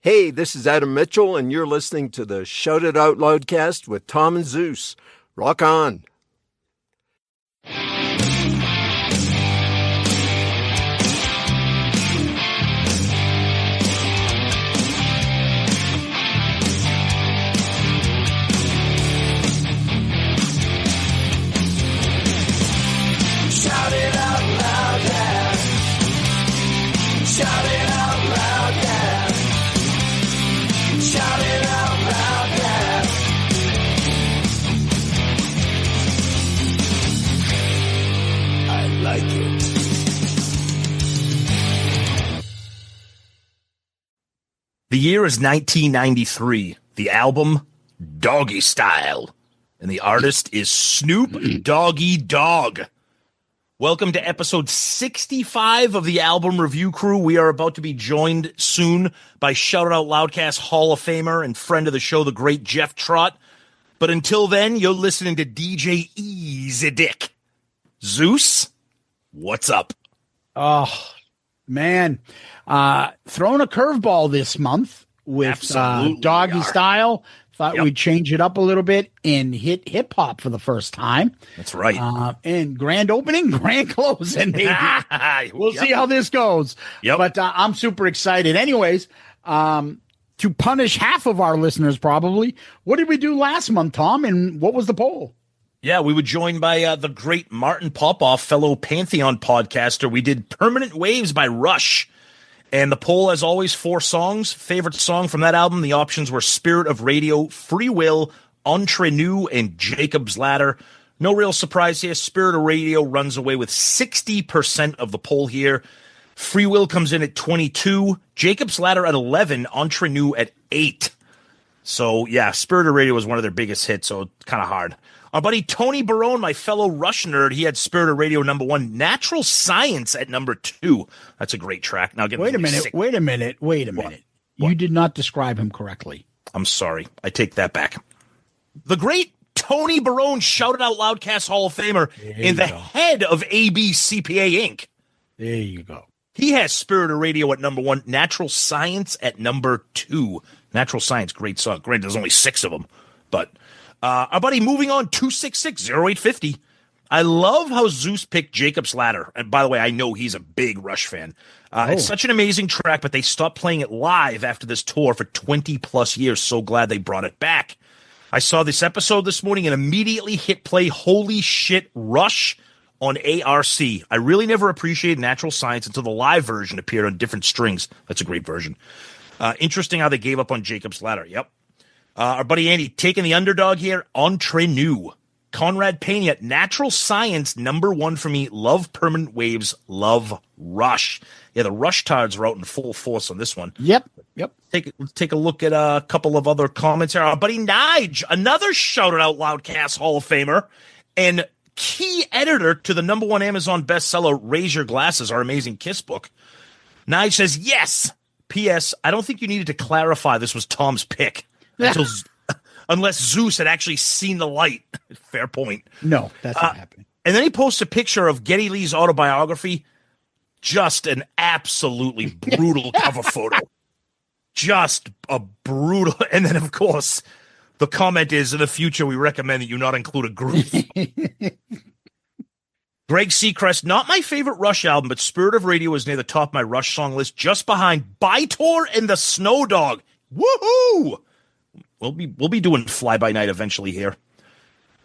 Hey, this is Adam Mitchell, and you're listening to the Shout It Out Loudcast with Tom and Zeus. Rock on. Shout it out loud, yeah. Shout it out loud, yeah. Shout it out loud, yeah. I like it. The year is 1993. The album, Doggystyle. And the artist is Snoop Doggy Dogg. Welcome to episode 65 of the album review crew. We are about to be joined soon by Shout It Out Loudcast Hall of Famer and friend of the show, the great Jeff Trott. But until then, you're listening to DJ Easy Dick. Zeus, what's up? Oh, man. Throwing a curveball this month with Doggystyle. Thought we'd change it up a little bit and hit hip hop for the first time. That's right. And grand opening, grand closing. We'll see how this goes. Yep. But I'm super excited. Anyways, to punish half of our listeners, probably, what did we do last month, Tom? And what was the poll? Yeah, we were joined by the great Martin Popoff, fellow Pantheon podcaster. We did Permanent Waves by Rush. And the poll, as always, 4 songs. Favorite song from that album, the options were Spirit of Radio, Free Will, Entre Nous, and Jacob's Ladder. No real surprise here. Spirit of Radio runs away with 60% of the poll here. Free Will comes in at 22. Jacob's Ladder at 11. Entre Nous at 8. So, yeah, Spirit of Radio was one of their biggest hits, so kind of hard. Our buddy Tony Barone, my fellow Rush nerd, he had Spirit of Radio number 1, Natural Science at number 2. That's a great track. Now, wait a minute. What? You did not describe him correctly. I'm sorry. I take that back. The great Tony Barone, Shouted Out Loudcast Hall of Famer, and the head of ABCPA Inc. There you go. He has Spirit of Radio at number 1, Natural Science at number 2. Natural Science, great song. Great, there's only 6 of them, but... our buddy, moving on, 266-0850. I love how Zeus picked Jacob's Ladder. And by the way, I know he's a big Rush fan. It's such an amazing track, but they stopped playing it live after this tour for 20-plus years. So glad they brought it back. I saw this episode this morning and immediately hit play. Holy shit, Rush on ARC. I really never appreciated Natural Science until the live version appeared on different strings. That's a great version. Interesting how they gave up on Jacob's Ladder. Yep. Our buddy Andy taking the underdog here. Entre Nous. Conrad Pena, Natural Science, number 1 for me. Love Permanent Waves. Love Rush. Yeah, the Rush tards are out in full force on this one. Yep. Let's take a look at a couple of other comments here. Our buddy Nige, another Shout It Out Loudcast Hall of Famer and key editor to the number 1 Amazon bestseller, Raise Your Glasses, Our Amazing Kiss book. Nige says, yes. P.S. I don't think you needed to clarify this was Tom's pick. Unless Zeus had actually seen the light. Fair point. No, that's not happening. And then he posts a picture of Geddy Lee's autobiography. Just an absolutely brutal cover photo. Just a brutal. And then, of course, the comment is, in the future, we recommend that you not include a group. Greg Seacrest, not my favorite Rush album, but Spirit of Radio is near the top of my Rush song list, just behind Bytor and the Snow Dog. Woohoo! We'll be doing Fly By Night eventually here.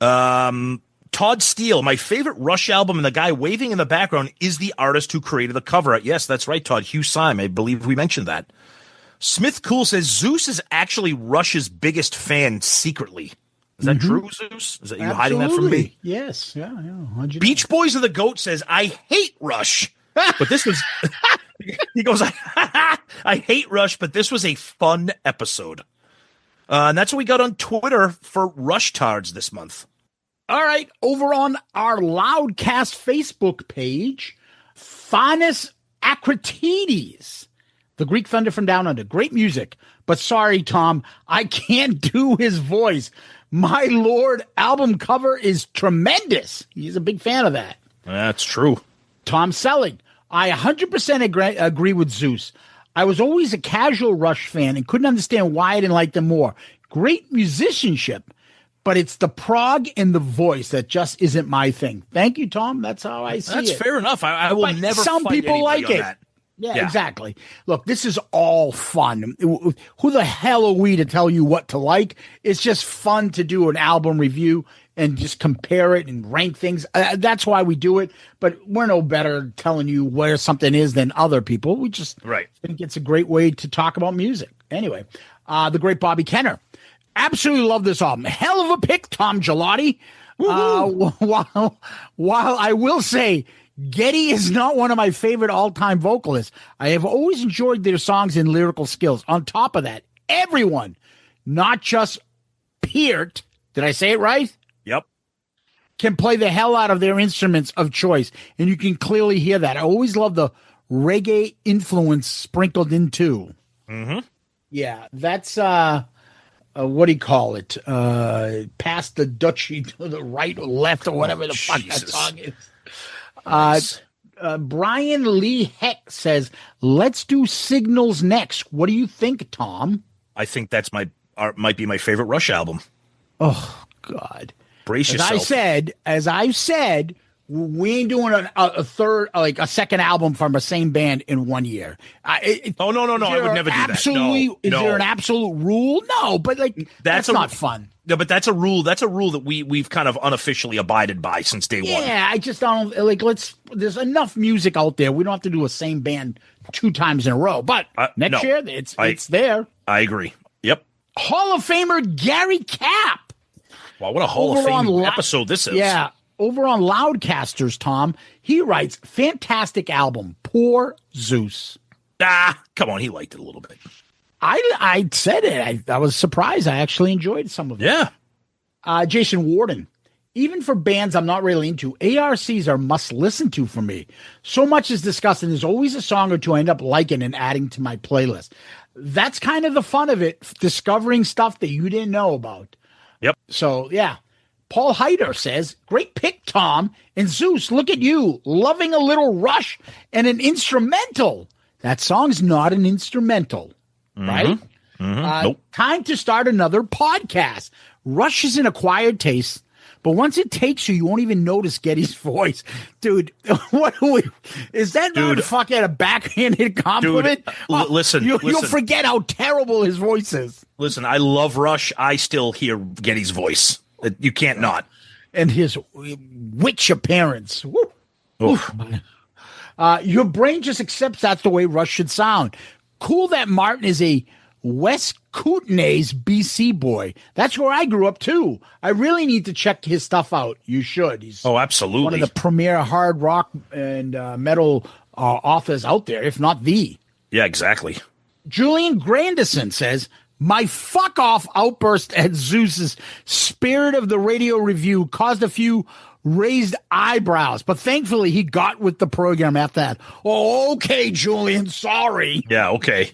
Todd Steele, my favorite Rush album, and the guy waving in the background is the artist who created the cover art. Yes, that's right, Todd. Hugh Syme. I believe we mentioned that. Smith Cool says Zeus is actually Rush's biggest fan secretly. Is that true, Zeus? Is that you hiding that from me? Yes. Yeah. Beach Boys of the Goat says, I hate Rush. But this was... he goes, I hate Rush, but this was a fun episode. And that's what we got on Twitter for Rush Tards this month. All right. Over on our Loudcast Facebook page, Phanis Akratides, the Greek Thunder from Down Under. Great music. But sorry, Tom, I can't do his voice. My Lord album cover is tremendous. He's a big fan of that. That's true. Tom Selling, I 100% agree with Zeus. I was always a casual Rush fan and couldn't understand why I didn't like them more. Great musicianship, but it's the prog and the voice that just isn't my thing. Thank you, Tom. That's how I see it. That's fair enough. I will But never some fight people anybody like on it. that. Yeah, Yeah. exactly. Look, this is all fun. Who the hell are we to tell you what to like? It's just fun to do an album review and just compare it and rank things. That's why we do it. But we're no better telling you where something is than other people. We just think it's a great way to talk about music. Anyway, the great Bobby Kenner. Absolutely love this album. Hell of a pick, Tom Gelati. While I will say, Getty is not one of my favorite all-time vocalists. I have always enjoyed their songs and lyrical skills. On top of that, everyone, not just Peart, did I say it right? Yep. Can play the hell out of their instruments of choice. And you can clearly hear that. I always love the reggae influence sprinkled in too. Mm-hmm. Yeah, that's what do you call it? Past the duchy to the right or left or whatever the fuck that song is. Nice. Brian Lee Heck says, let's do Signals next. What do you think, Tom? I think that's might be my favorite Rush album. Oh, God. Brace yourself. As I said, we ain't doing a third, like a second album from the same band in 1 year. No. I would never do that. Is there an absolute rule? No, but like that's not fun. No, but that's a rule. That's a rule that we've kind of unofficially abided by since day one. Yeah, I just don't like. There's enough music out there. We don't have to do a same band 2 times in a row. But next year, it's there. I agree. Yep. Hall of Famer Gary Capp. Wow, what a Hall of Fame episode this is. Yeah. Over on Loudcasters, Tom, he writes, fantastic album, Poor Zeus. Come on, he liked it a little bit. I said it. I was surprised. I actually enjoyed some of it. Yeah. Jason Warden, even for bands I'm not really into, ARCs are must listen to for me. So much is discussed, and there's always a song or two I end up liking and adding to my playlist. That's kind of the fun of it, discovering stuff that you didn't know about. Yep. So, yeah. Paul Heider says, great pick, Tom. And Zeus, look at you, loving a little Rush and an instrumental. That song's not an instrumental, right? Mm-hmm. Nope. Time to start another podcast. Rush is an acquired taste, but once it takes you, you won't even notice Getty's voice. Dude, is that not fucking a backhanded compliment? Dude, listen. You'll forget how terrible his voice is. Listen, I love Rush. I still hear Getty's voice. You can't not. And his witch appearance. Your brain just accepts that's the way Rush should sound. Cool that Martin is a West Kootenays BC boy. That's where I grew up too. I really need to check his stuff out. You should. He's absolutely one of the premier hard rock and metal authors out there, if not the. Yeah, exactly. Julian Grandison says, my fuck off outburst at Zeus's Spirit of the Radio review caused a few raised eyebrows, but thankfully he got with the program after that. Oh, okay, Julian, sorry. Yeah, okay.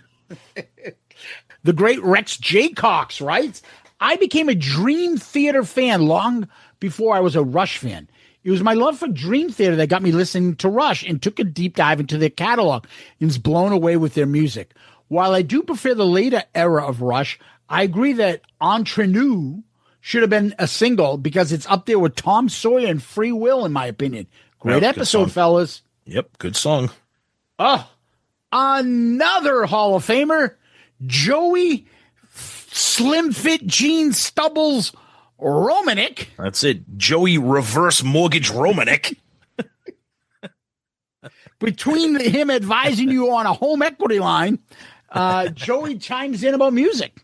The great Rex Jaycox writes, I became a Dream Theater fan long before I was a Rush fan. It was my love for Dream Theater that got me listening to Rush and took a deep dive into their catalog and was blown away with their music. While I do prefer the later era of Rush, I agree that Entre Nous should have been a single because it's up there with Tom Sawyer and Free Will, in my opinion. Great episode, fellas. Yep, good song. Another Hall of Famer, Joey Slim Fit Gene Stubbles Romanek. That's it. Joey Reverse Mortgage Romanek. Between him advising you on a home equity line, Joey chimes in about music.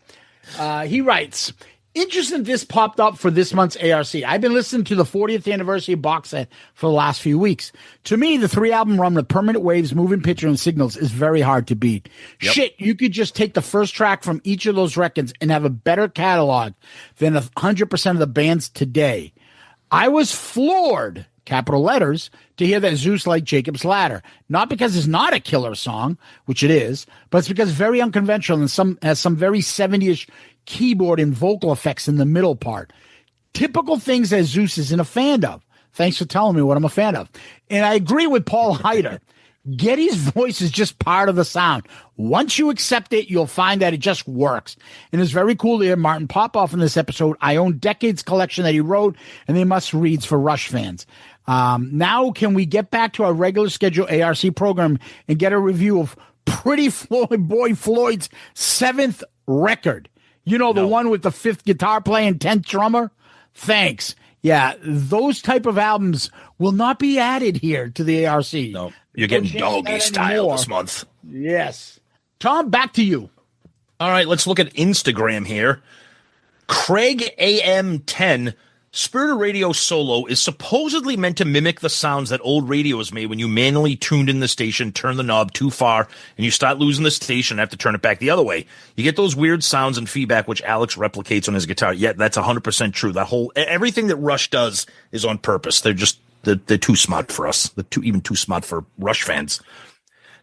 He writes, interesting this popped up for this month's ARC. I've been listening to the 40th anniversary box set for the last few weeks. To me, the 3-album run with Permanent Waves, Moving Picture, and Signals is very hard to beat. Yep. Shit, you could just take the first track from each of those records and have a better catalog than 100% of the bands today. I was floored, capital letters, to hear that Zeus liked Jacob's Ladder. Not because it's not a killer song, which it is, but it's because it's very unconventional and has some very 70-ish keyboard and vocal effects in the middle part. Typical things that Zeus isn't a fan of. Thanks for telling me what I'm a fan of. And I agree with Paul Heider. Geddy's voice is just part of the sound. Once you accept it, you'll find that it just works. And it's very cool to hear Martin pop off in this episode. I own Decades collection that he wrote, and they must reads for Rush fans. Now, can we get back to our regular schedule ARC program and get a review of Pretty Boy Floyd's 7th record? You know, the one with the 5th guitar player and 10th drummer? Thanks. Yeah, those type of albums will not be added here to the ARC. No, you're getting Doggystyle this month. Yes. Tom, back to you. All right, let's look at Instagram here. Craig AM10, Spirit of Radio Solo is supposedly meant to mimic the sounds that old radios made when you manually tuned in the station, turn the knob too far, and you start losing the station and have to turn it back the other way. You get those weird sounds and feedback, which Alex replicates on his guitar. Yeah, that's 100% true. Everything that Rush does is on purpose. They're too smart for us. They're even too smart for Rush fans.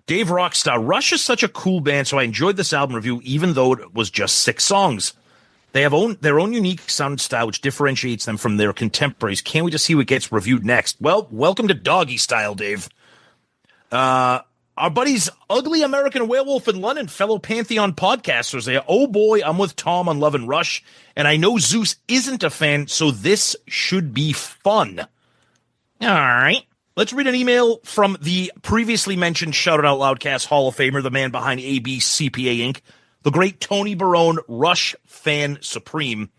Dave Rockstar, Rush is such a cool band, so I enjoyed this album review, even though it was just 6 songs. They have their own unique sound and style, which differentiates them from their contemporaries. Can't wait to see what gets reviewed next. Well, welcome to Doggystyle, Dave. Our buddies, Ugly American Werewolf in London, fellow Pantheon podcasters there. Oh boy, I'm with Tom on Love and Rush, and I know Zeus isn't a fan, so this should be fun. All right. Let's read an email from the previously mentioned Shout It Out Loudcast Hall of Famer, the man behind ABCPA Inc., the great Tony Barone, Rush fan supreme.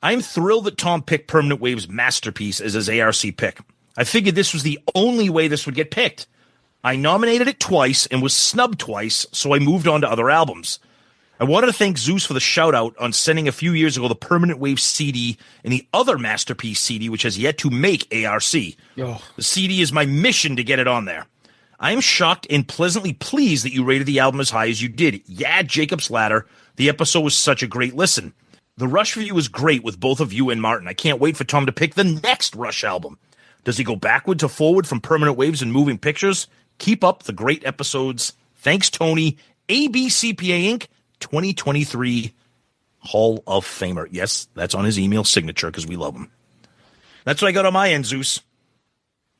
I'm thrilled that Tom picked Permanent Wave's Masterpiece as his ARC pick. I figured this was the only way this would get picked. I nominated it twice and was snubbed twice, so I moved on to other albums. I wanted to thank Zeus for the shout-out on sending a few years ago the Permanent Wave CD and the other Masterpiece CD, which has yet to make ARC. Oh. The CD is my mission to get it on there. I am shocked and pleasantly pleased that you rated the album as high as you did. Yeah, Jacob's Ladder. The episode was such a great listen. The Rush review was great with both of you and Martin. I can't wait for Tom to pick the next Rush album. Does he go backward to forward from Permanent Waves and Moving Pictures? Keep up the great episodes. Thanks, Tony. ABCPA Inc. 2023 Hall of Famer. Yes, that's on his email signature because we love him. That's what I got on my end, Zeus.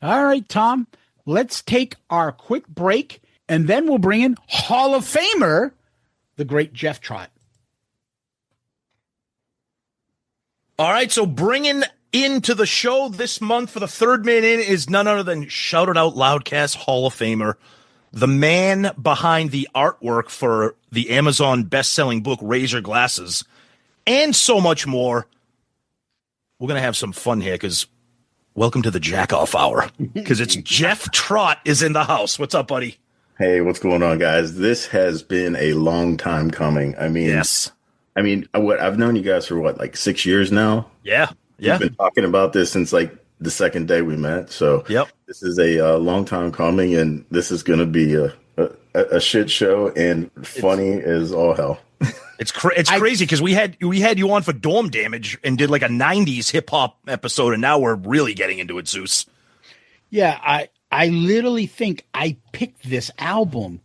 All right, Tom. Let's take our quick break, and then we'll bring in Hall of Famer, the great Jeff Trott. All right, so bringing into the show this month for the third man in is none other than Shout It Out Loudcast Hall of Famer, the man behind the artwork for the Amazon best-selling book Razor Glasses, and so much more. We're going to have some fun here because welcome to the Jack-Off Hour because it's Jeff Trott is in the house. What's up, buddy? Hey, what's going on, guys? This has been a long time coming. Yes. I've known you guys for like 6 years now? Yeah. We've been talking about this since like the second day we met. So This is a long time coming, and this is going to be a shit show and funny as all hell. It's crazy because we had you on for Dorm Damage and did like a 90s hip hop episode, and now we're really getting into it, Zeus. Yeah, I literally think I picked this album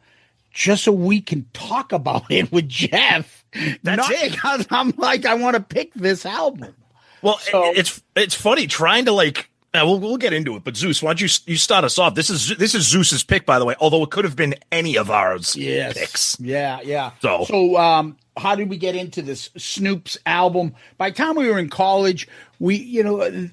just so we can talk about it with Jeff. That's it. Because I'm like, I want to pick this album. Well, so, it's funny trying to like. We'll get into it, but Zeus, why don't you start us off? This is Zeus's pick, by the way. Although it could have been any of ours picks. Yeah. So how did we get into this Snoop's album? By the time we were in college, I love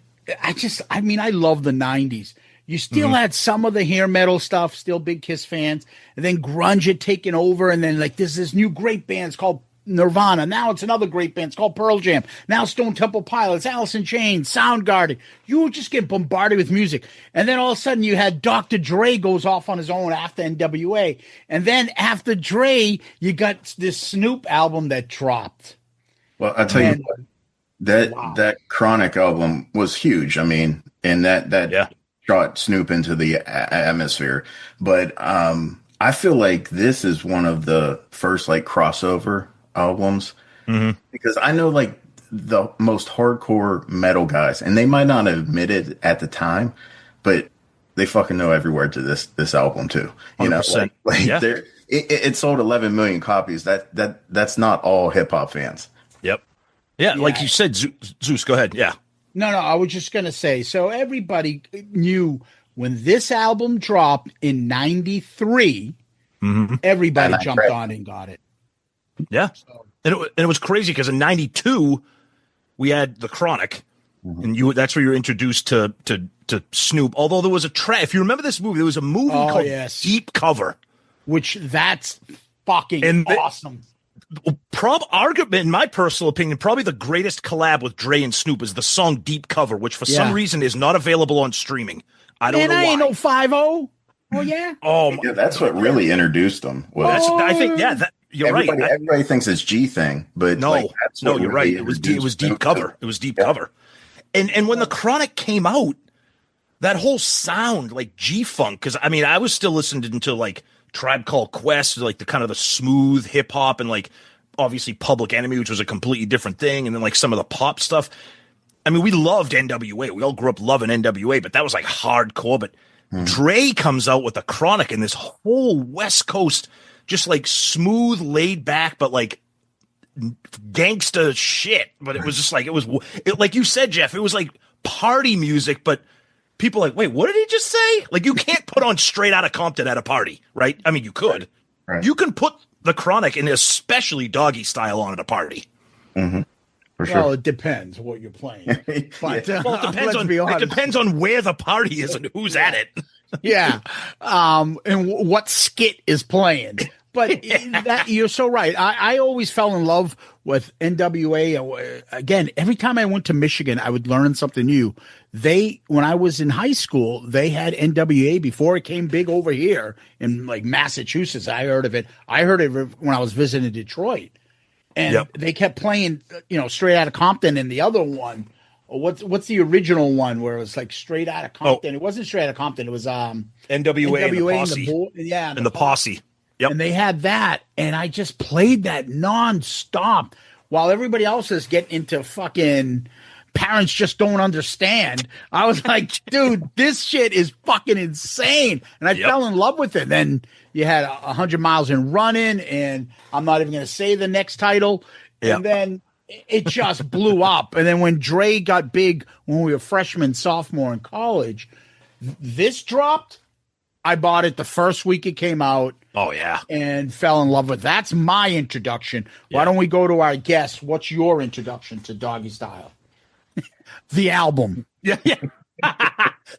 the 90s. You still had some of the hair metal stuff, still big Kiss fans, and then grunge had taken over, and then like there's this new great band called Nirvana. Now it's another great band. It's called Pearl Jam. Now Stone Temple Pilots, Alice in Chains, Soundgarden. You would just get bombarded with music. And then all of a sudden you had Dr. Dre goes off on his own after NWA. And then after Dre, you got this Snoop album that dropped. Well, I'll tell you what, that Chronic album was huge. I mean, and that brought Snoop into the atmosphere. But I feel like this is one of the first like crossover albums because I know like the most hardcore metal guys, and they might not admit it at the time, but they fucking know every word to this album too. You 100%. know, it sold 11 million copies. That's not all hip hop fans. Yep. Yeah, like you said, Zeus, go ahead. Yeah. No, I was just gonna say. So everybody knew when this album dropped in 93, everybody jumped on and got it. Yeah. So, And it was crazy because in 92, we had The Chronic, and that's where you were introduced to Snoop. Although there was a track, if you remember this movie, there was a movie called Deep Cover. Which that's fucking awesome. Argument, in my personal opinion, probably the greatest collab with Dre and Snoop is the song Deep Cover, which for some reason is not available on streaming. I don't know why. Ain't no 5-0. Oh, yeah? Oh, yeah, that's what really introduced them. I think, you're right. Everybody thinks it's G thing, but no, you're right. It was Deep Cover. It was Deep Cover. And when The Chronic came out, that whole sound, like G-Funk, because, I mean, I was still listening to, like, Tribe Called Quest, like the kind of the smooth hip hop, and like obviously Public Enemy, which was a completely different thing, and then like some of the pop stuff. I mean, we loved NWA. We all grew up loving NWA, but that was like hardcore. But Dre comes out with The Chronic and this whole West Coast, just like smooth, laid back, but like gangsta shit. But it was just like like you said, Jeff. It was like party music, but people are like, wait, what did he just say? Like, you can't put on Straight Outta Compton at a party, right? I mean, you could. Right. You can put The Chronic and especially Doggystyle on at a party. Mm-hmm. For sure. Well, it depends what you're playing. But, it depends on where the party is and who's at it. Yeah. And what skit is playing. But that you're so right. I always fell in love with NWA. Again, every time I went to Michigan, I would learn something new. When I was in high school, they had NWA before it came big over here in like Massachusetts. I heard of it. I heard it when I was visiting Detroit. And they kept playing, Straight Outta Compton, and the other one. What's the original one where it was like Straight Outta Compton? It wasn't Straight Outta Compton. It was NWA and the Posse. And the Posse. Yep. And they had that, and I just played that nonstop while everybody else is getting into fucking Parents Just Don't Understand. I was like, dude, this shit is fucking insane. And I fell in love with it. Then you had 100 Miles in Running, and I'm not even going to say the next title. And then it just blew up. And then when Dre got big, when we were freshmen, sophomore in college, this dropped. I bought it the first week it came out. Oh, yeah. And fell in love with it. That's my introduction. Yeah. Why don't we go to our guest? What's your introduction to Doggystyle? The album. Yeah.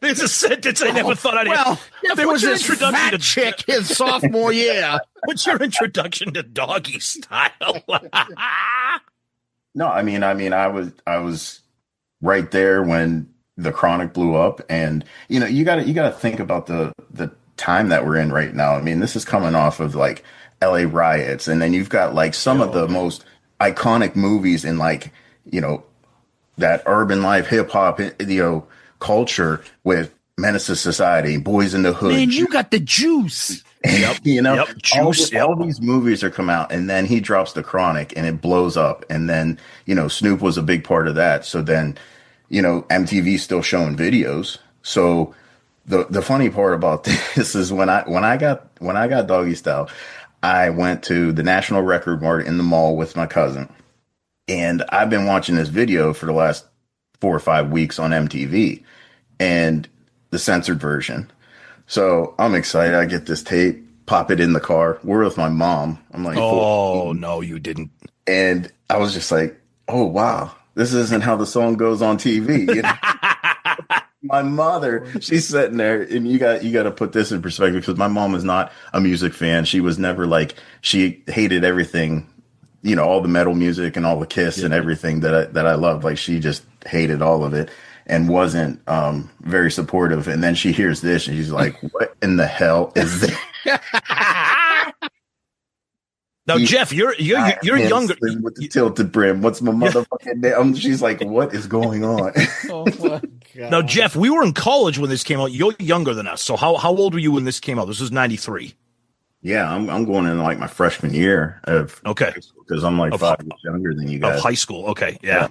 There's a sentence I never thought I'd hear. Well, there was this fat chick his sophomore year. What's your introduction to Doggystyle? No, I mean, I was right there when The Chronic blew up, and you got to think about the time that we're in right now. I mean, this is coming off of like LA riots, and then you've got like some of the most iconic movies in like that urban life, hip hop, culture with Menace to Society, Boys in the Hood. Man, you got the juice. Juice. All these movies are come out, and then he drops The Chronic, and it blows up, and then Snoop was a big part of that. So then MTV's still showing videos. So the funny part about this is when I got Doggystyle, I went to the National Record Mart in the mall with my cousin, and I've been watching this video for the last 4 or 5 weeks on MTV, and the censored version. So I'm excited. I get this tape, pop it in the car. We're with my mom. I'm like, oh no, you didn't. And I was just like, oh wow, this isn't how the song goes on TV. My mother, she's sitting there, and you got to put this in perspective, because my mom is not a music fan. She was never like, she hated everything, all the metal music and all the Kiss and everything that I loved. Like, she just hated all of it and wasn't very supportive. And then she hears this, and she's like, "What in the hell is this?" Now, Jeff, you're younger. With the tilted brim. What's my motherfucking name? She's like, "What is going on?" Oh my God. Now, Jeff, we were in college when this came out. You're younger than us. So how old were you when this came out? This was 93. Yeah, I'm going in like my freshman year of because I'm like 5 years younger than you guys. Of high school. Okay. Yeah.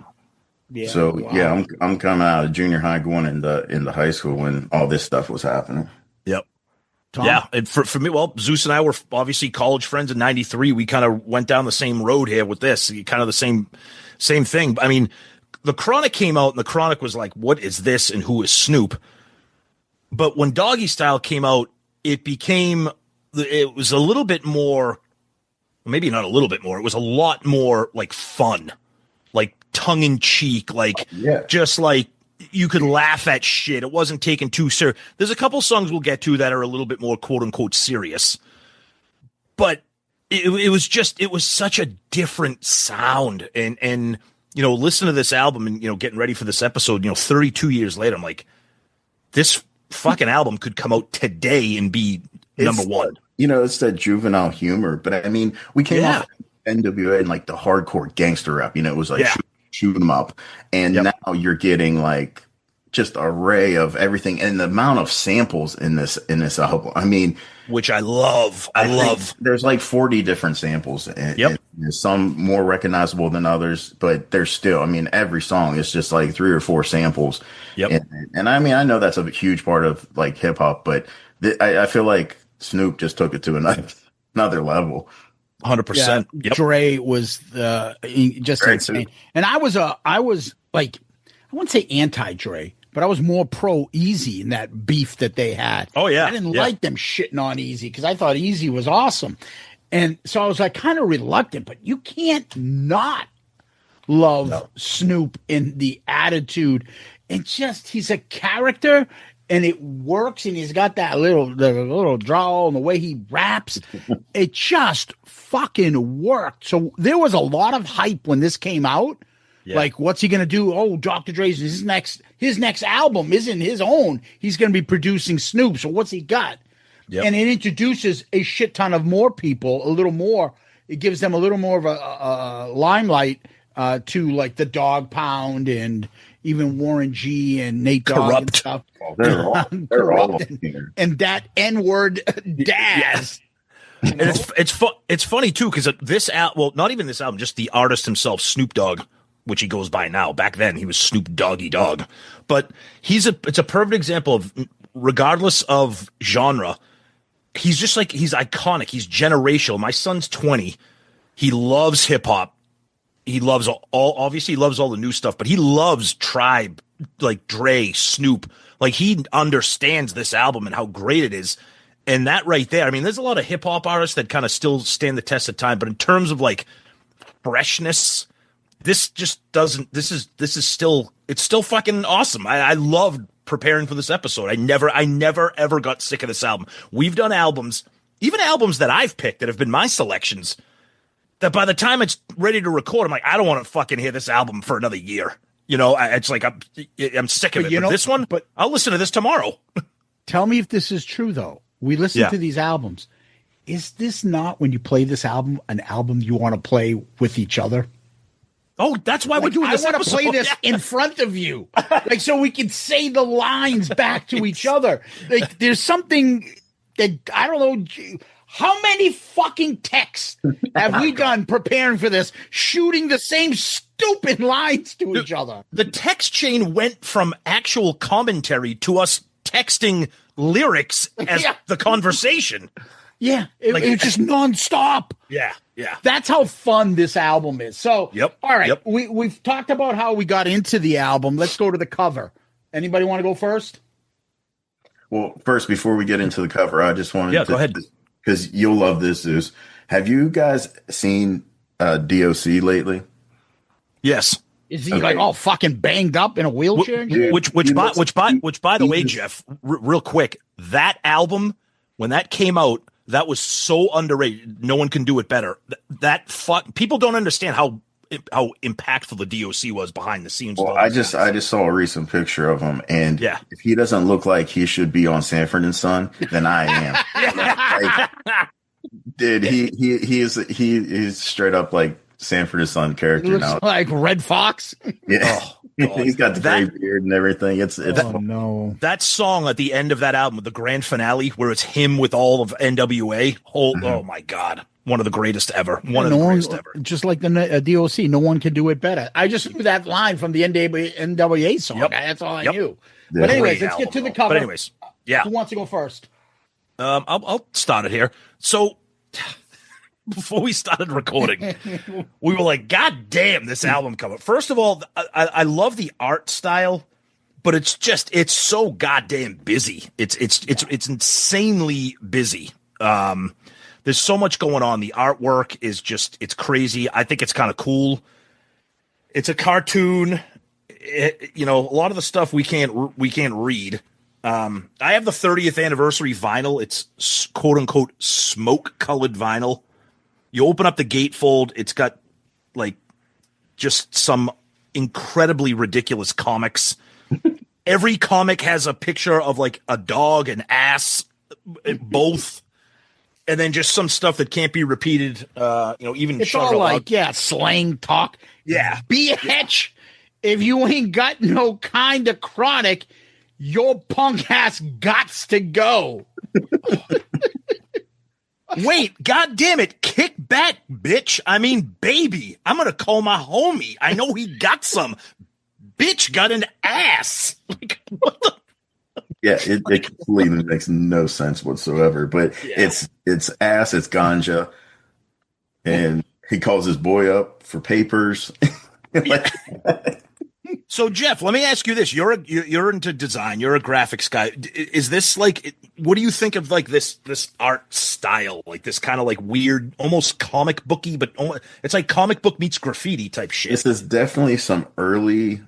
So wow. I'm coming out of junior high, going into high school when all this stuff was happening. Yep. Tom? Yeah, and for me, well, Zeus and I were obviously college friends in 93. We kind of went down the same road here with this, kind of the same thing. I mean, The Chronic came out, and The Chronic was like, what is this, and who is Snoop? But when Doggystyle came out, it was a little bit more, maybe not a little bit more. It was a lot more like fun, like tongue in cheek, like just like you could laugh at shit. It wasn't taken too serious. There's a couple songs we'll get to that are a little bit more quote unquote serious, but it was such a different sound. And, listen to this album and, getting ready for this episode, 32 years later, I'm like, this fucking album could come out today and be number one. It's that juvenile humor, but I mean, we came off NWA and like the hardcore gangster rap, it was like shoot 'em up. And now you're getting like just array of everything and the amount of samples in this album. I mean, which I love. I love. There's like 40 different samples and there's some more recognizable than others, but there's still, I mean, every song is just like 3 or 4 samples. Yep. And I mean, I know that's a huge part of like hip hop, but I feel like Snoop just took it to another level. 100%. Yep. Dre was just Dre insane. Too. And I was like, I wouldn't say anti-Dre, but I was more pro Easy in that beef that they had. Oh, yeah. I didn't like them shitting on Easy because I thought Easy was awesome. And so I was like kind of reluctant, but you can't not love Snoop in the attitude. And just, he's a character and it works. And he's got that little drawl and the way he raps. It just fucking worked. So there was a lot of hype when this came out. Yeah. Like, what's he going to do? Oh, Dr. Dre's his next album isn't his own. He's going to be producing Snoop. So what's he got? Yep. And it introduces a shit ton of more people, a little more. It gives them a little more of a limelight to like the Dogg Pound and even Warren G and Nate Dogg and stuff. Oh, they're all Korrupt and that N-word Daz. And it's funny too because this well, not even this album, just the artist himself, Snoop Dogg, which he goes by now. Back then, he was Snoop Doggy Dogg. But it's a perfect example of, regardless of genre, he's iconic. He's generational. My son's 20. He loves hip hop. He loves obviously he loves all the new stuff, but he loves Tribe, like Dre, Snoop. Like he understands this album and how great it is. And that right there, I mean, there's a lot of hip hop artists that kind of still stand the test of time, but in terms of like freshness, this just doesn't. This is still. It's still fucking awesome. I loved preparing for this episode. I never ever got sick of this album. We've done albums, even albums that I've picked that have been my selections, that by the time it's ready to record, I'm like, I don't want to fucking hear this album for another year. It's like I'm sick of it. But this one, but I'll listen to this tomorrow. Tell me if this is true though. We listen to these albums. Is this not, when you play this album, an album you want to play with each other? Oh, that's why we're doing this. I want to play this in front of you, like so we can say the lines back to each other. Like there's something that I don't know. How many fucking texts have we done preparing for this, shooting the same stupid lines to each other? The text chain went from actual commentary to us texting lyrics as the conversation. Yeah, it was just nonstop. Yeah. That's how fun this album is. So, all right, we've talked about how we got into the album. Let's go to the cover. Anybody want to go first? Well, first, before we get into the cover, I just wanted to... go ahead. Because you'll love this, Zeus. Have you guys seen D.O.C. lately? Yes. Is he like all fucking banged up in a wheelchair? Which by the way, Jeff, real quick, that album, when that came out, that was so underrated. No one can do it better. People don't understand how impactful the D.O.C. was behind the scenes. Well, I just saw a recent picture of him, and if he doesn't look like he should be on Sanford and Son, then I am. Dude, he is straight up like Sanford and Son character looks now. Like Red Fox. Yeah. He's got the gray beard and everything. It's no. That song at the end of that album, the grand finale, where it's him with all of NWA. Oh my God. One of the greatest ever. One of the greatest ever. Just like the D.O.C., no one can do it better. I just knew that line from the NWA song. Yep. That's all I knew. Yeah. But anyways, let's get to the cover. But anyways, who wants to go first? I'll start it here. So before we started recording, we were like, God damn, this album cover. First of all, I love the art style, but it's so goddamn busy. It's insanely busy. There's so much going on. The artwork is it's crazy. I think it's kind of cool. It's a cartoon. A lot of the stuff we can't read. I have the 30th anniversary vinyl. It's quote unquote smoke colored vinyl. You open up the gatefold. It's got like just some incredibly ridiculous comics. Every comic has a picture of like a dog and ass, both. And then just some stuff that can't be repeated. Even it's all like, slang talk. Yeah. Bitch, if you ain't got no kind of chronic, your punk ass gots to go. Wait, God damn it. Kick back, bitch. I mean, baby. I'm going to call my homie. I know he got some. Bitch got an ass. Like, what the? Yeah, it completely makes no sense whatsoever. But it's ass, it's ganja, and he calls his boy up for papers. So Jeff, let me ask you this: you're into design, you're a graphics guy. Is this like? What do you think of like this art style? Like this kind of like weird, almost comic booky, but it's like comic book meets graffiti type shit. This is definitely some early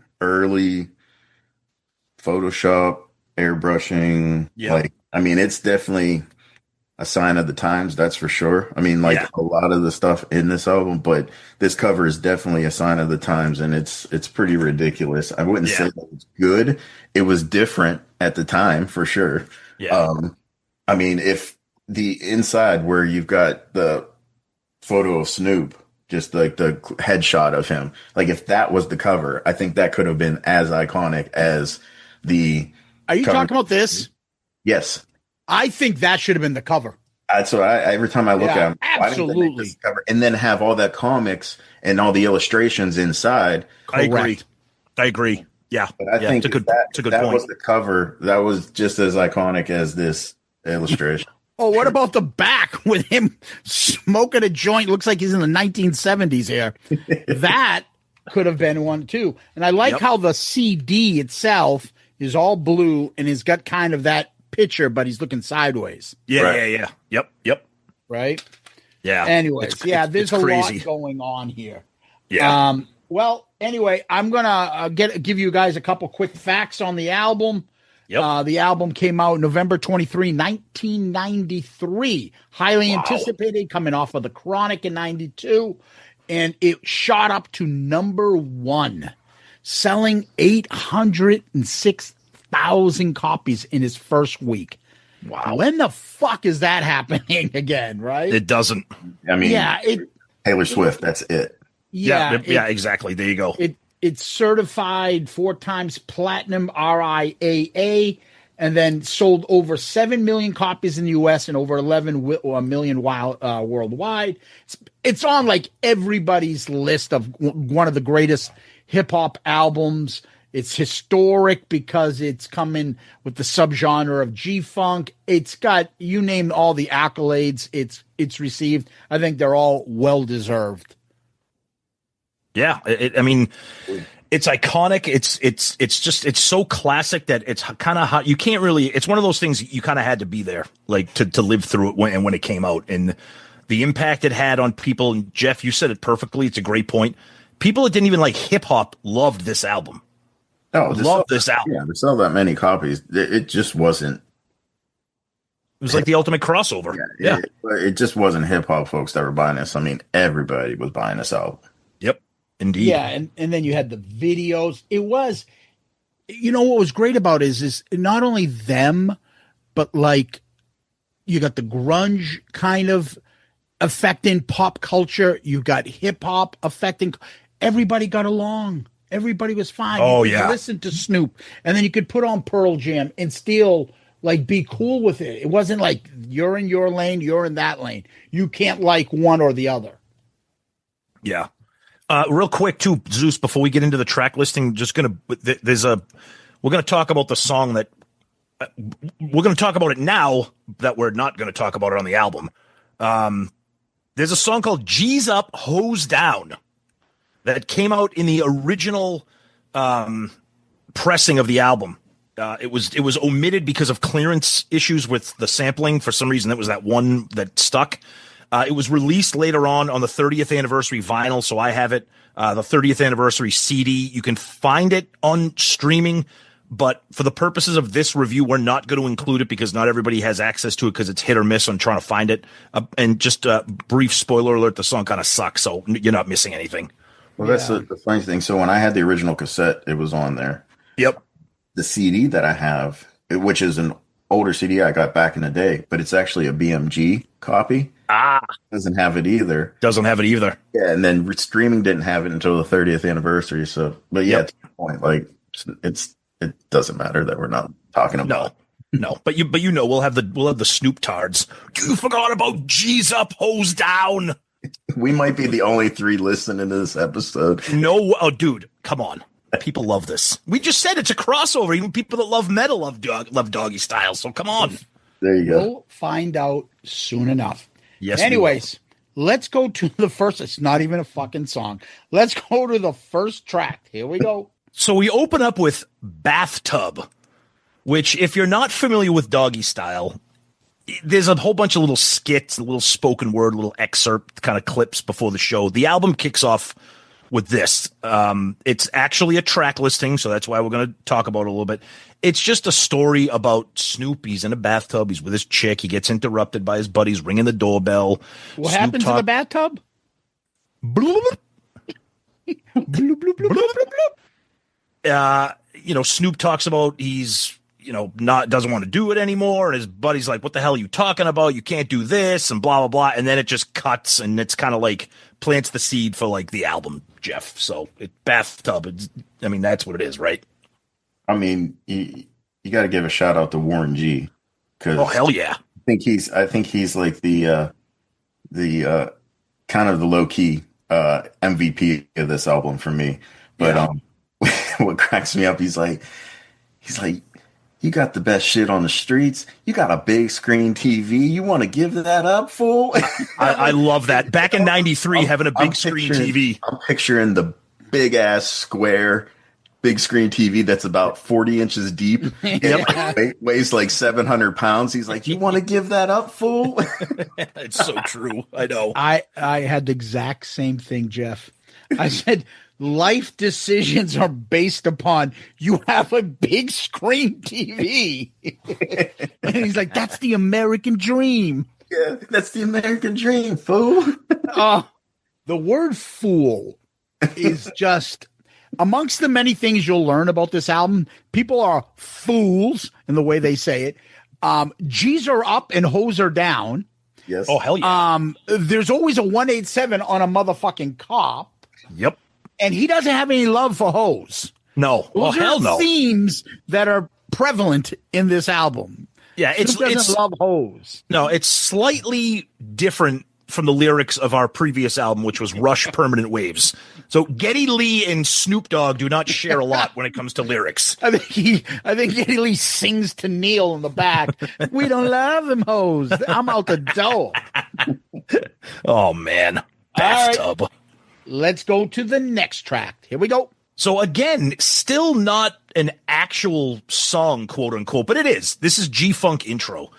Photoshop. Airbrushing, it's definitely a sign of the times, that's for sure. I mean, a lot of the stuff in this album, but this cover is definitely a sign of the times, and it's pretty ridiculous. I wouldn't say that it's good. It was different at the time, for sure. Yeah. If the inside where you've got the photo of Snoop, just like the headshot of him, like if that was the cover, I think that could have been as iconic as the. Are you talking about this? Yes. I think that should have been the cover. That's what every time I look at them, absolutely. Why didn't they make this cover? And then have all that comics and all the illustrations inside. I agree. Yeah. But I think it's a good point. Was the cover. That was just as iconic as this illustration. Oh, what about the back with him smoking a joint? Looks like he's in the 1970s here. That could have been one too. And I like how the CD itself is all blue and he's got kind of that picture, but he's looking sideways. Yeah. Yep. Right? Yeah. Anyways, there's a crazy. lot going on here. Yeah. Well, anyway, I'm going to give you guys a couple quick facts on the album. Yep. The album came out November 23, 1993. Highly anticipated, coming off of The Chronic in 92. And it shot up to number 1. Selling 806,000 copies in his first week. Wow. When the fuck is that happening again, right? It doesn't. I mean, Taylor Swift, that's it. Yeah, exactly. There you go. It's certified 4 times platinum RIAA and then sold over 7 million copies in the US and over 11 million worldwide. It's on like everybody's list of one of the greatest hip hop albums. It's historic because it's coming with the subgenre of G-Funk. It's got, you name all the accolades it's received. I think they're all well deserved. Yeah, it's iconic. It's so classic that it's kind of hot. You can't really. It's one of those things you kind of had to be there, like to live through it when it came out, and the impact it had on people. And Jeff, you said it perfectly. It's a great point. People that didn't even like hip hop loved this album. Oh, loved this album. Yeah, to sell that many copies, it just wasn't. It was like the ultimate crossover. Yeah, it just wasn't hip hop folks that were buying this. I mean, everybody was buying this album. Yep. Indeed. Yeah, and then you had the videos. It was, what was great about it is not only them, but like you got the grunge kind of affecting pop culture. You got hip hop affecting. Everybody got along. Everybody was fine. Oh, you could listen to Snoop, and then you could put on Pearl Jam and still like be cool with it. It wasn't like you're in your lane, you're in that lane. You can't like one or the other. Yeah. Real quick too, Zeus, before we get into the track listing, we're going to talk about the song that we're going to talk about it now that we're not going to talk about it on the album. There's a song called G's Up, Hose Down that came out in the original pressing of the album. It was omitted because of clearance issues with the sampling. For some reason, that was that one that stuck. It was released later on the 30th anniversary vinyl, so I have it. The 30th anniversary CD. You can find it on streaming, but for the purposes of this review, we're not going to include it because not everybody has access to it because it's hit or miss on trying to find it. And just a brief spoiler alert, the song kind of sucks, so you're not missing anything. Well, that's the funny thing. So when I had the original cassette, it was on there. Yep. The CD that I have, which is an older CD I got back in the day, but it's actually a BMG copy. Doesn't have it either. Doesn't have it either. Yeah, and then streaming didn't have it until the 30th anniversary. So, but yeah, to your point, like it doesn't matter that we're not talking about. No, but you know we'll have the Snoop Tards. You forgot about G's up, hose down. We might be the only three listening to this episode. No, oh, dude, come on. People love this. We just said it's a crossover. Even people that love metal love Doggystyle. So come on. There you go. We'll find out soon enough. Yes. Anyways, let's go to the first. It's not even a fucking song. Let's go to the first track. Here we go. So we open up with Bathtub, which, if you're not familiar with Doggystyle, there's a whole bunch of little skits, a little spoken word, little excerpt kind of clips before the show. The album kicks off with this. It's actually a track listing, so that's why we're going to talk about it a little bit. It's just a story about Snoop. He's in a bathtub. He's with his chick. He gets interrupted by his buddies ringing the doorbell. What happens in the bathtub? Bloop, bloop, bloop, bloop. Snoop talks about he's, doesn't want to do it anymore. And his buddy's like, what the hell are you talking about? You can't do this and blah, blah, blah. And then it just cuts and it's kind of like plants the seed for like the album, Jeff. So Bathtub. That's what it is, right? I mean, you got to give a shout out to Warren G. Oh, hell yeah. I think he's like the kind of the low key MVP of this album for me. But what cracks me up, he's like, you got the best shit on the streets. You got a big screen TV. You want to give that up, fool? I love that. Back in '93, having a big screen TV. I'm picturing the big ass square big screen TV that's about 40 inches deep. Weighs like 700 pounds. He's like, you want to give that up, fool? It's so true. I know. I had the exact same thing, Jeff. I said, life decisions are based upon you have a big screen TV. And he's like, that's the American dream. Yeah, that's the American dream, fool. The word fool is just amongst the many things you'll learn about this album. People are fools in the way they say it. G's are up and hoes are down. Yes. Oh, hell yeah. There's always a 187 on a motherfucking cop. Yep. And he doesn't have any love for hoes. No. Those hell no. Themes that are prevalent in this album. Yeah, it's love hoes. No, it's slightly different from the lyrics of our previous album, which was Rush Permanent Waves. So Geddy Lee and Snoop Dogg do not share a lot when it comes to lyrics. I think Geddy Lee sings to Neil in the back. We don't love them hoes. I'm out the door. Oh man. Bathtub. Right. Let's go to the next track. Here we go. So again, still not an actual song, quote unquote, but it is. This is G-Funk Intro.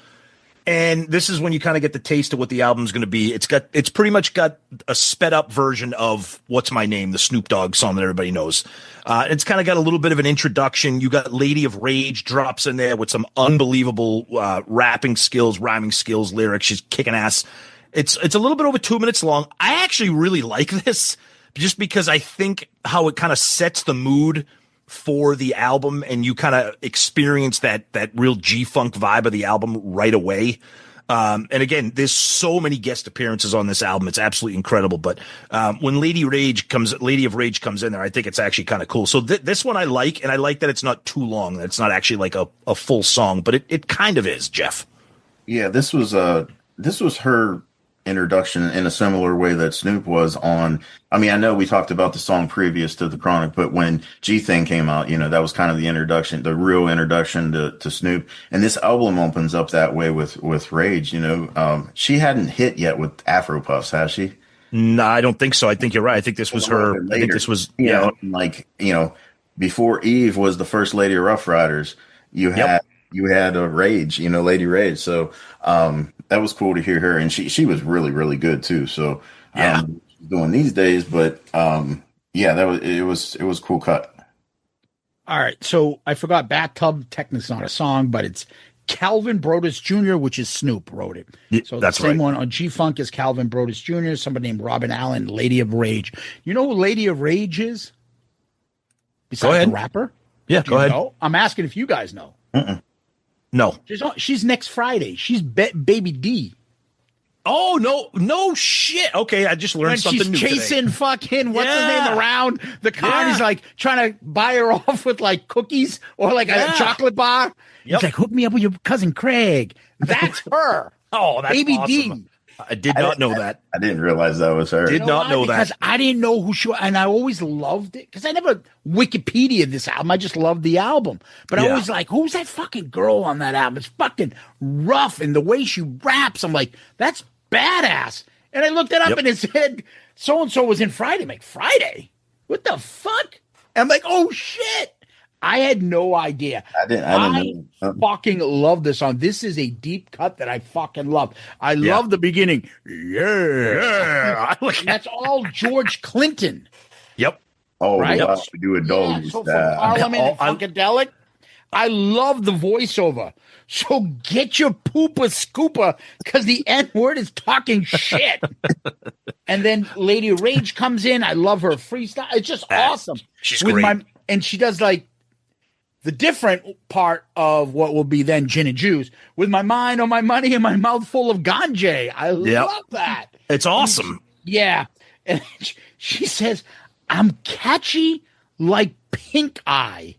And this is when you kind of get the taste of what the album's going to be. It's pretty much got a sped up version of What's My Name, the Snoop Dogg song that everybody knows. It's kind of got a little bit of an introduction. You got Lady of Rage drops in there with some unbelievable rapping skills, rhyming skills, lyrics. She's kicking ass. It's a little bit over 2 minutes long. I actually really like this just because I think how it kind of sets the mood for the album, and you kind of experience that real G-Funk vibe of the album right away. And again, there's so many guest appearances on this album. It's absolutely incredible. But when Lady of Rage comes in there, I think it's actually kind of cool. So this one I like, and I like that it's not too long. That it's not actually like a full song, but it kind of is, Jeff. Yeah, this was her introduction in a similar way that Snoop was on. I mean, I know we talked about the song previous to the Chronic, but when G Thing came out, that was kind of the introduction, the real introduction to Snoop. And this album opens up that way with Rage. She hadn't hit yet with Afro Puffs, has she? No, I don't think so. I think you're right. I think this was her. I think this was before Eve was the first Lady of Rough Riders, you had a Rage, Lady Rage. So that was cool to hear her, and she was really really good too. So I don't know what she's doing these days, but it was a cool cut. All right, so I forgot Bathtub Technic's not a song, but it's Calvin Brodus Jr., which is Snoop wrote it. So that's the same right. one on G-Funk is Calvin Brodus Jr., somebody named Robin Allen, Lady of Rage. You know who Lady of Rage is? Besides the rapper? Yeah, go ahead. Know? I'm asking if you guys know. No. She's next Friday. She's Baby D. Oh, no shit. Okay, I just learned something new She's chasing today. fucking what's his name around the car. And he's like trying to buy her off with like cookies or like a chocolate bar. He's like, hook me up with your cousin Craig. That's her. Oh, that's Baby awesome. D. I did not know that. I didn't realize that was her. Did not know that. Because I didn't know who she was, and I always loved it because I never Wikipedia this album. I just loved the album, but I always like, who's that fucking girl on that album? It's fucking rough, and the way she raps, I'm like, that's badass. And I looked it up, and it said so and so was in Friday. I'm like, Friday? What the fuck? And I'm like, oh shit. I had no idea. I didn't know. Fucking love this song. This is a deep cut that I fucking love. I love the beginning. Yeah. That's all George Clinton. Yep. Oh, right? wow. We do a Doggy so from Style. Parliament and Funkadelic, I love the voiceover. So get your poopa scooper because the N word is talking shit. And then Lady Rage comes in. I love her freestyle. It's just awesome. She's great. And she does like the different part of what will be then Gin and Juice with my mind on my money and my mouth full of ganja. I love that. It's awesome. Yeah. And she says, I'm catchy like pink eye.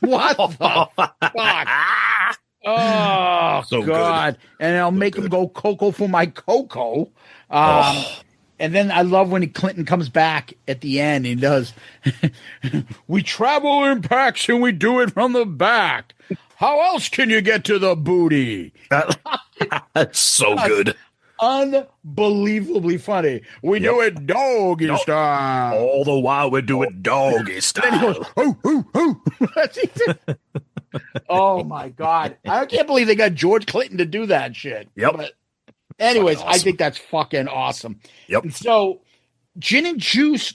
What the fuck? Oh, so God. Good. And I'll make him go cocoa for my cocoa. And then I love when Clinton comes back at the end. He does, we travel in packs and we do it from the back. How else can you get to the booty? That's so good. Unbelievably funny. We do it doggy style. All the while we do it doggy style. Then he goes, oh. Oh, my God. I can't believe they got George Clinton to do that shit. Yep. But anyways, awesome. I think that's fucking awesome. Yep. And so Gin and Juice,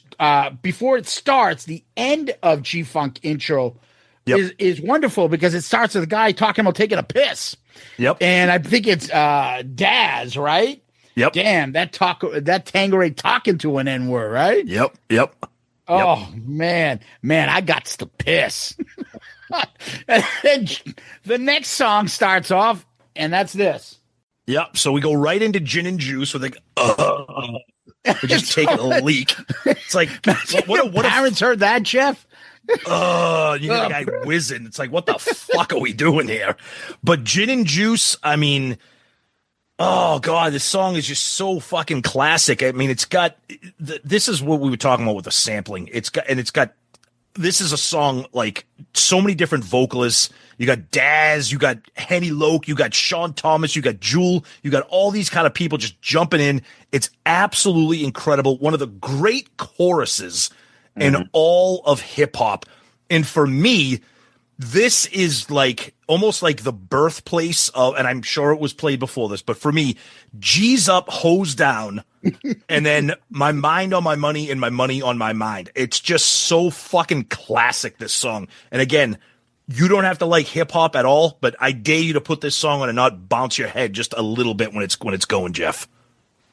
before it starts, the end of G-Funk intro is wonderful because it starts with a guy talking about taking a piss. Yep. And I think it's Daz, right? Yep. Damn, that Tangeray talking to an N-word, right? Yep. Oh, man, I got to piss. And then the next song starts off, and that's this. Yep. So we go right into Gin and Juice with like, we're just taking a leak. It's like, what parents heard that, Jeff? You got a guy whizzing. It's like, what the fuck are we doing here? But Gin and Juice, I mean, oh God, this song is just so fucking classic. I mean, it's got, this is what we were talking about with the sampling. This is a song like so many different vocalists. You got Daz, you got Henny Loke, you got Sean Thomas, you got Jewel, you got all these kind of people just jumping in. It's absolutely incredible. One of the great choruses in all of hip hop. And for me, this is like almost like the birthplace of, and I'm sure it was played before this, but for me, G's up, hose down, and then my mind on my money and my money on my mind. It's just so fucking classic, this song. And again, you don't have to like hip hop at all, but I dare you to put this song on and not bounce your head just a little bit when it's going, Jeff.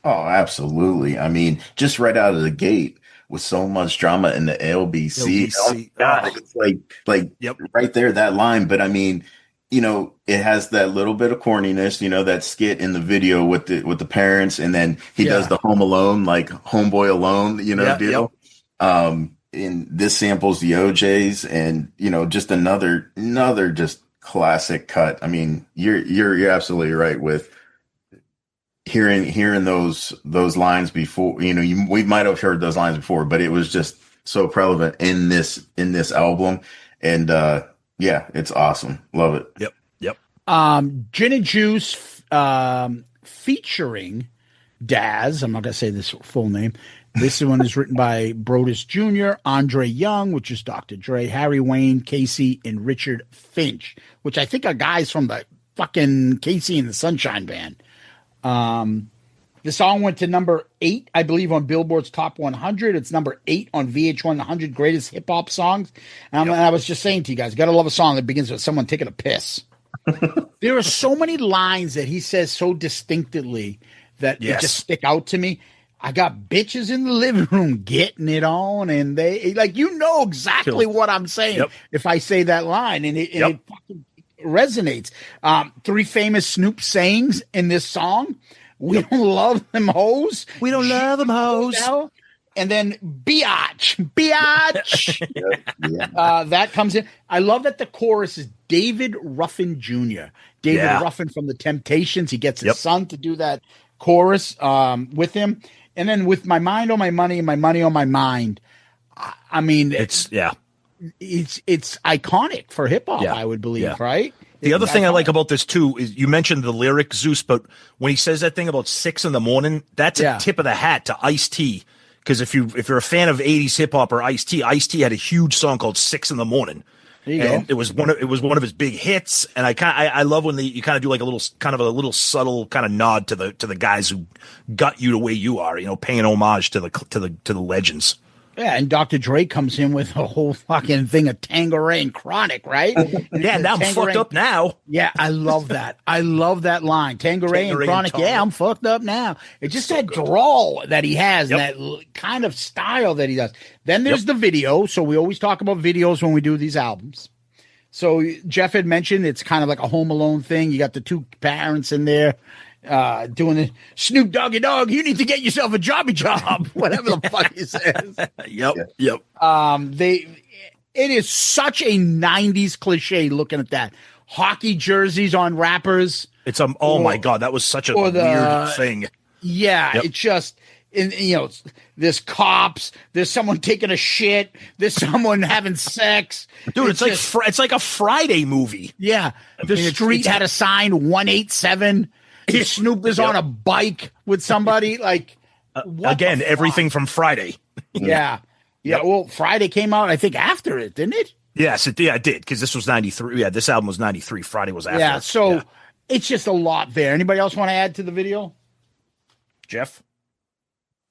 Oh, absolutely. I mean, just right out of the gate with so much drama in the LBC. Oh, God, it's like right there, that line. But I mean, it has that little bit of corniness, that skit in the video with the parents, and then he does the Home Alone, like Homeboy Alone, deal. And this samples the OJs, and just another just classic cut. I mean, you're absolutely right with hearing those lines before. We might have heard those lines before, but it was just so prevalent in this album, and it's awesome. Love it. Yep. Gin and Juice featuring Daz. I'm not gonna say this full name. This one is written by Brodus Jr., Andre Young, which is Dr. Dre, Harry Wayne, Casey, and Richard Finch, which I think are guys from the fucking Casey and the Sunshine Band. The song went to number 8, I believe, on Billboard's Top 100. It's number 8 on VH1 100 Greatest Hip Hop Songs. And I was just saying to you guys, got to love a song that begins with someone taking a piss. There are so many lines that he says so distinctly that it just stick out to me. I got bitches in the living room getting it on, and they like, you know exactly what I'm saying if I say that line, and it fucking resonates. 3 famous Snoop sayings in this song. We don't love them hoes. We don't love them hoes. And then biatch. That comes in. I love that the chorus is David Ruffin Jr. David Ruffin from the Temptations. He gets his son to do that chorus with him. And then with my mind on my money and my money on my mind. I mean, it's iconic for hip hop, I would believe, right? The other thing I like about this too is you mentioned the lyric Zeus, but when he says that thing about 6 a.m, that's a tip of the hat to Ice-T. Because if you're a fan of 80s hip hop or Ice-T, Ice-T had a huge song called 6 a.m. There you and go. it was one of his big hits. And I love when you kind of do like a little subtle kind of nod to the guys who got you the way you are, paying homage to the legends. Yeah, and Dr. Dre comes in with a whole fucking thing of Tanqueray and Chronic, right? And now I'm fucked up now. Yeah, I love that. I love that line. Tanqueray and Chronic. Yeah, I'm fucked up now. It's just that drawl that he has, that kind of style that he does. Then there's the video. So we always talk about videos when we do these albums. So Jeff had mentioned it's kind of like a Home Alone thing. You got the 2 parents in there. Doing the Snoop Doggy Dogg, you need to get yourself a jobby job, whatever the fuck he says. It is such a 90s cliche looking at that. Hockey jerseys on rappers. It's my God, that was such a weird thing. Yeah, it's just there's cops, there's someone taking a shit, there's someone having sex. Dude, it's like a Friday movie. Yeah. The street had a sign 187. Snoop is on a bike with somebody like again, everything from Friday. Yeah. Well, Friday came out, I think, after it, didn't it? Yes, it did. Because this was 93. Yeah, this album was 93. Friday was after. Yeah. So it's just a lot there. Anybody else want to add to the video? Jeff?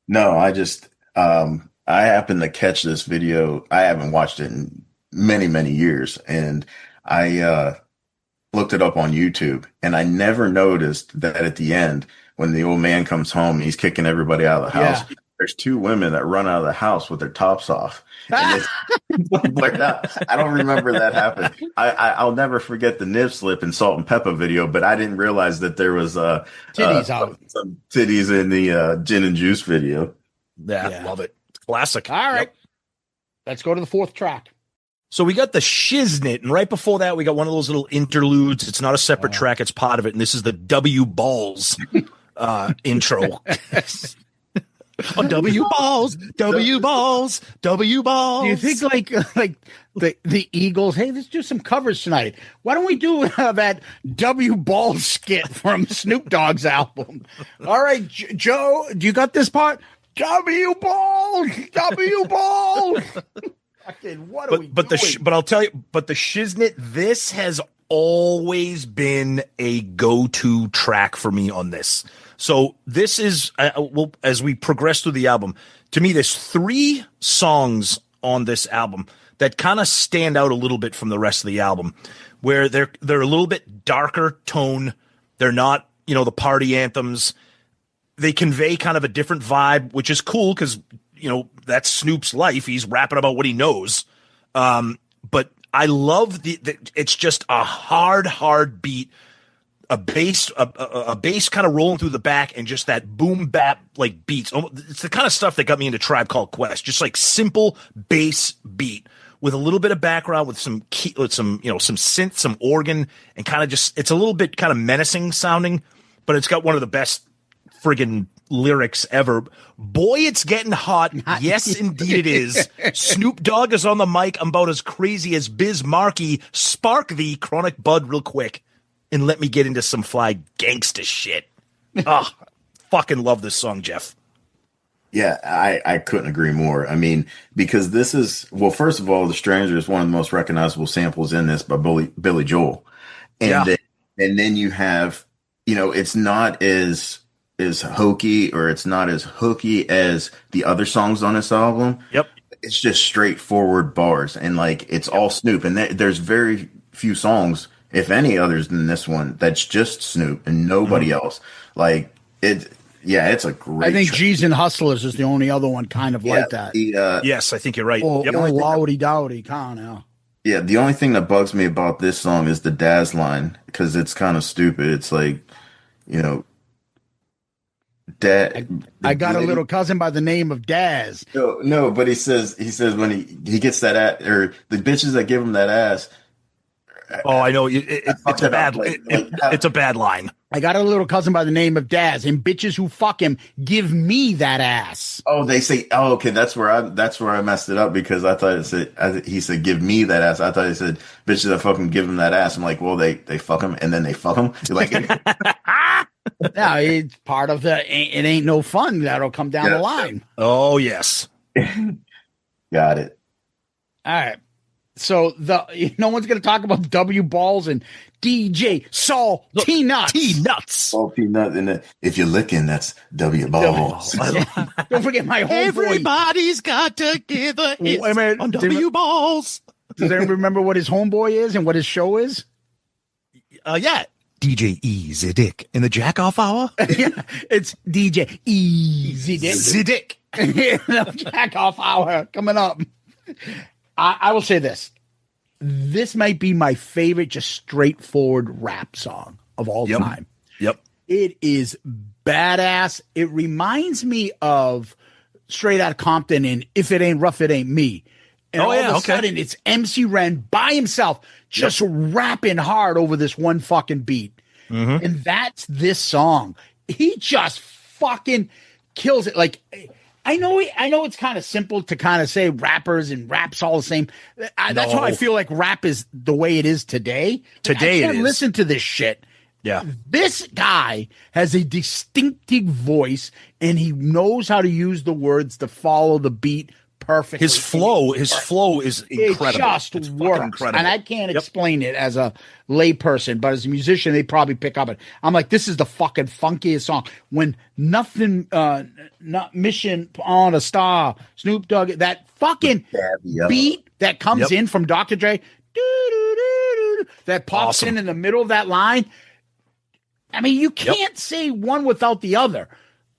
No, I just I happened to catch this video. I haven't watched it in many, many years, and I looked it up on YouTube, and I never noticed that at the end, when the old man comes home, he's kicking everybody out of the house. Yeah. There's 2 women that run out of the house with their tops off. And I don't remember that happening. I'll never forget the nip slip and Salt and Pepper video, but I didn't realize that there was titties out. Some titties in the Gin and Juice video. Yeah, love it. Classic. All right. Let's go to the 4th track. So we got the Shiznit, and right before that, we got one of those little interludes. It's not a separate track; it's part of it, and this is the W Balls intro. W balls, W balls, W balls. Do you think like the Eagles? Hey, let's do some covers tonight. Why don't we do that W Balls skit from Snoop Dogg's album? All right, Joe, do you got this part? W Balls, W Balls. What are we doing? But I'll tell you, but the Shiznit, this has always been a go-to track for me on this. So this is, as we progress through the album, to me, there's 3 songs on this album that kind of stand out a little bit from the rest of the album, where they're a little bit darker tone. They're not, the party anthems. They convey kind of a different vibe, which is cool because that's Snoop's life. He's rapping about what he knows. But I love it's just a hard beat, a bass kind of rolling through the back, and just that boom bap like beats. It's the kind of stuff that got me into Tribe Called Quest. Just like simple bass beat with a little bit of background, with some some synth, some organ, and kind of just, it's a little bit kind of menacing sounding, but it's got one of the best friggin' lyrics ever. Boy, it's getting hot. Yes, indeed it is. Snoop Dogg is on the mic. I'm about as crazy as Biz Markie. Spark the chronic bud real quick and let me get into some fly gangsta shit. Fucking love this song, Jeff. Yeah, I couldn't agree more. I mean, because this is, well, first of all, The Stranger is one of the most recognizable samples in this by Billy Joel. Yeah. And then you have, it's not as hokey or it's not as hooky as the other songs on this album. Yep. It's just straightforward bars and like it's all Snoop. And there's very few songs, if any others than this one, that's just Snoop and nobody else. Like it. Yeah, it's a great. I think G's and Hustlers is the only other one kind of like that. Yes, I think you're right. Oh, Yep. Lowdy Dowdy, kind of. Yeah, the only thing that bugs me about this song is the Daz line because it's kind of stupid. It's like, Dad. I got a little cousin by the name of Daz. No, but he says when he gets that ass, or the bitches that give him that ass. Oh, I know. It's a bad. It's a bad line. I got a little cousin by the name of Daz, and bitches who fuck him give me that ass. Oh, they say. Oh, okay. That's where I messed it up because I thought it said he said give me that ass. I thought he said bitches that fuck him give him that ass. I'm like, well, they fuck him and then they fuck him. You're like, no, it's part of it ain't no fun. That'll come down the line. Oh yes, got it. All right. So no one's going to talk about W Balls and DJ Saul T Nuts. T Nuts. Saul T Nuts, and if you're licking, that's W Balls. Don't forget my homeboy. Everybody's got to give a hit on W Balls. Does anyone remember what his homeboy is and what his show is? Yeah. DJ Easy Dick in the Jack Off Hour. Yeah, it's DJ Easy Dick. Zidick. Jack Off Hour coming up. I will say this. This might be my favorite, just straightforward rap song of all time. Yep. It is badass. It reminds me of Straight Outta Compton and If It Ain't Rough, It Ain't Me. And all of a sudden, it's MC Ren by himself just rapping hard over this one fucking beat. Mm-hmm. And that's this song. He just fucking kills it. Like, I know it's kind of simple to kind of say rappers and rap's all the same. That's how I feel like rap is the way it is today. Today I can't listen to this shit. Yeah. This guy has a distinctive voice and he knows how to use the words to follow the beat perfectly. His flow is incredible. It just works. Incredible. And I can't explain it as a layperson, but as a musician, they probably pick up it. I'm like, this is the fucking funkiest song. When nothing, not Mission on a Star, Snoop Dogg, that fucking beat that comes in from Dr.Dre, that pops in the middle of that line. I mean, you can't say one without the other.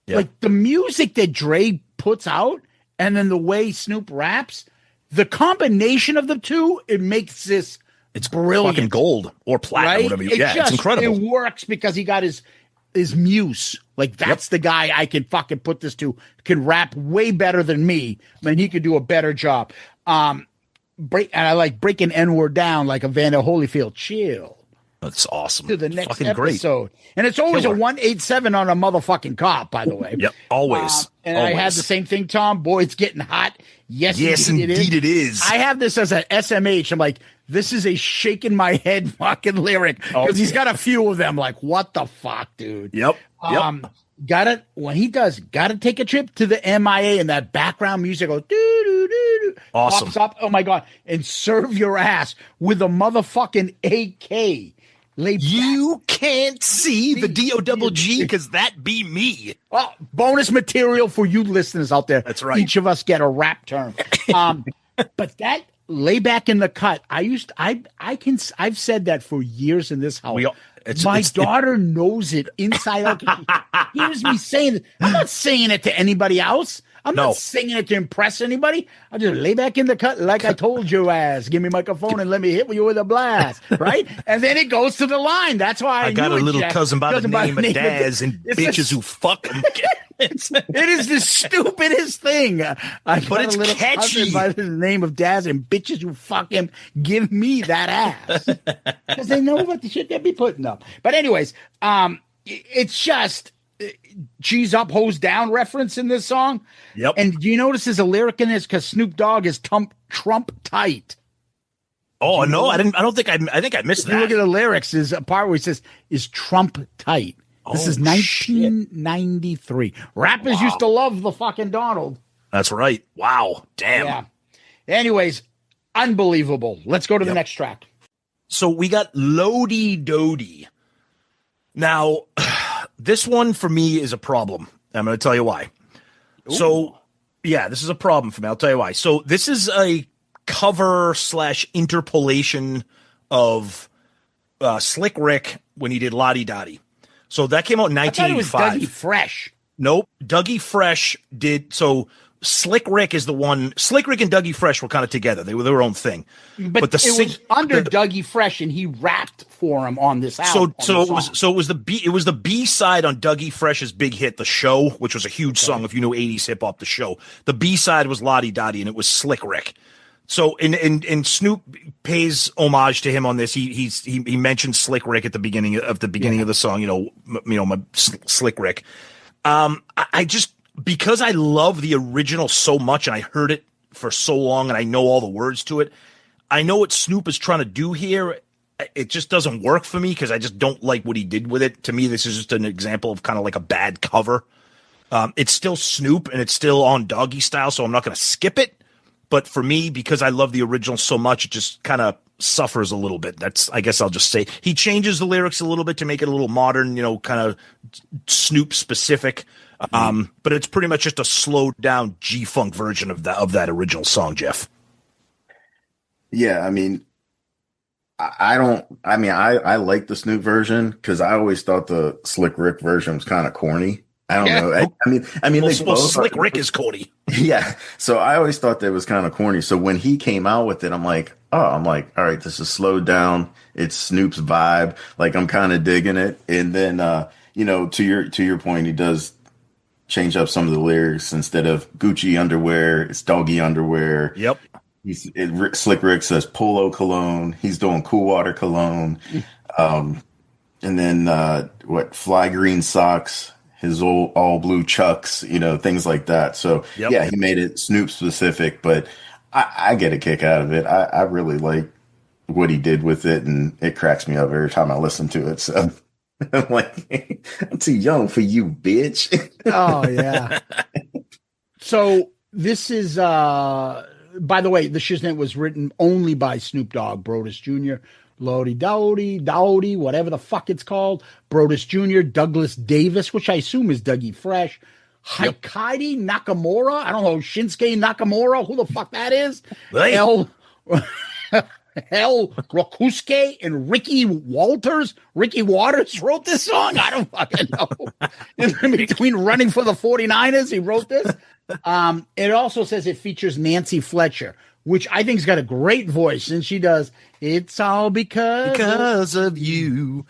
Yep. Like the music that Dre puts out, and then the way Snoop raps, the combination of the two, it makes this brilliant. Fucking gold or platinum, right? whatever. It's incredible. It works because he got his muse. Like that's the guy I can fucking put this to. Can rap way better than me. I mean, he could do a better job. And I like breaking N-word down like Evander Holyfield. Chill. That's awesome. To the next fucking episode. Great. And it's always a 187 on a motherfucking cop, by the way. Yep, always. And always. I had the same thing, Tom. Boy, it's getting hot. Yes, indeed it is. I have this as an SMH. I'm like, this is a shaking my head fucking lyric. Because he's got a few of them. Like, what the fuck, dude? Yep. Gotta take a trip to the MIA and that background music goes doo-doo-doo-doo. Awesome. Pops up. Oh my God. And serve your ass with a motherfucking AK. You can't see the D.O.G. because that be me. Well, bonus material for you listeners out there. That's right. Each of us get a rap term. But that lay back in the cut, I've said that for years in this house. My daughter knows it inside out. She hears me saying it. I'm not saying it to anybody else. I'm not singing it to impress anybody. I just lay back in the cut like I told your ass. Give me a microphone and let me hit you with a blast, right? And then it goes to the line. That's why I got a little Jack. cousin by the name of Daz and bitches who fuck him. It is the stupidest thing. But it's catchy. By the name of Daz and bitches who fuck him, give me that ass. Because they know what the shit they be putting up. But anyways, it's just G's up, hose down reference in this song. Yep. And do you notice there's a lyric in this because Snoop Dogg is Trump tight. Oh no, I didn't. I think I missed If that. you look at the lyrics, there's a part where he says, "Is Trump tight?" This is shit. 1993. Rappers used to love the fucking Donald. That's right. Wow. Damn. Yeah. Anyways, unbelievable. Let's go to the next track. So we got Lodi Dodi. Now, this one for me is a problem. I'm going to tell you why. Ooh. So, yeah, this is a problem for me. I'll tell you why. So this is a cover / interpolation of Slick Rick when he did Lottie Dottie. So that came out in 1985. I thought it was Dougie Fresh. Nope. Dougie Fresh did. So Slick Rick is the one. Slick Rick and Dougie Fresh were kind of together. They were their own thing. But it was under Dougie Fresh, and he rapped for him on this album. It was the B side on Dougie Fresh's big hit, The Show, which was a huge song if you know 80s hip hop. The Show. The B side was Lottie Dottie, and it was Slick Rick. So and Snoop pays homage to him on this. He mentioned Slick Rick at the beginning of the song. You know my Slick Rick. I just, because I love the original so much and I heard it for so long and I know all the words to it, I know what Snoop is trying to do here. It just doesn't work for me because I just don't like what he did with it. To me, this is just an example of kind of like a bad cover. It's still Snoop and it's still on Doggystyle, so I'm not going to skip it. But for me, because I love the original so much, it just kind of suffers a little bit. I guess I'll just say he changes the lyrics a little bit to make it a little modern, kind of Snoop specific. But it's pretty much just a slowed down G-Funk version of that original song, Jeff. Yeah, I mean, I like the Snoop version because I always thought the Slick Rick version was kind of well, I don't know. I mean, Slick Rick is corny. Yeah. So I always thought that was kind of corny. So when he came out with it, I'm like, all right, this is slowed down. It's Snoop's vibe. Like, I'm kind of digging it. And then, to your point, he does change up some of the lyrics. Instead of Gucci underwear, it's doggy underwear. Yep. Slick Rick says polo cologne. He's doing cool water cologne. And then, fly green socks. His all blue Chucks, things like that. So yeah, he made it Snoop specific, but I get a kick out of it. I really like what he did with it, and it cracks me up every time I listen to it. So I'm like, I'm too young for you, bitch. Oh yeah. So this is, by the way, the shiznit was written only by Snoop Dogg, Brodus Jr., Lodi Dowdy, whatever the fuck it's called. Brodus Jr., Douglas Davis, which I assume is Dougie Fresh. Hikari Nakamura. I don't know. Shinsuke Nakamura. Who the fuck that is? Right. Hell Rakusuke and Ricky Waters wrote this song. I don't fucking know. In between running for the 49ers, he wrote this. It also says it features Nancy Fletcher, which I think's got a great voice, and she does. It's all because of you.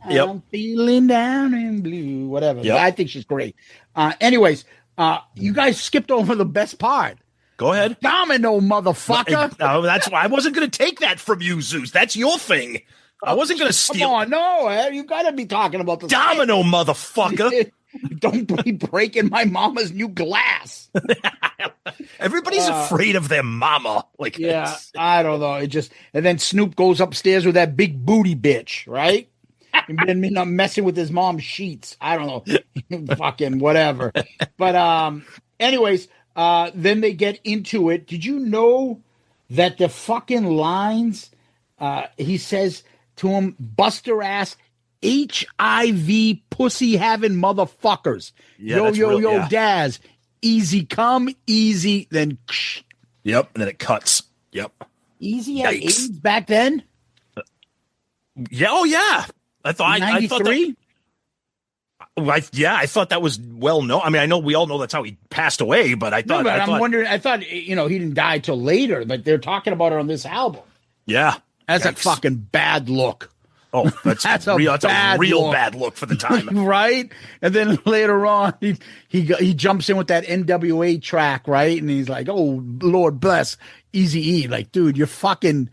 I'm feeling down in blue. Whatever. Yep. I think she's great. Anyways, you guys skipped over the best part. Go ahead. Domino, motherfucker. No, that's why I wasn't going to take that from you, Zeus. That's your thing. I wasn't going to steal. Come on, no, you got to be talking about the Domino, motherfucker. Don't be breaking my mama's new glass. Everybody's afraid of their mama. Like, yeah, I don't know. And then Snoop goes upstairs with that big booty bitch, right? And then not messing with his mom's sheets. I don't know. Fucking whatever. But anyways, then they get into it. Did you know that the fucking lines, he says to him, Buster ass, HIV pussy having motherfuckers. Yeah, yo, Daz. Easy come, easy, then. Yep, and then it cuts. Yep. Easy had AIDS back then? Yeah, oh yeah. I thought 93? I thought that was well known. I mean, I know we all know that's how he passed away, but I'm wondering. I thought he didn't die till later, but they're talking about it on this album. Yeah, that's a fucking bad look. Oh, that's a real bad look for the time, right? And then later on, he jumps in with that NWA track, right? And he's like, "Oh Lord bless Eazy-E." Like, dude, you're fucking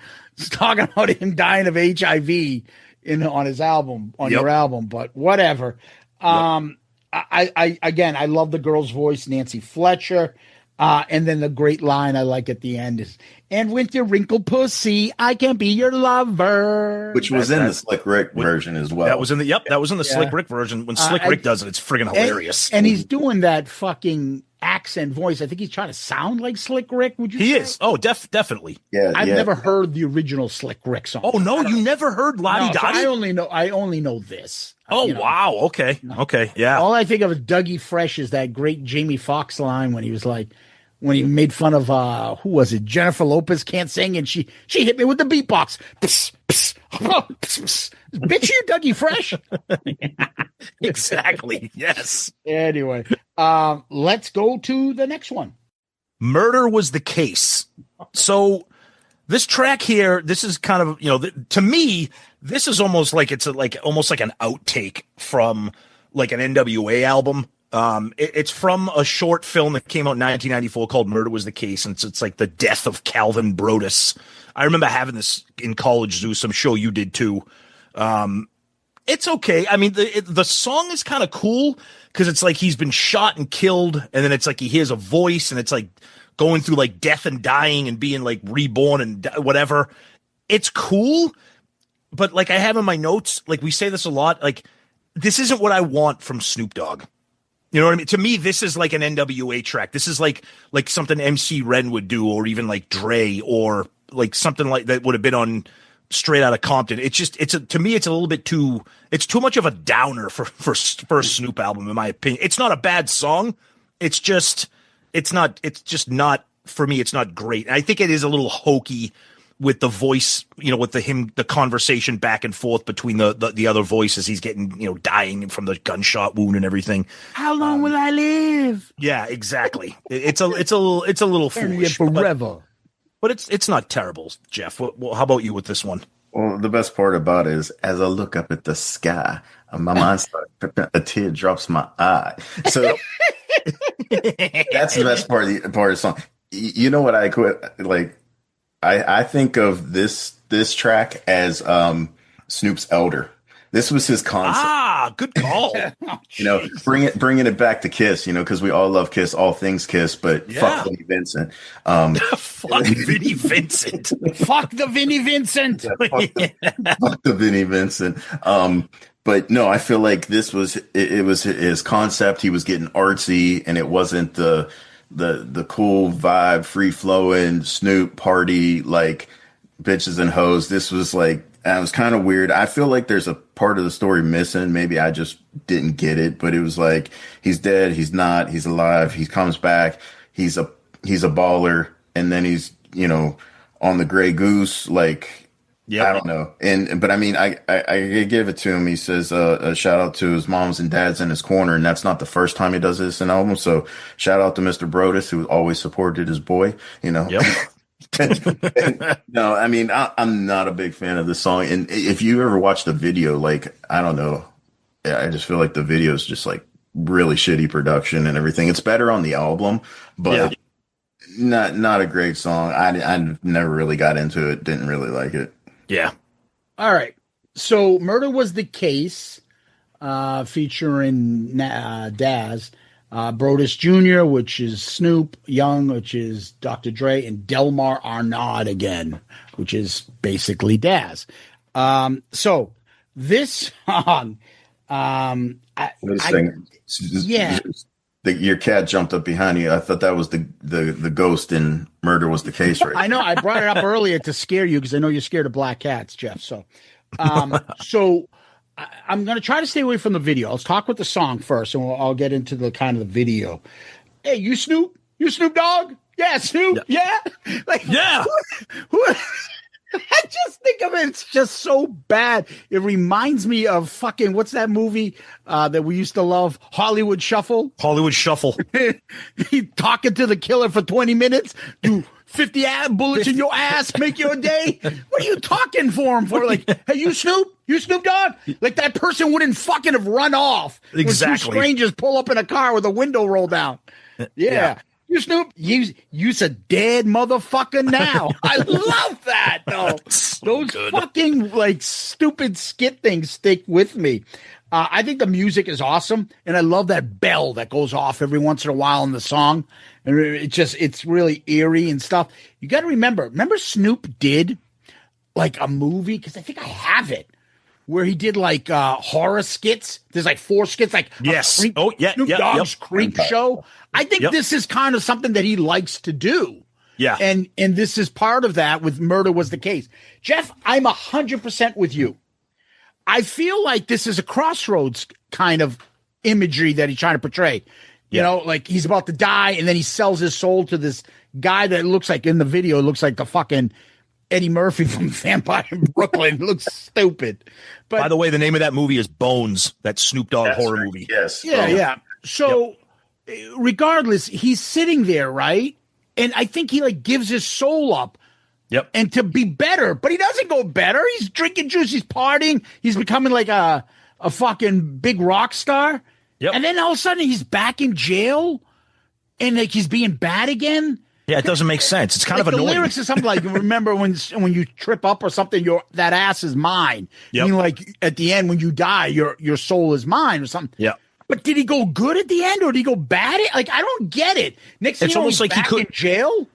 talking about him dying of HIV on his album, on your album, but whatever. I love the girl's voice, Nancy Fletcher. And then the great line I like at the end is, "And with your wrinkled pussy, I can be your lover." Which was in the Slick Rick version as well. That was in the Slick Rick version. When Slick Rick does it, it's friggin' hilarious. And he's doing that fucking accent voice. I think he's trying to sound like Slick Rick. Would you? He is. Oh, definitely. Yeah. I've never heard the original Slick Rick song. Oh no, you never heard Lottie No, Dottie? so I only know this. Oh wow. Okay. Okay. Yeah. All I think of is Dougie Fresh is that great Jamie Foxx line when he was like, when he made fun of who was it? Jennifer Lopez can't sing, and she hit me with the beatbox. Pss, pss, oh, pss, pss. Bitch, you Dougie Fresh. Exactly. Yes. Anyway, let's go to the next one. Murder Was the Case. So this track here, this is kind of, to me, this is almost like almost like an outtake from like an NWA album. It's from a short film that came out in 1994 called Murder Was the Case. And it's like the death of Calvin Brodus. I remember having this in college, Zeus. I'm sure you did too. It's okay. I mean, the song is kind of cool because it's like he's been shot and killed, and then it's like he hears a voice, and it's like going through like death and dying and being like reborn and whatever. It's cool, but like I have in my notes, like we say this a lot, like this isn't what I want from Snoop Dogg. You know what I mean? To me, this is like an NWA track. This is like something MC Ren would do, or even like Dre, or like something like that would have been on Straight Outta Compton. To me, it's a little bit too much of a downer for Snoop album, in my opinion. It's not a bad song. It's just not, for me, it's not great. And I think it is a little hokey with the voice, with the conversation back and forth between the other voices. He's getting, dying from the gunshot wound and everything. How long will I live? Yeah, exactly. It's a little foolish. Forever. But it's not terrible, Jeff. How about you with this one? Well, the best part about it is, as I look up at the sky, my mind starts, a tear drops my eye. So that's the best part of the song. You know what I quit? Like, I think of this track as Snoop's Elder. This was his concept. Ah, good call. Bringing it back to Kiss, because we all love Kiss, all things Kiss, but fuck Vinnie Vincent. Fuck Vinnie Vincent. Fuck the Vinnie Vincent. Fuck the Vinnie Vincent. But no, I feel like this was his concept. He was getting artsy, and it wasn't the cool vibe, free flowing Snoop party like bitches and hoes. This was like, it was kind of weird. I feel like there's a part of the story missing. Maybe I just didn't get it, but it was like, he's dead, he's not, he's alive, he comes back, he's a baller, and then he's, on the Grey Goose, like, yep. I don't know. But I mean, I give it to him. He says, a shout out to his moms and dads in his corner. And that's not the first time he does this in an album. So shout out to Mr. Brodus, who always supported his boy, Yep. No, I mean, I'm not a big fan of this song. And if you ever watch the video, like, I don't know, I just feel like the video is just like really shitty production and everything. It's better on the album, but not a great song. I never really got into it. Didn't really like it. Yeah. All right. So Murder Was the Case, featuring Daz. Brodus Jr., which is Snoop, Young, which is Dr. Dre, and Delmar Arnaud again, which is basically Daz. So this song, your cat jumped up behind you. I thought that was the ghost in Murder Was the Case, right? I know. I brought it up earlier to scare you because I know you're scared of black cats, Jeff. So, I'm going to try to stay away from the video. I'll talk with the song first, and I'll get into the kind of the video. Hey, you Snoop? You Snoop Dogg? Yeah, Snoop. Yeah. Like, yeah. Who I just think of it. It's just so bad. It reminds me of fucking, what's that movie that we used to love? Hollywood Shuffle. Hollywood Shuffle. He talking to the killer for 20 minutes. Do 50 bullets in your ass, make you a day. What are you talking for him for? Like, hey, you Snoop? You Snoop Dogg? Like that person wouldn't fucking have run off. Exactly. When two strangers pull up in a car with a window rolled down. Yeah. You Snoop, you's a dead motherfucker now. I love that though. So those good. fucking like stupid skit things stick with me. I think the music is awesome, and I love that bell that goes off every once in a while in the song. And it's really eerie and stuff. You got to remember Snoop did like a movie, because I think I have it, where he did like horror skits. There's like 4 skits, like yes, Snoop Dogg's Creep Show. I think this is kind of something that he likes to do. Yeah, and this is part of that. With Murder Was the Case, Jeff, I'm 100% with you. I feel like this is a crossroads kind of imagery that he's trying to portray. You know, like he's about to die, and then he sells his soul to this guy that looks like, in the video, looks like the fucking Eddie Murphy from Vampire in Brooklyn. Looks stupid. But by the way, the name of that movie is Bones, that Snoop Dogg horror movie. Yes. Yeah. So regardless, he's sitting there, right? And I think he like gives his soul up. Yep. And to be better, but he doesn't go better. He's drinking juice. He's partying. He's becoming like a fucking big rock star. Yep. And then all of a sudden he's back in jail, and like he's being bad again. Yeah, it doesn't make sense. It's kind like of annoying. The lyrics is something like, remember when you trip up or something, that ass is mine. Yep. I mean, like at the end when you die, your soul is mine or something. Yeah. But did he go good at the end, or did he go bad? Like I don't get it. Next thing it's you know, almost he's like he back could in jail.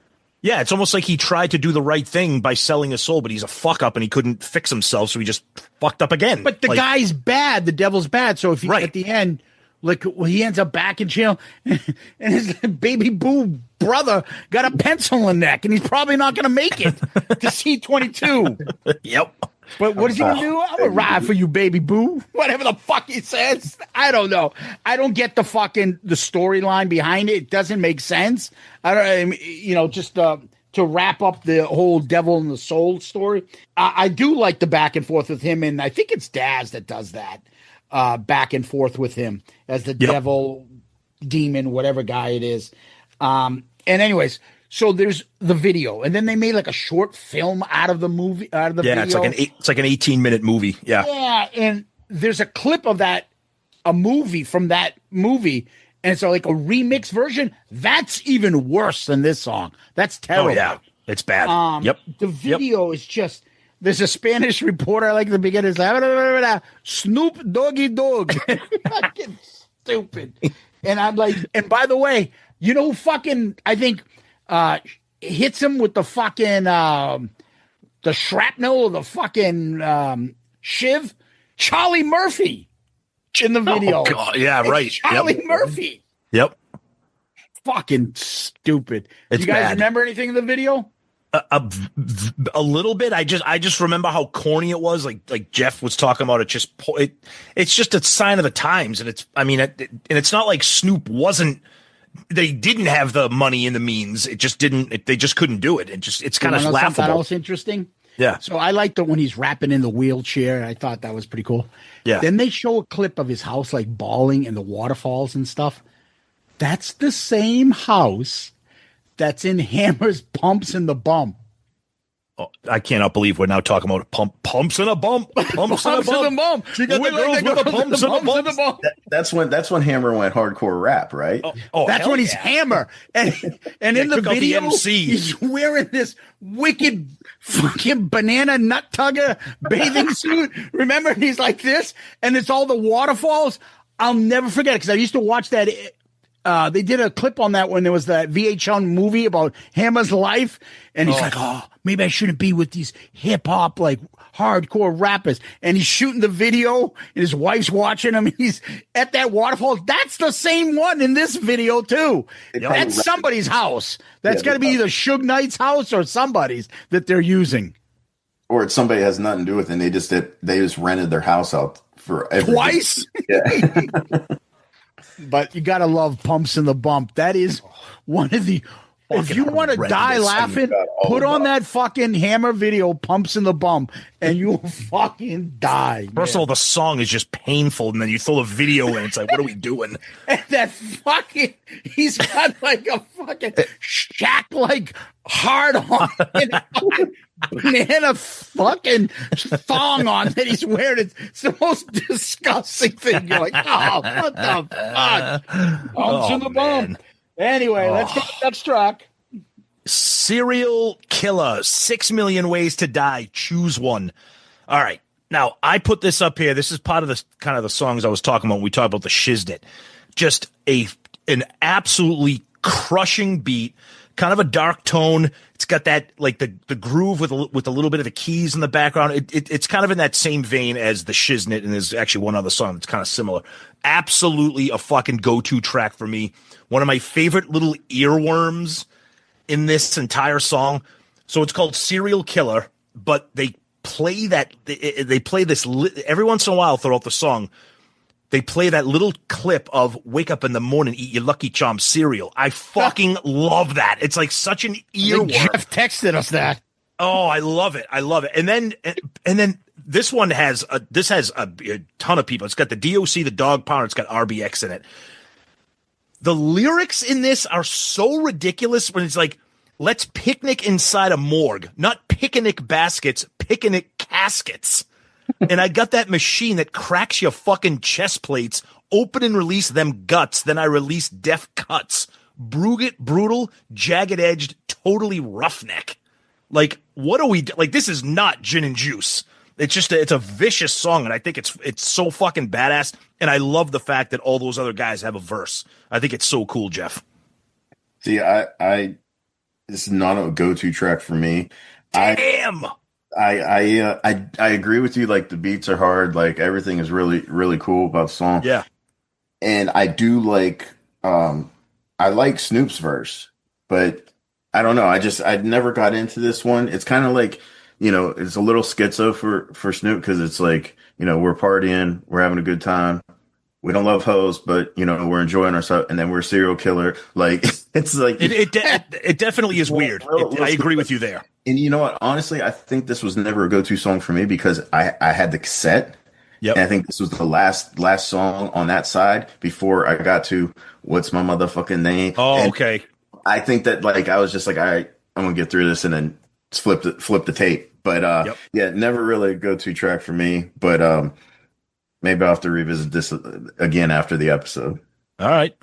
Yeah, it's almost like he tried to do the right thing by selling his soul, but he's a fuck up and he couldn't fix himself, so he just fucked up again. But the guy's bad. The devil's bad. So if he, at the end, like he ends up back in jail, and his baby boo brother got a pencil in the neck, and he's probably not going to make it to C-22. Yep. But what is he going to do? I'm going to ride for you, baby boo. Whatever the fuck he says. I don't know. I don't get the storyline behind it. It doesn't make sense. Just to wrap up the whole devil and the soul story. I do like the back and forth with him, and I think it's Daz that does that back and forth with him as the devil, demon, whatever guy it is. And anyways, so there's the video, and then they made like a short film out of the movie, out of the video. It's like an 18-minute movie. Yeah, and there's a clip of a movie from that movie, and it's like a remix version. That's even worse than this song. That's terrible. Oh yeah, it's bad. The video is just. There's a Spanish reporter I like at the beginning. It's like, Snoop Doggy Dogg. Fucking stupid. And I'm like, and by the way, you know who fucking, I think, hits him with the fucking, the shrapnel or the fucking shiv? Charlie Murphy in the video. Oh, God. Yeah, right. Charlie Murphy. Yep. Fucking stupid. It's you guys bad. remember anything in the video? A little bit. I just remember how corny it was. Like Jeff was talking about it. It's just a sign of the times, and it's not like Snoop wasn't. They didn't have the money and the means. It just didn't. They just couldn't do it. It's kind of laughable. Something else interesting. Yeah. So I liked it when he's rapping in the wheelchair. I thought that was pretty cool. Yeah. Then they show a clip of his house like bawling and the waterfalls and stuff. That's the same house that's in Hammer's Pumps in the Bump. Oh, I cannot believe we're now talking about pumps and a bump. Pumps and a bump. She got the girls with the pumps and the bump. That's when Hammer went hardcore rap, right? That's when he's Hammer. And in the video, MC. he's wearing this wicked fucking banana nut tugger bathing suit. Remember, he's like this, and it's all the waterfalls. I'll never forget it because I used to watch that. They did a clip on that when there was that VH1 movie about Hammer's life. And he's like, oh, maybe I shouldn't be with these hip hop, like hardcore rappers. And he's shooting the video and his wife's watching him. He's at that waterfall. That's the same one in this video too. That's somebody's house. That's got to be either Suge Knight's house or somebody's that they're using. Or it's somebody has nothing to do with it. And they just rented their house out for twice. Yeah. But you got to love Pumps in the Bump. That is one of the. If you want to die laughing, put on that fucking Hammer video, Pumps in the Bump, and you'll fucking die. First of all, the song is just painful, and then you throw the video in. It's like, what are we doing? And that fucking, he's got like a fucking shack like hard on banana fucking thong on that he's wearing. It's the most disgusting thing. You're like, oh, what the fuck? Pumps in the Bump. Anyway, let's get the next track. Serial killer, 6 million ways to die. Choose one. All right. Now, I put this up here. This is part of the kind of the songs I was talking about when we talked about the shiznit. Just an absolutely crushing beat, kind of a dark tone. It's got that like the groove with a little bit of the keys in the background. It's kind of in that same vein as the shiznit, and there's actually one other song that's kind of similar. Absolutely a fucking go-to track for me. One of my favorite little earworms in this entire song. So it's called Serial Killer, but they play this every once in a while throughout the song. They play that little clip of "Wake up in the morning, eat your Lucky Charms cereal." I fucking love that. It's like such an earworm. Jeff texted us that. Oh, I love it. I love it. And then this one has a ton of people. It's got the D.O.C, the Dogg Pound. It's got RBX in it. The lyrics in this are so ridiculous when it's like, let's picnic inside a morgue, not picnic baskets, picnic caskets. And I got that machine that cracks your fucking chest plates, open and release them guts. Then I release deaf cuts. Brutal, jagged edged, totally roughneck. Like, what are we like? This is not gin and juice. It's just it's a vicious song, and I think it's so fucking badass. And I love the fact that all those other guys have a verse. I think it's so cool, Jeff. See, this is not a go-to track for me. Damn. I agree with you. Like, the beats are hard. Like, everything is really, really cool about the song. Yeah. And I do like, I like Snoop's verse, but I don't know. I never got into this one. It's kind of like, it's a little schizo for Snoop, because it's like, we're partying, we're having a good time. We don't love hoes, but we're enjoying ourselves, and then we're a serial killer. Like, it's like it definitely is weird. I agree with you there. And you know what? Honestly, I think this was never a go-to song for me, because I had the cassette. Yep. And I think this was the last song on that side before I got to "What's My Motherfucking Name." Oh, and okay. I think that, like, I was just like, all right, I'm gonna get through this, and then flip the tape. But yeah, never really a go-to track for me. But maybe I'll have to revisit this again after the episode. All right.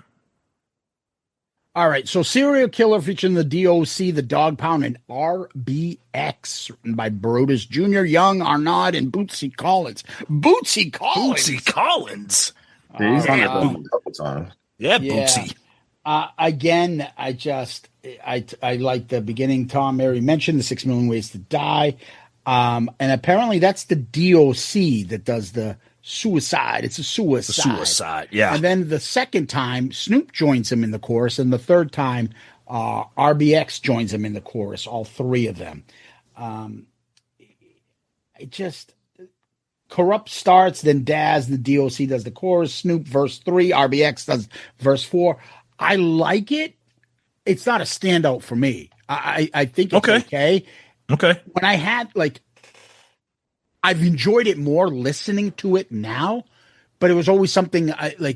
So Serial Killer featuring the D.O.C, the Dogg Pound, and RBX, written by Brodus Jr., Young, Arnaud, and Bootsy Collins. Bootsy Collins. He's on it a couple times. Yeah, Bootsy. Again, I like the beginning. Tom Mary mentioned the 6 Million Ways to Die. And apparently that's the D.O.C that does the suicide. It's a suicide. Yeah. And then the second time, Snoop joins him in the chorus, and the third time, RBX joins him in the chorus. All three of them. Korrupt starts, then Daz, the D.O.C does the chorus. Snoop verse 3, RBX does verse 4. I like it. It's not a standout for me. I think it's okay. Okay. When I had I've enjoyed it more listening to it now, but it was always something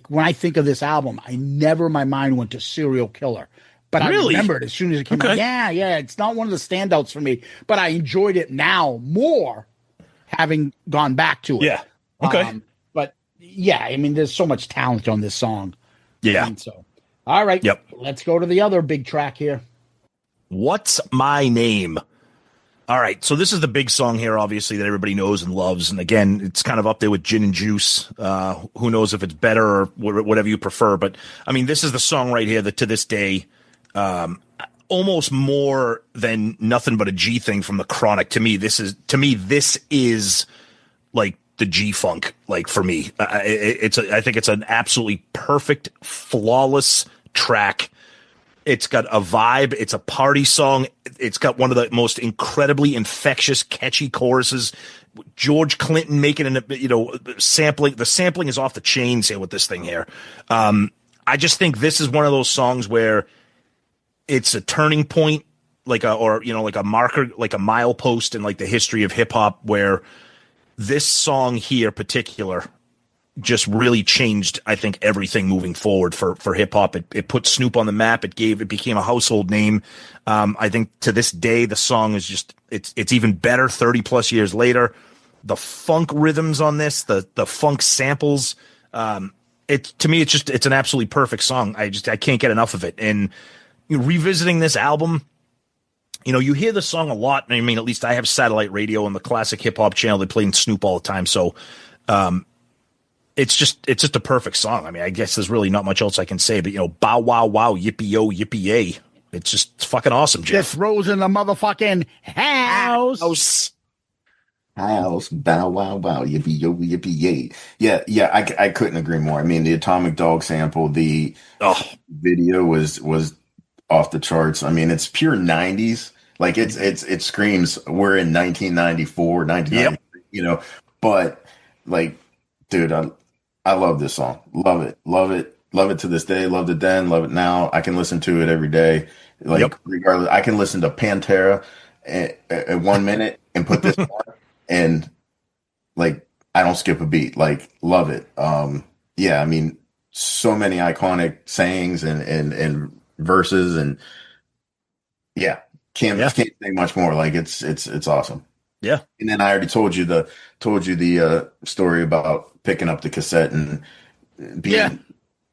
when I think of this album, my mind went to Serial Killer. But really? I remembered as soon as it came out. Yeah. It's not one of the standouts for me, but I enjoyed it now more having gone back to it. Yeah. Okay. But yeah, I mean, there's so much talent on this song. Yeah. And so, all right. Yep. Let's go to the other big track here. What's My Name? All right, so this is the big song here, obviously, that everybody knows and loves. And again, it's kind of up there with Gin and Juice. Who knows if it's better or whatever you prefer. But, I mean, this is the song right here that to this day, almost more than Nothing But a G Thing from the Chronic. To me, this is like the G-Funk, like, for me. I think it's an absolutely perfect, flawless track. It's got a vibe. It's a party song. It's got one of the most incredibly infectious, catchy choruses. George Clinton making sampling. The sampling is off the chains here with this thing here. I just think this is one of those songs where it's a turning point, like a marker, like a milepost in like the history of hip hop, where this song here, particular, just really changed, I think, everything moving forward for hip hop. It put Snoop on the map. It became a household name. I think to this day, the song is just, it's even better 30 plus years later. The funk rhythms on this, the funk samples, to me, it's an absolutely perfect song. I can't get enough of it. And revisiting this album, you know, you hear the song a lot. I mean, at least I have satellite radio on the classic hip hop channel. They play Snoop all the time. So, it's just a perfect song. I mean, I guess there's really not much else I can say, but you know, bow wow wow, yippee yo, yippee yay. It's fucking awesome, Jeff. Just rose in the motherfucking house. House, bow wow wow, yippee yo, yippee yay. Yeah, I couldn't agree more. I mean, the Atomic Dog sample, the video was off the charts. I mean, it's pure 90s. Like it screams we're in 1994, 1993, you know. But like, dude, I love this song. Love it to this day. Loved it then, love it now. I can listen to it every day. Like regardless, I can listen to Pantera at 1 minute and put this on, and like I don't skip a beat. Like, love it. Yeah, I mean, so many iconic sayings and verses, and yeah, can't say much more. Like it's awesome. Yeah. And then I already told you the story about picking up the cassette and being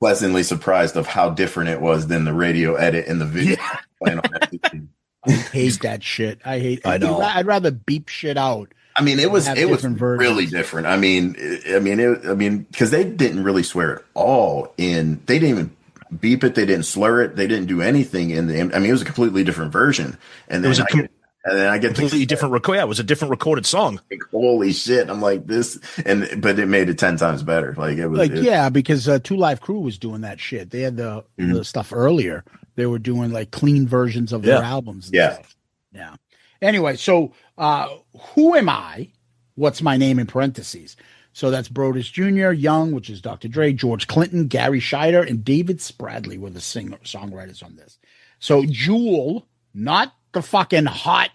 pleasantly surprised of how different it was than the radio edit in the video. Playing on everything. I hate that shit. I know. I'd rather beep shit out. I mean, it was really different. I mean, because they didn't really swear at all they didn't even beep it. They didn't slur it. They didn't do anything in the. I mean, it was a completely different version. And then I get completely different record. Yeah, it was a different recorded song. Like, holy shit! I'm like this, but it made it 10 times better. Like it was because Two Live Crew was doing that shit. They had the stuff earlier. They were doing like clean versions of their albums. Yeah. Anyway, so who am I? What's my name in parentheses? So that's Brodus Jr., Young, which is Dr. Dre, George Clinton, Gary Scheider, and David Spradley were the songwriters on this. So Jewel, not the fucking hot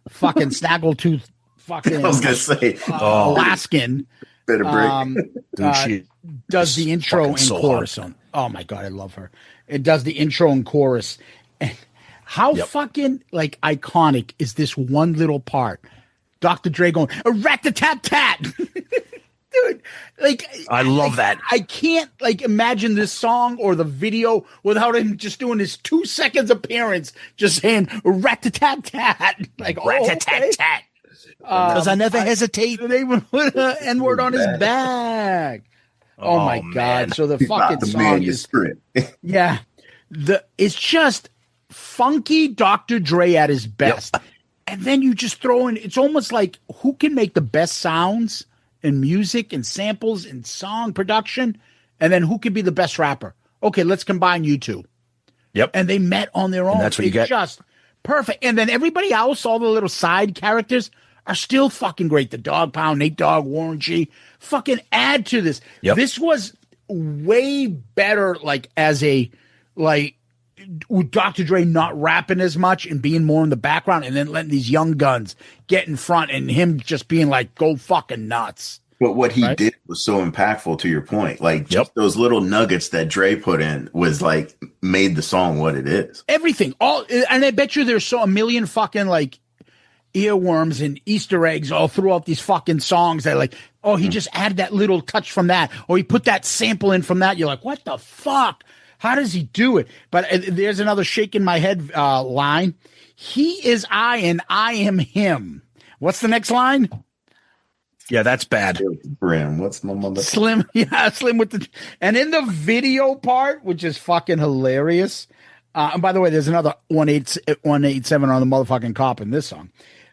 fucking snaggletooth fucking I was gonna say Alaskan. Better break. Does the intro and chorus on. Oh my god, I love her. It does the intro and chorus. And how fucking like iconic is this one little part? Dr. Dre going rat-a-tat-tat. Dude, like I love that. I can't like imagine this song or the video without him just doing his 2 seconds appearance, just saying rat-a-tat-tat, like rat-a-tat-tat. Because I never hesitate. They even put an N-word on his bag. Oh my god! Man. So the fucking song is it's just funky Dr. Dre at his best, and then you just throw in. It's almost like who can make the best sounds and music and samples and song production, and then who could be the best rapper? Okay, let's combine you two. Yep. And they met on their own. And that's what you get. Just perfect. And then everybody else, all the little side characters, are still fucking great. The Dogg Pound, Nate Dogg, Warren G. Fucking add to this. Yep. This was way better, like, as a, like, with Dr. Dre not rapping as much and being more in the background and then letting these young guns get in front and him just being like, go fucking nuts. But what he did was so impactful to your point. Like, just those little nuggets that Dre put in was like, made the song what it is. Everything. And I bet you there's a million fucking, like, earworms and Easter eggs all throughout these fucking songs that like, oh, he just added that little touch from that, or he put that sample in from that. You're like, what the fuck? How does he do it? But there's another shaking my head line. He is I and I am him. What's the next line? Yeah, that's bad. Brim, what's my mother? Slim, Slim with the, and in the video part, which is fucking hilarious. And by the way, there's another 187 on the motherfucking cop in this song.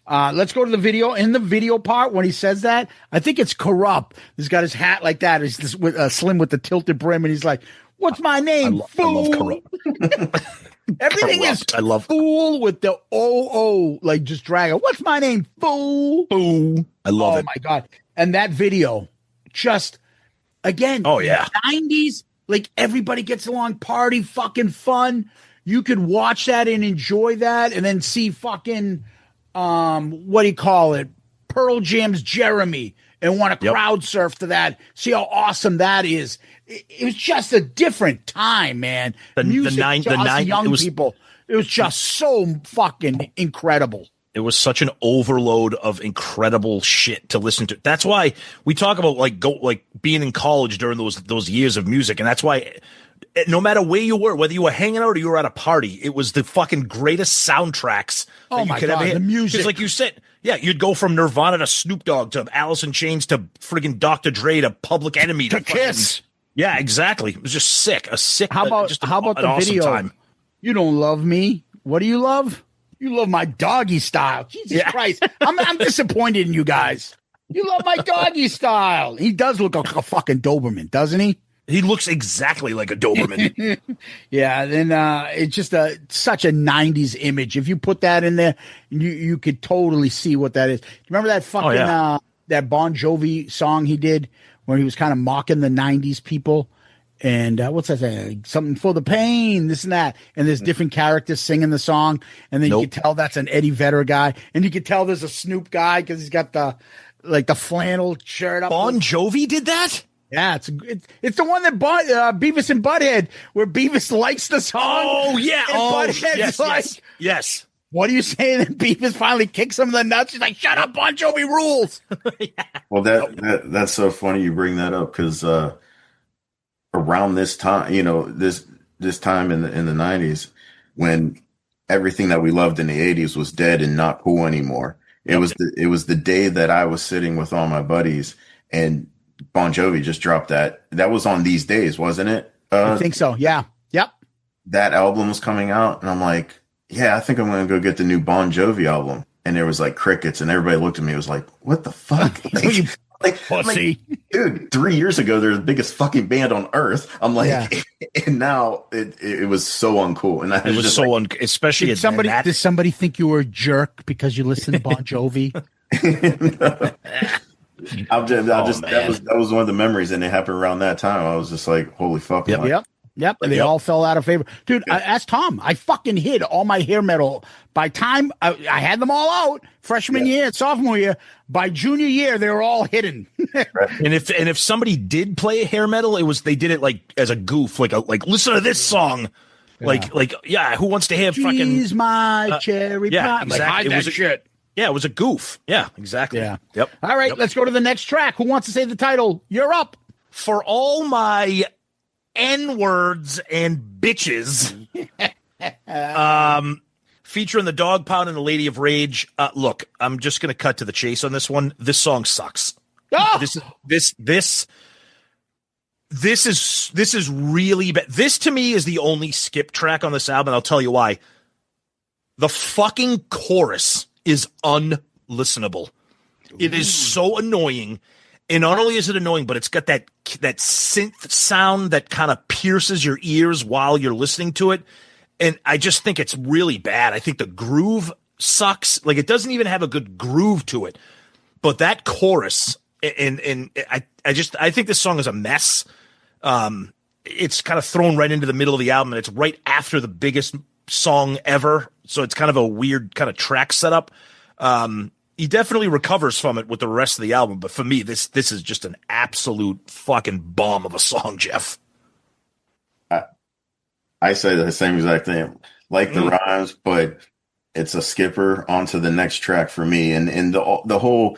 Let's go to the video. In the video part, when he says that, I think it's Korrupt. He's got his hat like that. He's this with Slim with the tilted brim, and he's like, "What's my name, fool?" I love Korrupt. Everything Korrupt. is fool with the O like just drag it. What's my name, fool? Fool. I love it. Oh my god! And that video, just again, 90s. Like everybody gets along, party, fucking fun. You could watch that and enjoy that, and then see fucking what do you call it? Pearl Jam's Jeremy, and want to crowd surf to that. See how awesome that is. It was just a different time, man. Music to us young people. It was just so fucking incredible. It was such an overload of incredible shit to listen to. That's why we talk about like being in college during those years of music, and that's why no matter where you were, whether you were hanging out or you were at a party, it was the fucking greatest soundtracks Oh that you my could God, ever hear. the music. 'Cause like you said, yeah, you'd go from Nirvana to Snoop Dogg to Alice in Chains to friggin' Dr.Dre to Public Enemy To fucking- Kiss. Yeah, exactly. It was just sick. How about just the awesome video? time. You don't love me. What do you love? You love my doggy style. Jesus Christ. I'm disappointed in you guys. You love my doggy style. He does look like a fucking Doberman, doesn't he? He looks exactly like a Doberman. Yeah, then it's just such a 90s image. If you put that in there, you could totally see what that is. Remember that fucking that Bon Jovi song he did where he was kind of mocking the 90s people? And what's that say? Something for the pain, this and that. And there's different characters singing the song. And then you can tell that's an Eddie Vedder guy. And you can tell there's a Snoop guy because he's got the flannel shirt up. Bon Jovi did that? Yeah, it's the one that Beavis and Butthead, where Beavis likes the song. Oh, yeah. And Butthead's yes. What do you say? Then Beavis finally kicks him in the nuts. He's like, "Shut up, Bon Jovi rules." Well, that's so funny you bring that up because around this time, this time in the 90s, when everything that we loved in the 80s was dead and not cool anymore. It was the day that I was sitting with all my buddies and Bon Jovi just dropped that. That was on These Days, wasn't it? I think so. Yeah. Yep. That album was coming out, and I'm like, yeah, I think I'm going to go get the new Bon Jovi album. And there was like crickets, and everybody looked at me and was like, what the fuck? Pussy. Dude, 3 years ago, they're the biggest fucking band on earth. I'm like, and now it was so uncool. And it was so especially did somebody think you were a jerk because you listened to Bon Jovi? That was one of the memories, and it happened around that time. I was just like, holy fuck. Yep. And they all fell out of favor. Dude, I asked Tom. I fucking hid all my hair metal. By time I had them all out, freshman year, sophomore year. By junior year, they were all hidden. And if somebody did play a hair metal, they did it like as a goof, like listen to this song. Who wants to have fucking She's my cherry pie. Exactly. Hide that shit. Yeah, it was a goof. Yeah, exactly. Yeah. Yep. All right, let's go to the next track. Who wants to say the title? You're up. For all my N-words and bitches, featuring the Dogg Pound and the Lady of Rage. Look, I'm just going to cut to the chase on this one. This song sucks. Oh! This is really bad. This to me is the only skip track on this album. And I'll tell you why. The fucking chorus is unlistenable. It is so annoying. And not only is it annoying, but it's got that synth sound that kind of pierces your ears while you're listening to it. And I just think it's really bad. I think the groove sucks. Like, it doesn't even have a good groove to it. But that chorus, and I think this song is a mess. It's kind of thrown right into the middle of the album, and it's right after the biggest song ever. So it's kind of a weird kind of track setup. He definitely recovers from it with the rest of the album, but for me, this is just an absolute fucking bomb of a song, Jeff. I say the same exact thing. Like the rhymes, but it's a skipper onto the next track for me. And the whole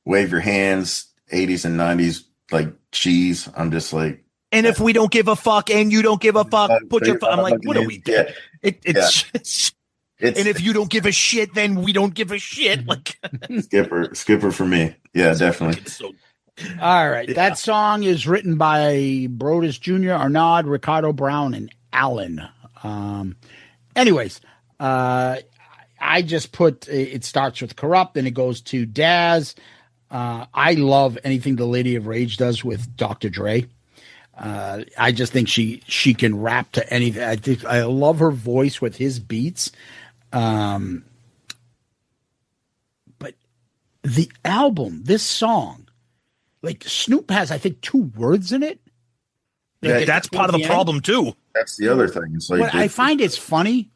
wave your hands, 80s and 90s, like cheese. I'm just like, and if we don't give a fuck and you don't give a fuck, put your. I'm like, what are we doing? And if you don't give a shit, then we don't give a shit. Like skipper for me. Yeah, definitely. All right. That song is written by Brodus Jr., Arnaud, Ricardo Brown, and Allen. Anyways, I just put, it starts with Korrupt and it goes to Daz. I love anything the Lady of Rage does with Dr. Dre. I just think she can rap to anything. I love her voice with his beats. But the album, this song, like Snoop has, I think, 2 words in it. That's part of the problem too. That's the other thing. It's like, what I find it's funny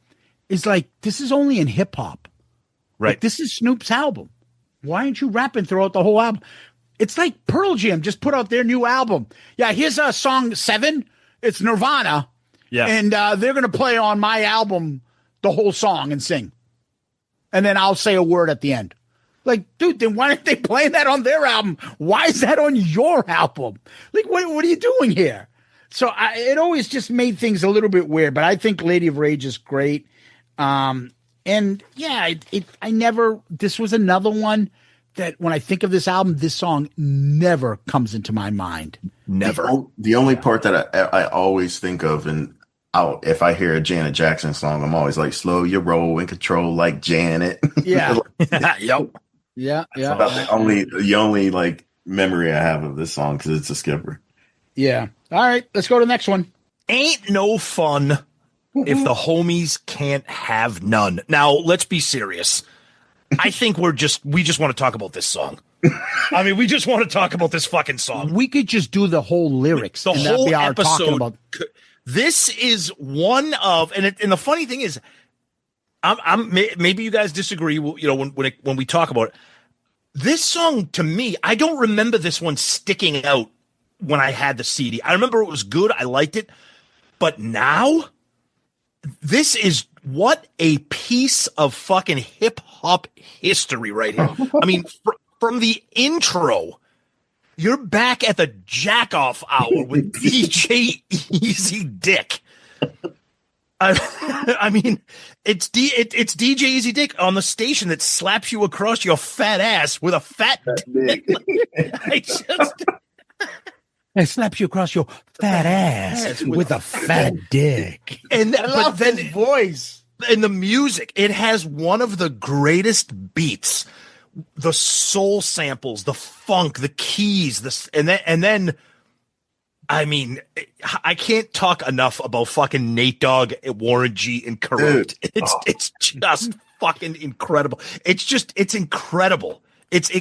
is like, this is only in hip hop, right? Like, this is Snoop's album. Why aren't you rapping throughout the whole album? It's like Pearl Jam just put out their new album. Yeah, here's a song 7. It's Nirvana. Yeah, and they're gonna play on my album the whole song and sing, and then I'll say a word at the end. Like, dude, then why aren't they playing that on their album? Why is that on your album? Like, what are you doing here? So it always just made things a little bit weird, but I think Lady of Rage is great. And yeah, this was another one that when I think of this album, this song never comes into my mind. Never. The only part that I always think of, and if I hear a Janet Jackson song, I'm always like, slow your roll and control like Janet. Yeah. Yep. Yeah. That's about the only like memory I have of this song because it's a skipper. Yeah. All right, let's go to the next one. Ain't no fun if the homies can't have none. Now, let's be serious. I think we just want to talk about this song. I mean, we just want to talk about this fucking song. We could just do the whole lyrics. The whole episode. About. This is one of, and the funny thing is, maybe you guys disagree. You know, when we talk about it, this song to me, I don't remember this one sticking out when I had the CD. I remember it was good. I liked it, but now this is what a piece of fucking hip hop history right here. I mean, from the intro, you're back at the jack off hour with DJ Easy Dick. I mean, it's DJ Easy Dick on the station that slaps you across your fat ass with a fat dick. It slaps you across your fat ass with a fat dick. And but then his voice and the music, it has one of the greatest beats, the soul samples, the funk, the keys, and then I mean, I can't talk enough about fucking Nate Dogg, Warren G, and Korrupt. It's just fucking incredible. It's incredible.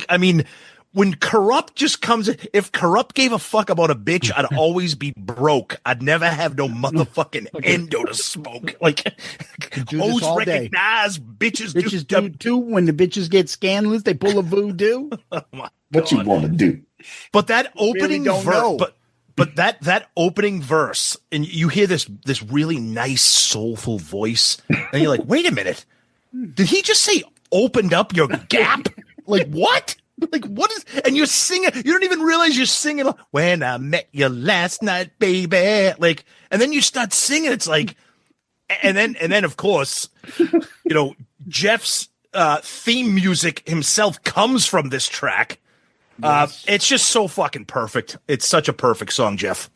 I mean, when Korrupt just comes, if Korrupt gave a fuck about a bitch, I'd always be broke. I'd never have no motherfucking endo to smoke. Like, hoes recognize bitches do too. When the bitches get scandalous, they pull a voodoo. Oh my what God. You want to do? But that opening really verse, but that opening verse, and you hear this really nice soulful voice, and you're like, wait a minute, did he just say opened up your gap? Like what? Like what is? And you're singing. You don't even realize you're singing. When I met you last night, baby. Like, and then you start singing. It's like, and then of course, you know, Jeff's theme music himself comes from this track. Yes. It's just so fucking perfect. It's such a perfect song, Jeff.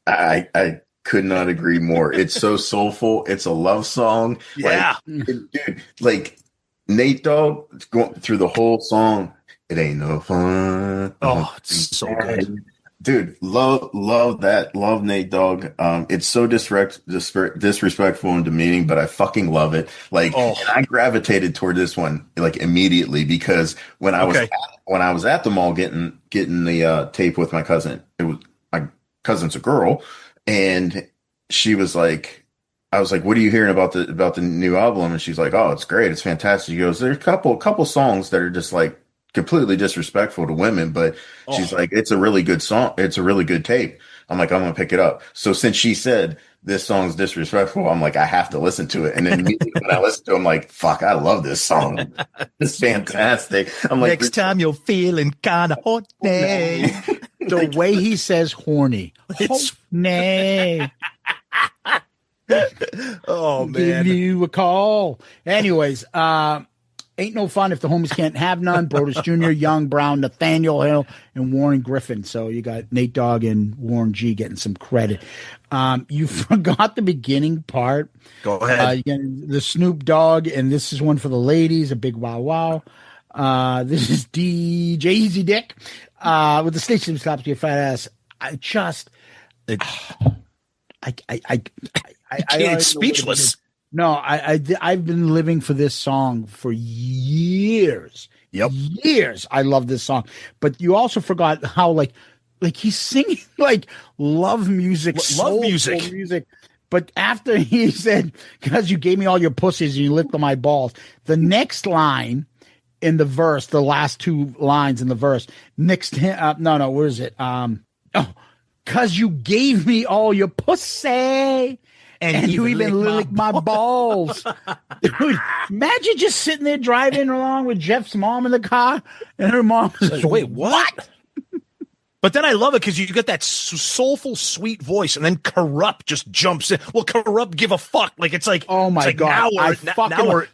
I could not agree more. It's so soulful. It's a love song. Yeah, dude, like. Nate Dogg going through the whole song. It ain't no fun. Oh, it's so good, dude. Love that. Love Nate Dogg. It's so disrespectful and demeaning, but I fucking love it. Like, and I gravitated toward this one like immediately because when I was at the mall getting the tape with my cousin, it was my cousin's a girl, and she was like. I was like, "What are you hearing about the new album?" And she's like, "Oh, it's great, it's fantastic." She goes, "There's a couple songs that are just like completely disrespectful to women," but she's like, "It's a really good song. It's a really good tape." I'm like, "I'm gonna pick it up." So since she said this song's disrespectful, I'm like, I have to listen to it. And then immediately when I listen to it, I'm like, "Fuck, I love this song. It's fantastic." I'm like, next time you're feeling kind of horny. The way he says horny, horny. Oh man, give you a call. Anyways, ain't no fun if the homies can't have none. Brodus Jr., Young, Brown, Nathaniel Hill, and Warren Griffin. So you got Nate Dogg and Warren G getting some credit. You forgot the beginning part. Go ahead. Again, the Snoop Dogg, and this is one for the ladies. A big wow wow. This is DJ Easy Dick with the station slaps your fat ass. It's speechless. No, I've been living for this song for years. Yep. Years. I love this song. But you also forgot how like he's singing like love music, love music. But after he said, "Because you gave me all your pussies and you licked on my balls," the next line in the verse, the last two lines in the verse, where is it? "'Cause you gave me all your pussy. And you even licked my balls." Dude, imagine just sitting there driving along with Jeff's mom in the car, and her mom says, "Wait, what?" But then I love it because you get that soulful, sweet voice, and then Korrupt just jumps in. Well, Korrupt give a fuck. Like it's like, oh my god,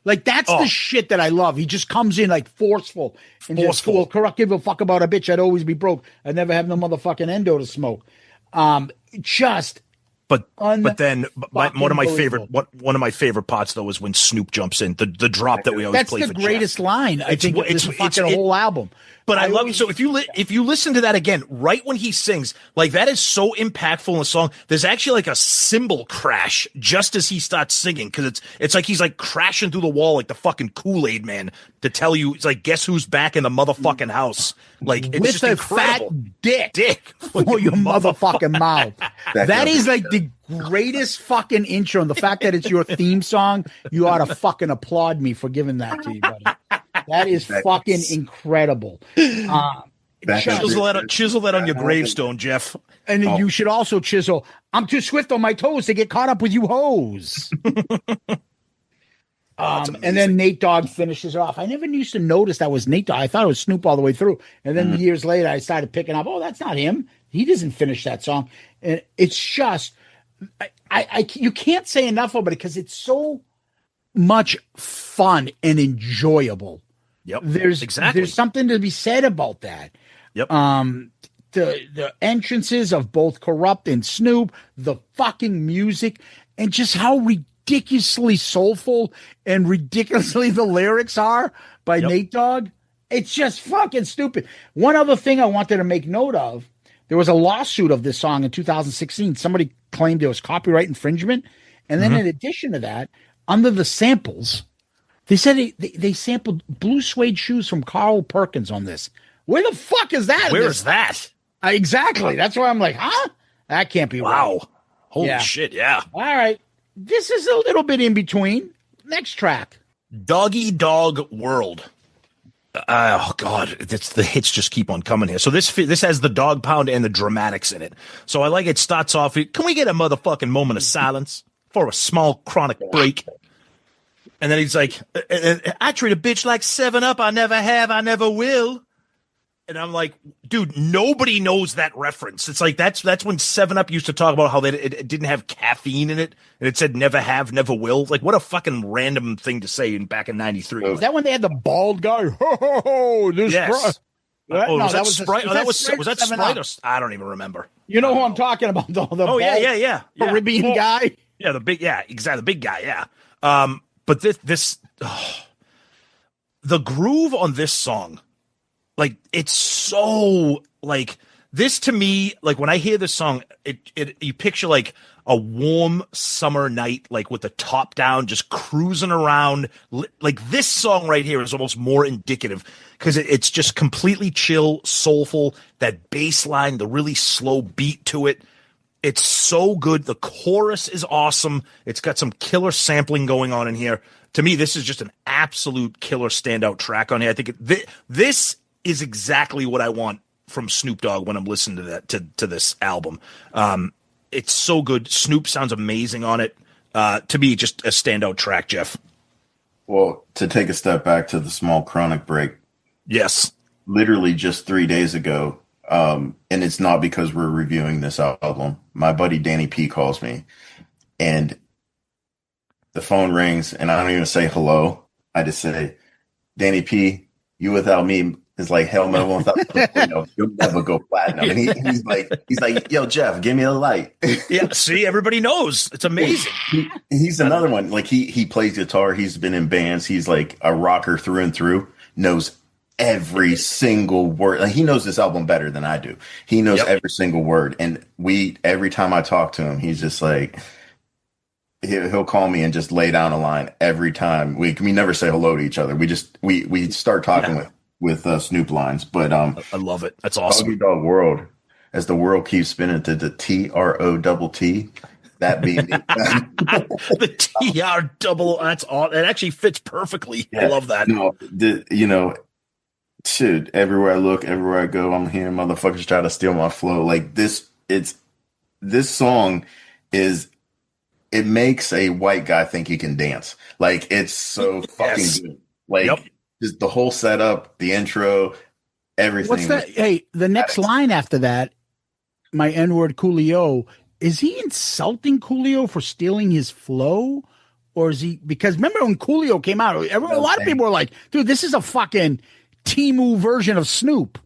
like that's the oh. shit that I love. He just comes in like forceful and just well, Korrupt give a fuck about a bitch. I'd always be broke. I'd never have no motherfucking endo to smoke. Just. But then one of my favorite parts though is when Snoop jumps in the drop that we always play. That's the greatest line I think it's fucking whole album. But I love so if you listen to that again, right when he sings, like that is so impactful in the song. There's actually like a cymbal crash just as he starts singing because it's like he's like crashing through the wall like the fucking Kool-Aid man to tell you it's like guess who's back in the motherfucking house. Like it's with just a incredible. fat dick for your motherfucking mouth. That is like the greatest fucking intro, and the fact that it's your theme song, you ought to fucking applaud me for giving that to you, buddy. That is fucking incredible. Chisel that on your gravestone, Jeff. And you should also chisel, I'm too swift on my toes to get caught up with you hoes. And then Nate Dogg finishes it off. I never used to notice that was Nate Dogg. I thought it was Snoop all the way through. And then years later, I started picking up, oh, that's not him. He doesn't finish that song. And it's just, you can't say enough about it because it's so much fun and enjoyable. Yep. There's something to be said about that. Yep. The entrances of both Korrupt and Snoop, the fucking music, and just how ridiculously soulful and ridiculously the lyrics are by Nate Dogg. It's just fucking stupid. One other thing I wanted to make note of, there was a lawsuit of this song in 2016. Somebody claimed there was copyright infringement. And then in addition to that, under the samples, they said they sampled blue suede shoes from Carl Perkins on this. Where the fuck is that? Where is that? Exactly. That's why I'm like, huh? That can't be right. Wow. Holy shit, yeah. All right. This is a little bit in between. Next track. Doggy Dogg World. Oh God, the hits just keep on coming here. So this has the Dogg Pound and the dramatics in it. So I like it starts off. Can we get a motherfucking moment of silence for a small chronic break? And then he's like, I treat a bitch like 7-Up. I never have. I never will. And I'm like, dude, nobody knows that reference. It's like that's when 7-Up used to talk about how it didn't have caffeine in it, and it said never have, never will. Like, what a fucking random thing to say back in '93. Is that when they had the bald guy? Yes. Was that Sprite? Was that Sprite? Or, I don't even remember. You know who I'm talking about, though. The yeah. Caribbean guy. Yeah, exactly, the big guy. Yeah. But the groove on this song. Like, it's so, like, this to me, like, when I hear this song, you picture, like, a warm summer night, like, with the top down, just cruising around. Like, this song right here is almost more indicative, because it's just completely chill, soulful, that bass line, the really slow beat to it. It's so good. The chorus is awesome. It's got some killer sampling going on in here. To me, this is just an absolute killer standout track on here. I think this is exactly what I want from Snoop Dogg when I'm listening to this album. It's so good. Snoop sounds amazing on it. To me, just a standout track, Jeff. Well, to take a step back to the small chronic break. Yes. Literally just 3 days ago, and it's not because we're reviewing this album. My buddy Danny P calls me, and the phone rings, and I don't even say hello. I just say, Danny P, you without me is like hell no, you'll never go platinum. And he's like, yo, Jeff, give me a light. Yeah, see, everybody knows. It's amazing. He's another one. Like he plays guitar. He's been in bands. He's like a rocker through and through. Knows every single word. Like, he knows this album better than I do. He knows every single word. And every time I talk to him, he's just like, he'll call me and just lay down a line every time. We never say hello to each other. We start talking with Snoop lines. But I love it. That's awesome. Doggy Dogg World, as the world keeps spinning to the TROTT. That being the TR double. That's all. It actually fits perfectly. Yeah. I love that. Shit. Everywhere I look, everywhere I go, I'm hearing motherfuckers try to steal my flow. Like this song is. It makes a white guy think he can dance. Like, it's so fucking good. Like, just the whole setup, the intro, everything. What's that? Hey, the next line after that, my N-word Coolio, is he insulting Coolio for stealing his flow? Or is he, because remember when Coolio came out, a lot of people were like, dude, this is a fucking Timu version of Snoop.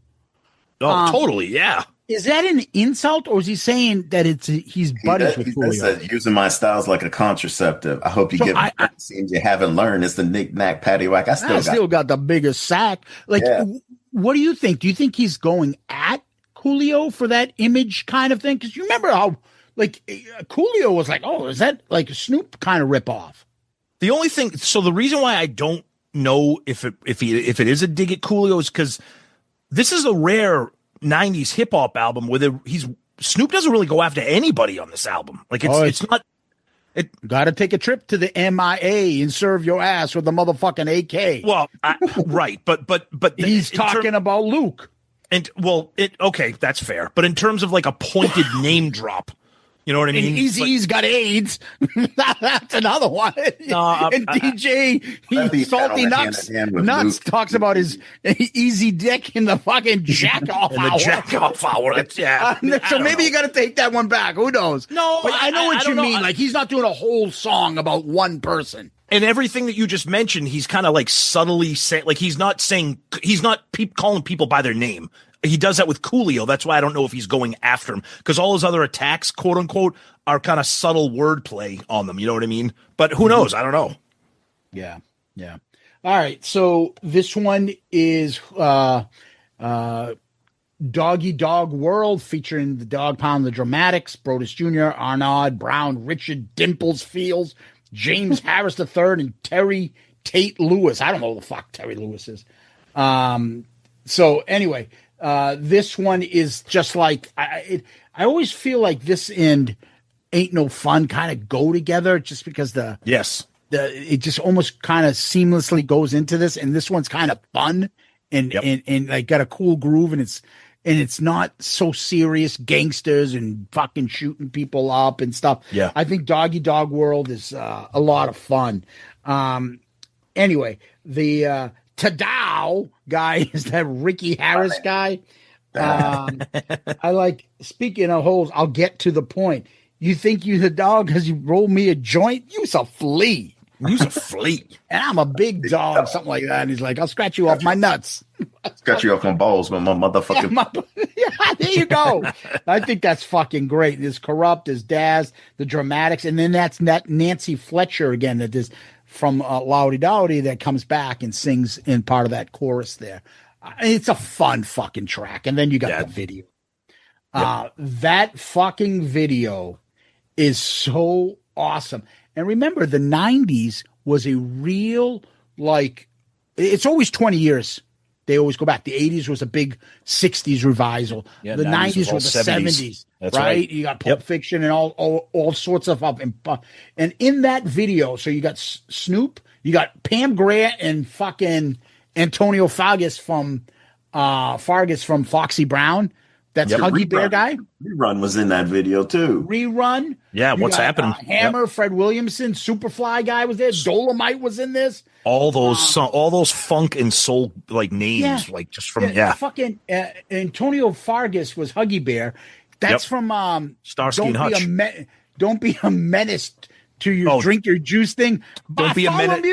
Oh, totally, yeah. Is that an insult, or is he saying that he's buddies with Coolio? He said, using my styles like a contraceptive. I hope you get it seems you haven't learned. It's the knick-knack, patty-whack. I still got the biggest sack. Like, what do you think? Do you think he's going at Coolio for that image kind of thing? Because you remember how, like, Coolio was like, oh, is that like a Snoop kind of ripoff? The only thing, so the reason why I don't know if it is a dig at Coolio is because this is a rare 90s hip hop album where Snoop doesn't really go after anybody on this album. Like it's not. Got to take a trip to the MIA and serve your ass with a motherfucking AK. Well, right, but he's talking about Luke. And okay, that's fair. But in terms of like a pointed name drop, you know what I mean? Eazy-E's got AIDS. That's another one. And DJ, Salty Nuts talks about his easy dick in the fucking jack-off hour. In the jack-off hour. So maybe you got to take that one back. Who knows? No, but I know what you mean. Like, he's not doing a whole song about one person. And everything that you just mentioned, he's kind of like subtly saying, like he's not calling people by their name. He does that with Coolio. That's why I don't know if he's going after him, because all his other attacks, quote unquote, are kind of subtle wordplay on them. You know what I mean? But who knows? I don't know. Yeah. All right. So this one is Doggy Dogg World, featuring the Dogg Pound, the Dramatics, Brodus Jr., Arnaud Brown, Richard Dimples Fields, James Harris III, and Terry Tate Lewis. I don't know who the fuck Terry Lewis is. So anyway, this one is just like I always feel like this and Ain't No Fun kind of go together, just because it just almost kind of seamlessly goes into this, and this one's kind of fun and like got a cool groove, and it's not so serious, gangsters and fucking shooting people up and stuff. Yeah, I think Doggy Dogg World is a lot of fun. Anyway, the Tadao guy is that Ricky Harris guy. I like, speaking of holes, I'll get to the point. You think you the dog because you roll me a joint? You's a flea. You's a flea. And I'm a big dog, something like that. And he's like, I'll scratch you off my nuts. Scratch you off my balls, but my motherfucking. Yeah, there you go. I think that's fucking great. There's Korrupt, there's Daz, the Dramatics, and then that's Nancy Fletcher again, that is from Loudy Dowdy, that comes back and sings in part of that chorus there. It's a fun fucking track. And then you got the video. That fucking video is so awesome. And remember, the 90s was a real, like, it's always 20 years. They always go back. The 80s was a big 60s revival. Yeah, the 90s were the 70s. That's right. You got Pulp Fiction and all sorts of stuff. And in that video, so you got Snoop, you got Pam Grier and fucking Antonio Fargas from Foxy Brown. That's Huggy Bear guy. Rerun was in that video too. Rerun. Yeah, what's happening? Hammer, Fred Williamson, Superfly guy was there. Dolomite was in this. All those funk and soul like names, like just from fucking Antonio Fargas was Huggy Bear. That's from Starsky and Hutch. Don't be a menace to your drink your juice thing. Don't be a menace.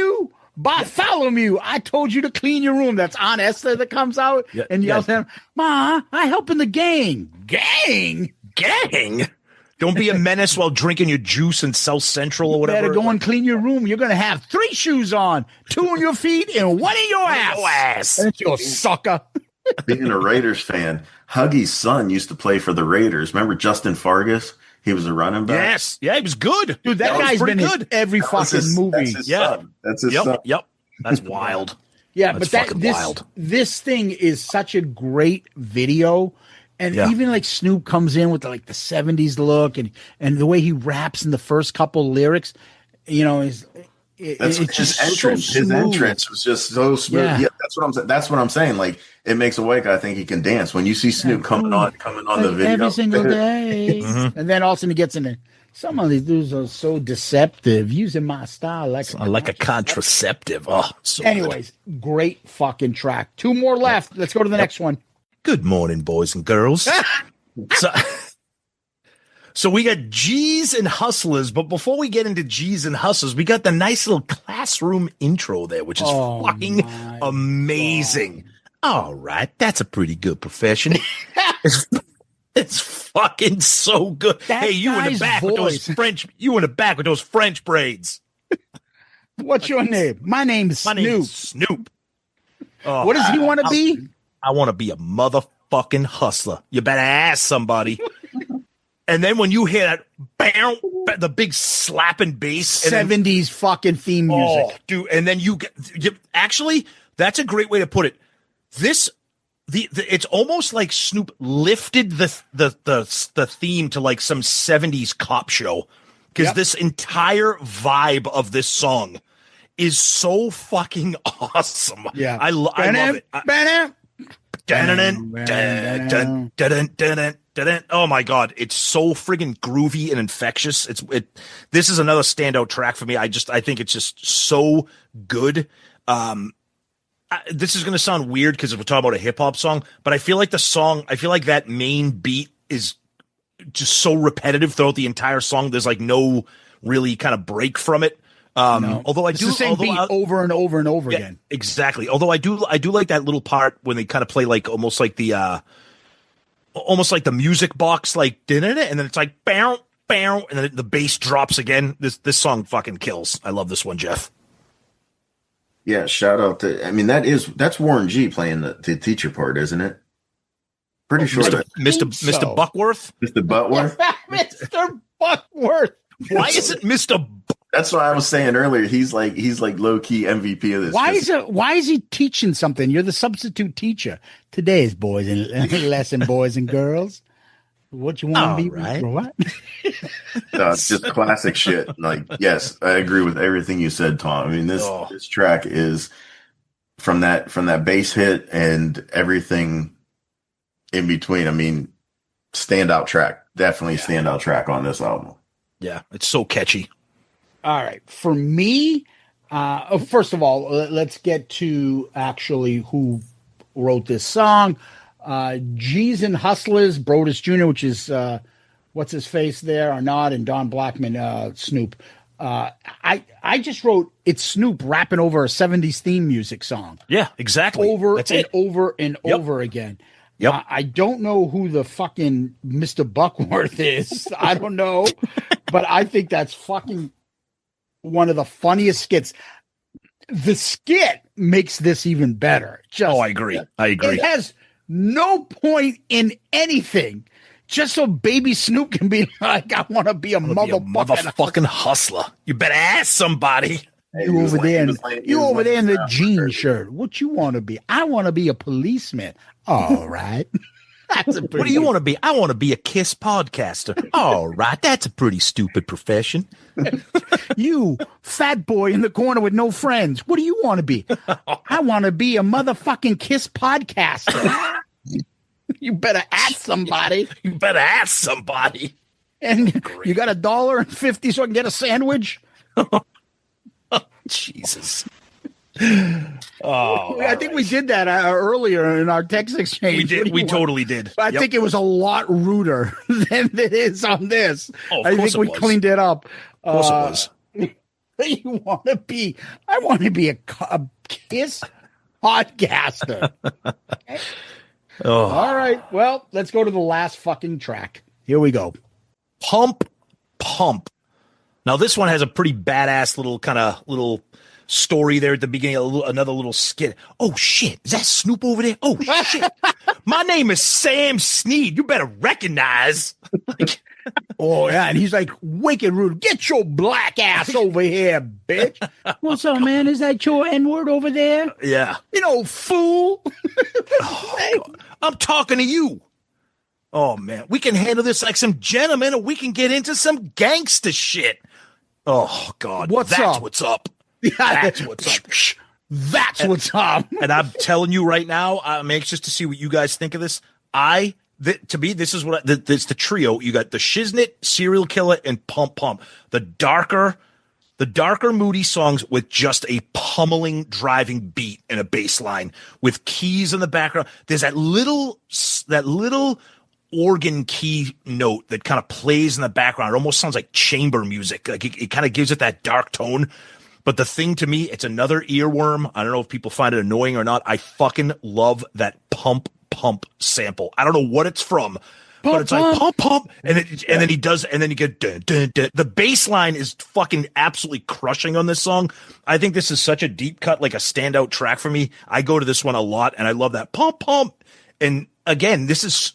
Bartholomew, I told you to clean your room. That's Aunt Esther that comes out and yells at him, Ma, I help in the gang. Gang? Don't be a menace while drinking your juice in South Central or whatever. You better go and clean your room. You're going to have 3 shoes on, 2 on your feet and 1 in your ass. That's your sucker. Being a Raiders fan, Huggy's son used to play for the Raiders. Remember Justin Fargas? He was a running back. Yes. Yeah, he was good. Dude, that guy's been good in every fucking movie. That's his son. Yep. That's wild. Yeah, that's but wild. This thing is such a great video. And even like Snoop comes in with like the 70s look and the way he raps in the first couple lyrics, you know, it's his entrance. So his entrance was just so smooth. Yeah, that's what I'm saying. That's what I'm saying. Like, it makes a white guy think he can dance. When you see Snoop coming on the video every single day, and then all of a sudden he gets in there. Some of these dudes are so deceptive, using my style like a contraceptive. Oh, so anyways, great fucking track. 2 more left. Let's go to the next one. Good morning, boys and girls. So we got G's and Hustlers, but before we get into G's and Hustlers, we got the nice little classroom intro there, which is fucking amazing. God. All right, that's a pretty good profession. It's fucking so good. Hey, you in the back with those French? You in the back with those French braids? What's your name? My name is Snoop. Snoop. What does he want to be? I want to be a motherfucking hustler. You better ask somebody. And then when you hear that, bam, the big slapping bass, 70s fucking theme music, dude. And then you actually, that's a great way to put it. It's almost like Snoop lifted the theme to like some 70s cop show, because this entire vibe of this song is so fucking awesome. Yeah, I love it. Oh my god, it's so friggin' groovy and infectious. This is another standout track for me. I think it's just so good. This is going to sound weird because we're talking about a hip hop song, but I feel like that main beat is just so repetitive throughout the entire song. There's like no really kind of break from it. Although it's the same beat over and over and over again. Exactly. Although I do like that little part when they kind of play like almost like the music box, like and then it's like bow, bow, and then the bass drops again. This song fucking kills. I love this one, Jeff. Yeah, shout out to. I mean, that's Warren G playing the teacher part, isn't it? Pretty sure. Mr. Buckworth. Mr. Buckworth. Mr. Buckworth. Why is it Mr. That's what I was saying earlier. He's like low key MVP of this. Why is he teaching something? You're the substitute teacher. Today's boys and lesson, boys and girls. What you want to be? Right. What? No, it's just classic shit. Like, yes, I agree with everything you said, Tom. I mean, this track is from that bass hit and everything in between. I mean, standout track. Definitely standout track on this album. Yeah, it's so catchy. All right. For me, first of all, let's get to actually who wrote this song. G's and Hustlers, Brodus Jr., which is what's his face there, Arnaud, and Don Blackman, Snoop. I just wrote it's Snoop rapping over a 70s theme music song. Yeah, exactly. Over and over again. Yep. I don't know who the fucking Mr. Buckworth is. I don't know, but I think that's fucking one of the funniest skits. The skit makes this even better. I agree. It has no point in anything, just so baby Snoop can be like, I want to be a motherfucking hustler. You better ask somebody. You over there in the jean shirt. What you want to be? I want to be a policeman. All right. What do you want to be? I want to be a Kiss podcaster. All right. That's a pretty stupid profession. You fat boy in the corner with no friends. What do you want to be? I want to be a motherfucking Kiss podcaster. You better ask somebody. And you got $1.50 so I can get a sandwich? Jesus. I think we did that earlier in our text exchange. We totally did. I think it was a lot ruder than it is on this. I think we cleaned it up. Of course it was. You want to be? I want to be a Kiss podcaster. Okay. All right. Well, let's go to the last fucking track. Here we go. Pump. Now this one has a pretty badass little story there at the beginning, another little skit. Oh shit, is that Snoop over there? Oh shit, my name is Sam Snead. You better recognize. Oh yeah, and he's like, wicked rude. Get your black ass over here, bitch. What's up, man? Is that your N-word over there? Yeah. Fool. I'm talking to you. Oh man, we can handle this like some gentlemen, or we can get into some gangster shit. Oh god, What's up? That's what's up. That's what's up. And I'm telling you right now, I'm anxious to see what you guys think of this. This is what it's the trio. You got the Shiznit, Serial Killer, and Pump. The darker, The darker, moody songs with just a pummeling, driving beat and a bass line with keys in the background. There's that little organ key note that kind of plays in the background. It almost sounds like chamber music. Like it kind of gives it that dark tone. But the thing to me, it's another earworm. I don't know if people find it annoying or not. I fucking love that pump sample. I don't know what it's from, but it's like pump, and then he does, and then you get dun, dun, dun. The bass line is fucking absolutely crushing on this song. I think this is such a deep cut, like a standout track for me. I go to this one a lot, and I love that pump. And again, this is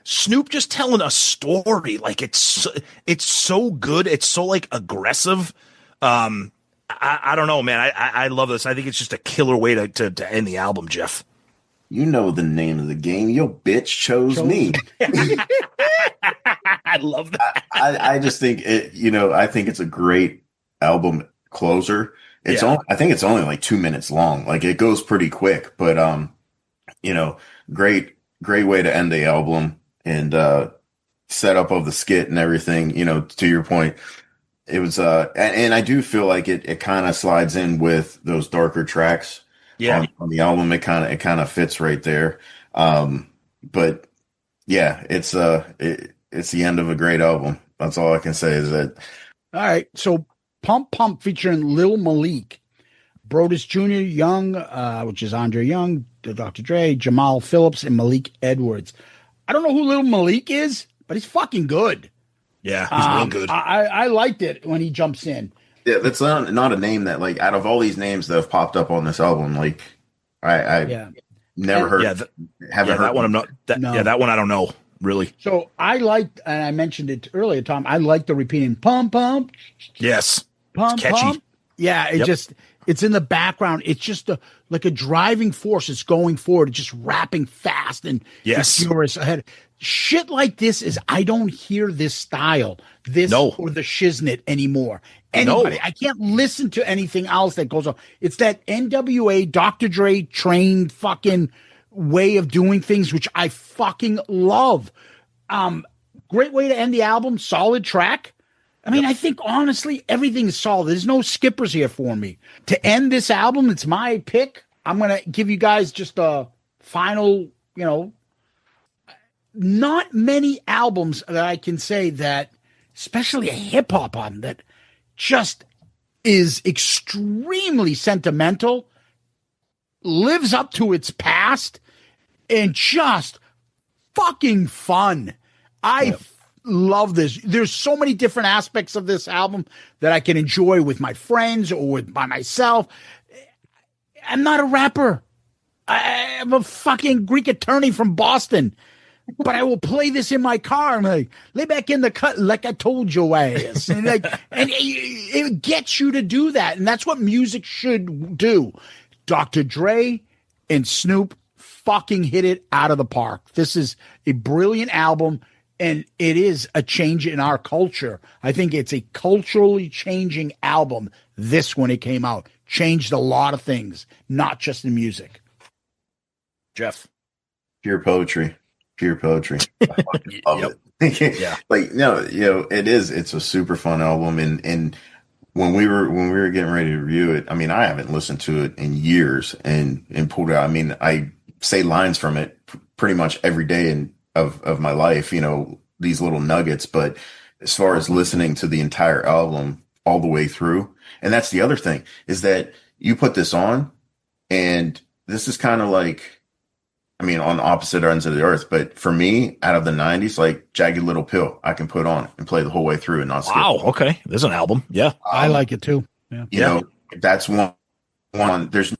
Snoop just telling a story. Like it's so good. It's so like aggressive. I don't know, man. I love this. I think it's just a killer way to end the album, Jeff. You know the name of the game. Your bitch chose me. I love that. I just think it. I think it's a great album closer. I think it's only like 2 minutes long. Like it goes pretty quick, but great way to end the album and setup of the skit and everything. To your point. It was, and I do feel like it kind of slides in with those darker tracks. Yeah. On the album, it kind of fits right there. But yeah, it's the end of a great album. That's all I can say is that. All right. So Pump featuring Lil Malik, Brodus Jr., Young, which is Andre Young, Dr. Dre, Jamal Phillips, and Malik Edwards. I don't know who Lil Malik is, but he's fucking good. Yeah, he's real good. I liked it when he jumps in. Yeah, that's not a name that, like, out of all these names that have popped up on this album, like, I never heard. Haven't heard that one. I'm not. Yeah, that one I don't know really. So I liked, and I mentioned it earlier, Tom. I like the repeating pump. Yes, pump, it's catchy. Pump. Yeah, it's in the background. It's just like a driving force. It's going forward. It's just rapping fast and furious ahead. Shit like this I don't hear this style, or the shiznit anymore. Anybody, I can't listen to anything else that goes on. It's that NWA Dr. Dre trained fucking way of doing things, which I fucking love. Great way to end the album. Solid track. I mean, I think honestly, everything is solid. There's no skippers here for me. To end this album, it's my pick. I'm going to give you guys just a final, not many albums that I can say that, especially a hip hop album, that just is extremely sentimental, lives up to its past, and just fucking fun. I love this. There's so many different aspects of this album that I can enjoy with my friends or by myself. I'm not a rapper. I'm a fucking Greek attorney from Boston. But I will play this in my car. I'm like, lay back in the cut like I told your ass. And it gets you to do that. And that's what music should do. Dr. Dre and Snoop fucking hit it out of the park. This is a brilliant album, and it is a change in our culture. I think it's a culturally changing album. This, when it came out, changed a lot of things, not just the music. Jeff. Pure poetry. I fucking love it. Yeah. Like, no, it's a super fun album. And when we were getting ready to review it, I mean, I haven't listened to it in years and pulled it out. I mean, I say lines from it pretty much every day of my life, these little nuggets. But as far as listening to the entire album all the way through, and that's the other thing, is that you put this on, and this is kind of like, I mean, on opposite ends of the earth, but for me, out of the 90s, like Jagged Little Pill, I can put on and play the whole way through and not skip. Wow, okay. There's an album. Yeah. I like it too. Yeah. That's one. There's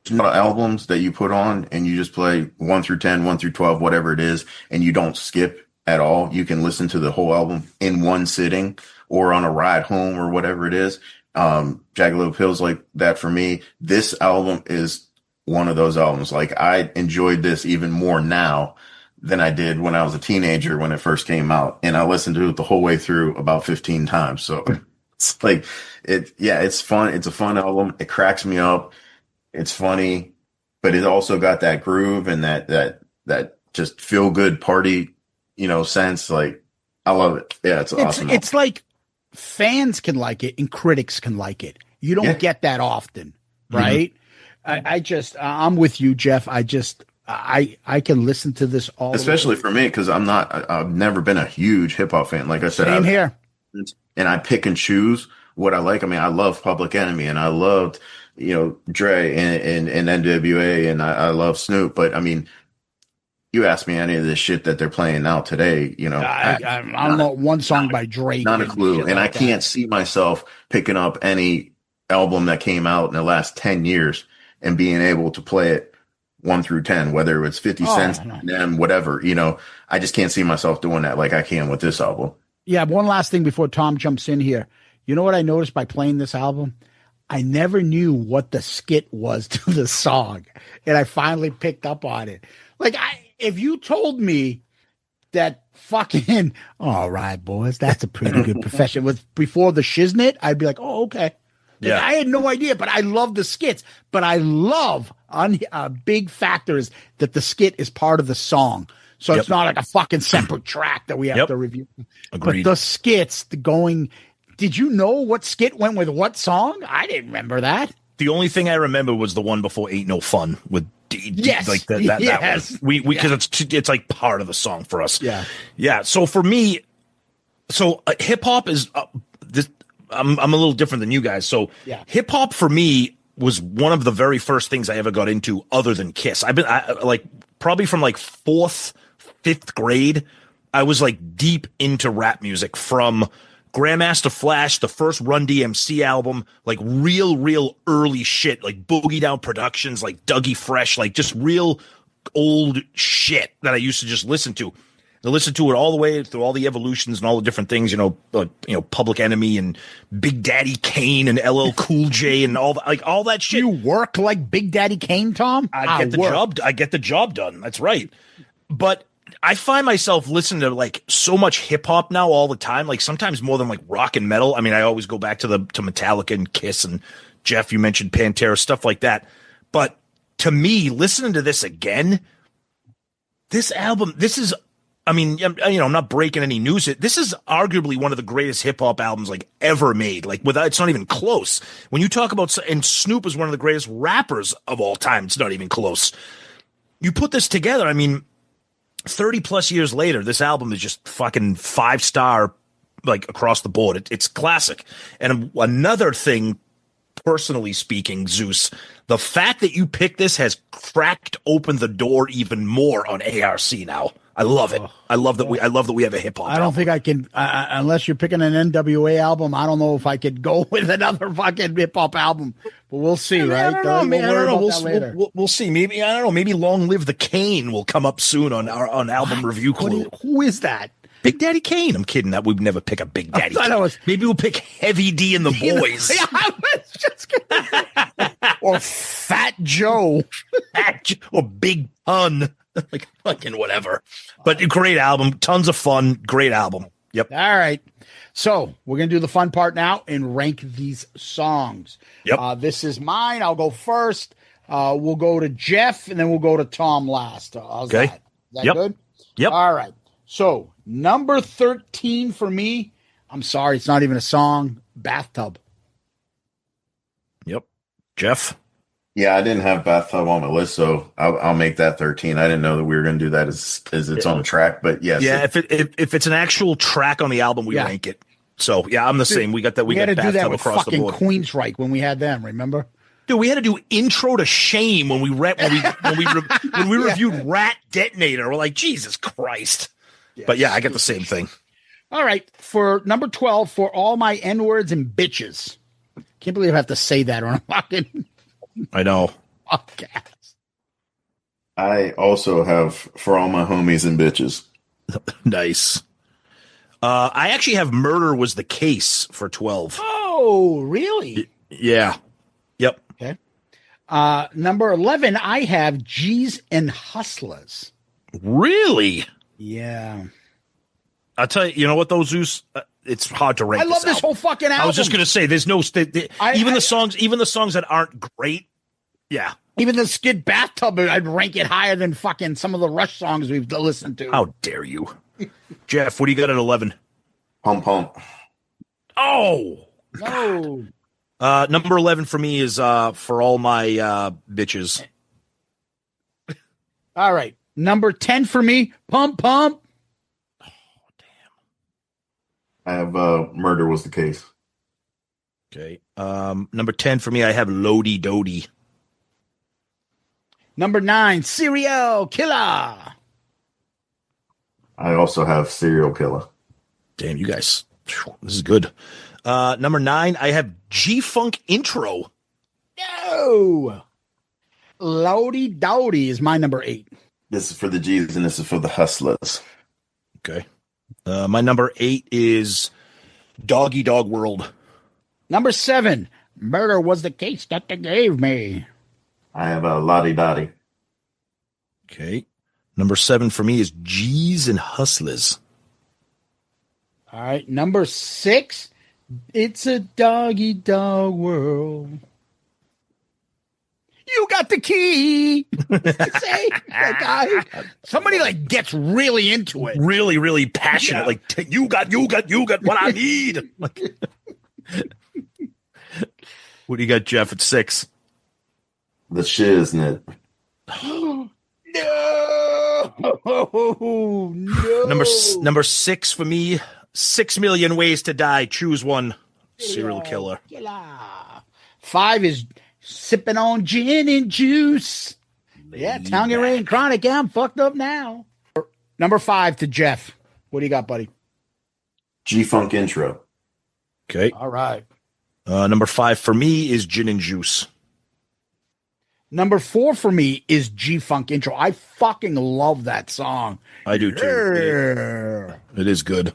not albums that you put on and you just play 1 through 10, 1 through 12, whatever it is, and you don't skip at all. You can listen to the whole album in one sitting or on a ride home or whatever it is. Jagged Little Pill's like that for me. This album is one of those albums. Like, I enjoyed this even more now than I did when I was a teenager when it first came out, and I listened to it the whole way through about 15 times. So it's like it's fun. It's a fun album. It cracks me up. It's funny, but it also got that groove and that just feel good party, sense. Like, I love it. Yeah, it's awesome. It's like fans can like it and critics can like it. You don't get that often, right? I'm with you, Jeff. I can listen to this all, especially for me, because I've never been a huge hip hop fan. Like I said, same here. And I pick and choose what I like. I mean, I love Public Enemy, and I loved, Dre and NWA, and I love Snoop. But I mean, you ask me any of this shit that they're playing now today, I don't know one song by Drake. Not a clue. And I can't see myself picking up any album that came out in the last 10 years and being able to play it 1 through 10, whether it's 50 cents, and whatever, I just can't see myself doing that like I can with this album. Yeah. One last thing before Tom jumps in here. You know what I noticed by playing this album? I never knew what the skit was to the song. And I finally picked up on it. Like, if you told me that fucking, all right, boys, that's a pretty good profession was before the shiznit, I'd be like, oh, okay. Yeah. I had no idea, but I love the skits. But I love a big factor is that the skit is part of the song. So it's not like a fucking separate track that we have to review. Agreed. But the skits, did you know what skit went with what song? I didn't remember that. The only thing I remember was the one before "Ain't No Fun" with yes, like that. That one. We because it's like part of the song for us. Yeah. So for me, hip hop is this. I'm a little different than you guys. So hip hop for me was one of the very first things I ever got into, other than Kiss. Like probably from like 4th, 5th grade, I was like deep into rap music from Grandmaster Flash, the first Run DMC album, like real early shit, like Boogie Down Productions, like Dougie Fresh, like just real old shit that I used to just listen to. I listened to it all the way through all the evolutions and all the different things, Public Enemy and Big Daddy Kane and LL Cool J and all that shit. You work like Big Daddy Kane, Tom? I get the job done. That's right. But I find myself listening to like so much hip hop now all the time, like sometimes more than like rock and metal. I mean, I always go back to Metallica and Kiss, and Jeff, you mentioned Pantera, stuff like that. But to me, listening to this again, this album, I'm not breaking any news. This is arguably one of the greatest hip hop albums like ever made. Like it's not even close. When you talk about, and Snoop is one of the greatest rappers of all time. It's not even close. You put this together. I mean, 30 plus years later, this album is just fucking 5-star, like across the board. It's classic. And another thing, personally speaking, Zeus, the fact that you picked this has cracked open the door even more on ARC now. I love it. I love that we have a hip hop. I don't think I can, unless you're picking an NWA album. I don't know if I could go with another fucking hip hop album, but we'll see, right? I don't know. We'll see. Maybe I don't know. Maybe Long Live the Kane will come up soon on our album review clue. Who is that? Big Daddy Kane. I'm kidding. That we'd never pick a Big Daddy Kane. Maybe we'll pick Heavy D and the Boys. Yeah, I was just kidding. Or Fat Joe. Or Big Pun. Like fucking whatever. But great album. Tons of fun. Great album. Yep. All right. So we're going to do the fun part now and rank these songs. Yep. This is mine. I'll go first. We'll go to Jeff and then we'll go to Tom last. Okay. That? Is that good? Yep. All right. So number 13 for me. I'm sorry. It's not even a song. Bathtub. Yep. Jeff. Yeah, I didn't have Bathtub on my list, so I'll make that 13. I didn't know that we were going to do that as its own track, but yes. Yeah, if it's an actual track on the album, we rank it. So yeah, I'm the same. We got that. We got had to do that with across the fucking board. Queensryche when we had them. Remember? Dude, we had to do Intro to Shame when we reviewed Rat Detonator. We're like, Jesus Christ. Yes. But yeah, I get the same thing. All right, for number 12, For All My N-Words and Bitches. Can't believe I have to say that on a fucking. I know. Podcast. I also have For All My Homies and Bitches. Nice. I actually have Murder Was the Case for 12. Oh, really? Yeah. Yep. Okay. Number 11, I have G's and Hustlers. Really? Yeah. I'll tell you, you know what, though, Zeus? It's hard to rank. I love this whole fucking album. I was just going to say, there's no even the songs that aren't great. Yeah. Even the Skid Bathtub, I'd rank it higher than fucking some of the Rush songs we've listened to. How dare you? Jeff, what do you got at 11? Pump Pump. Oh, No. number 11 for me is For All My Bitches. All right. Number 10 for me, Pump Pump. I have Murder Was the Case. Okay. Number 10 for me, I have Lodi Dodi. Number 9, Serial Killer. I also have Serial Killer. Damn, you guys. This is good. Number 9, I have G-Funk Intro. No. Lodi Dodi is my number 8. This is for the G's and this is for the hustlers. Okay. My number 8 is Doggy Dog World. Number 7, Murder Was the Case That They Gave Me. I have a Lottie Dottie. Okay. Number 7 for me is G's and Hustlers. All right. Number 6, It's a Doggy Dog World. You got the key. Say that guy. Somebody like gets really into it. Really, really passionate. Yeah. Like, you got what I need. Like, what do you got, Jeff, at 6? The Shiznit. No. Number 6 for me, 6 Million Ways to Die. Choose one. Serial Killer. 5 is Sipping on Gin and Juice. Yeah, Tanqueray and Chronic. Yeah, I'm fucked up now. Number 5 to Jeff. What do you got, buddy? G-Funk Intro. Okay. All right. Number 5 for me is Gin and Juice. Number 4 for me is G-Funk Intro. I fucking love that song. I do too. Yeah. It is good.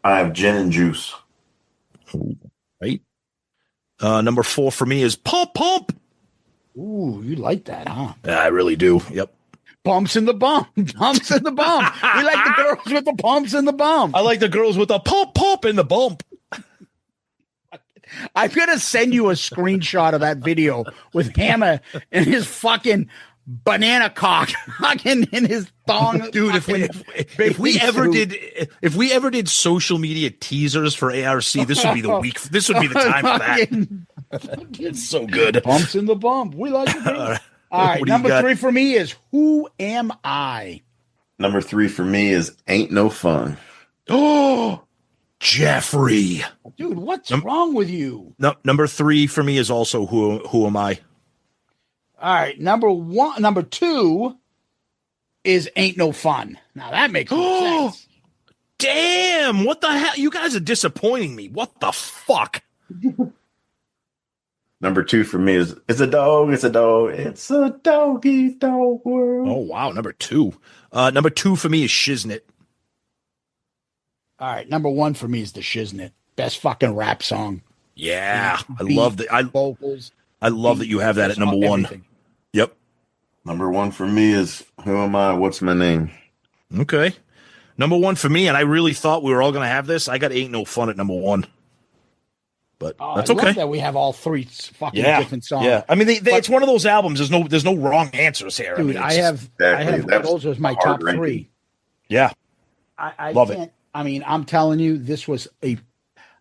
I have Gin and Juice. Right. Number 4 for me is Pump Pump. Ooh, you like that, huh? Yeah, I really do. Yep. Pumps in the bump. Pumps in the bump. We like the girls with the pumps in the bump. I like the girls with the pump in the bump. I'm going to send you a screenshot of that video with Hammer and his fucking banana cock fucking in his thong. Dude, if we ever did social media teasers for ARC, this would be the week. This would be the time for that. It's so good. Pumps in the bump. We like it. All right. Number 3 for me is Who Am I? Number 3 for me is Ain't No Fun. Oh, Jeffrey. Dude, what's wrong with you? No, number 3 for me is also Who Am I? All right. Number 2 is Ain't No Fun. Now that makes sense. Damn. What the hell? You guys are disappointing me. What the fuck? Number 2 for me is It's a Dog, It's a Dog, It's a Doggy Dog World. Oh, wow. Number 2. Number 2 for me is Shiznit. All right. Number 1 for me is the Shiznit. Best fucking rap song. Yeah. I love that. Vocals. I love that you have that at number 1. Everything. Yep. Number 1 for me is Who Am I? What's My Name? Okay. Number 1 for me, and I really thought we were all going to have this. I got Ain't No Fun at number 1. But that's I okay. love that we have all 3 fucking different songs. Yeah. I mean, it's one of those albums. There's no wrong answers here. Dude, I have those as my top 3. Yeah. I love it. I mean, I'm telling you,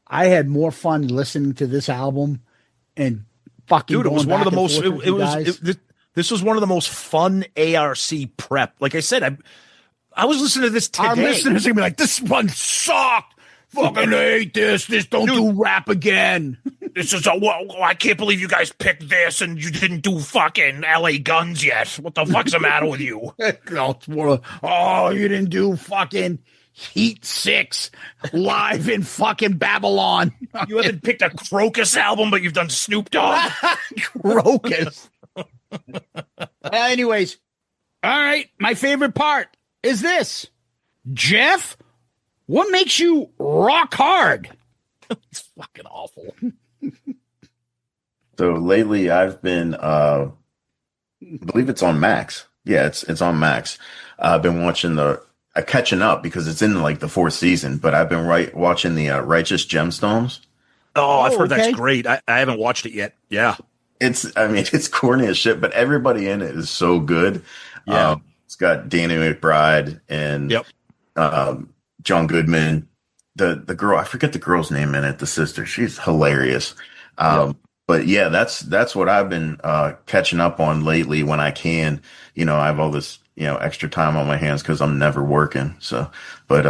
I had more fun listening to this album and fucking. Dude, it was one of the most. This was one of the most fun ARC prep. Like I said, I was listening to this today. Our listeners are gonna be like, "This one sucked. Fucking hate this. Don't do rap again." This is I can't believe you guys picked this and you didn't do fucking LA Guns yet. What the fuck's the matter with you? You didn't do fucking Heat 6 live in fucking Babylon. You haven't picked a Crocus album, but you've done Snoop Dogg. Crocus. Anyways, all right. My favorite part is this. Jeff, what makes you rock hard? It's fucking awful. So lately I've been, I believe it's on Max. Yeah, it's on Max. I've been watching catching up because it's in like the 4th season, but I've been watching the Righteous Gemstones. Oh, I've heard that's great. I haven't watched it yet. Yeah. It's corny as shit, but everybody in it is so good. Yeah. It's got Danny McBride and John Goodman the girl, I forget the girl's name in it, the sister. She's hilarious. But yeah, that's what I've been catching up on lately when I can. I have all this, extra time on my hands because I'm never working. So, but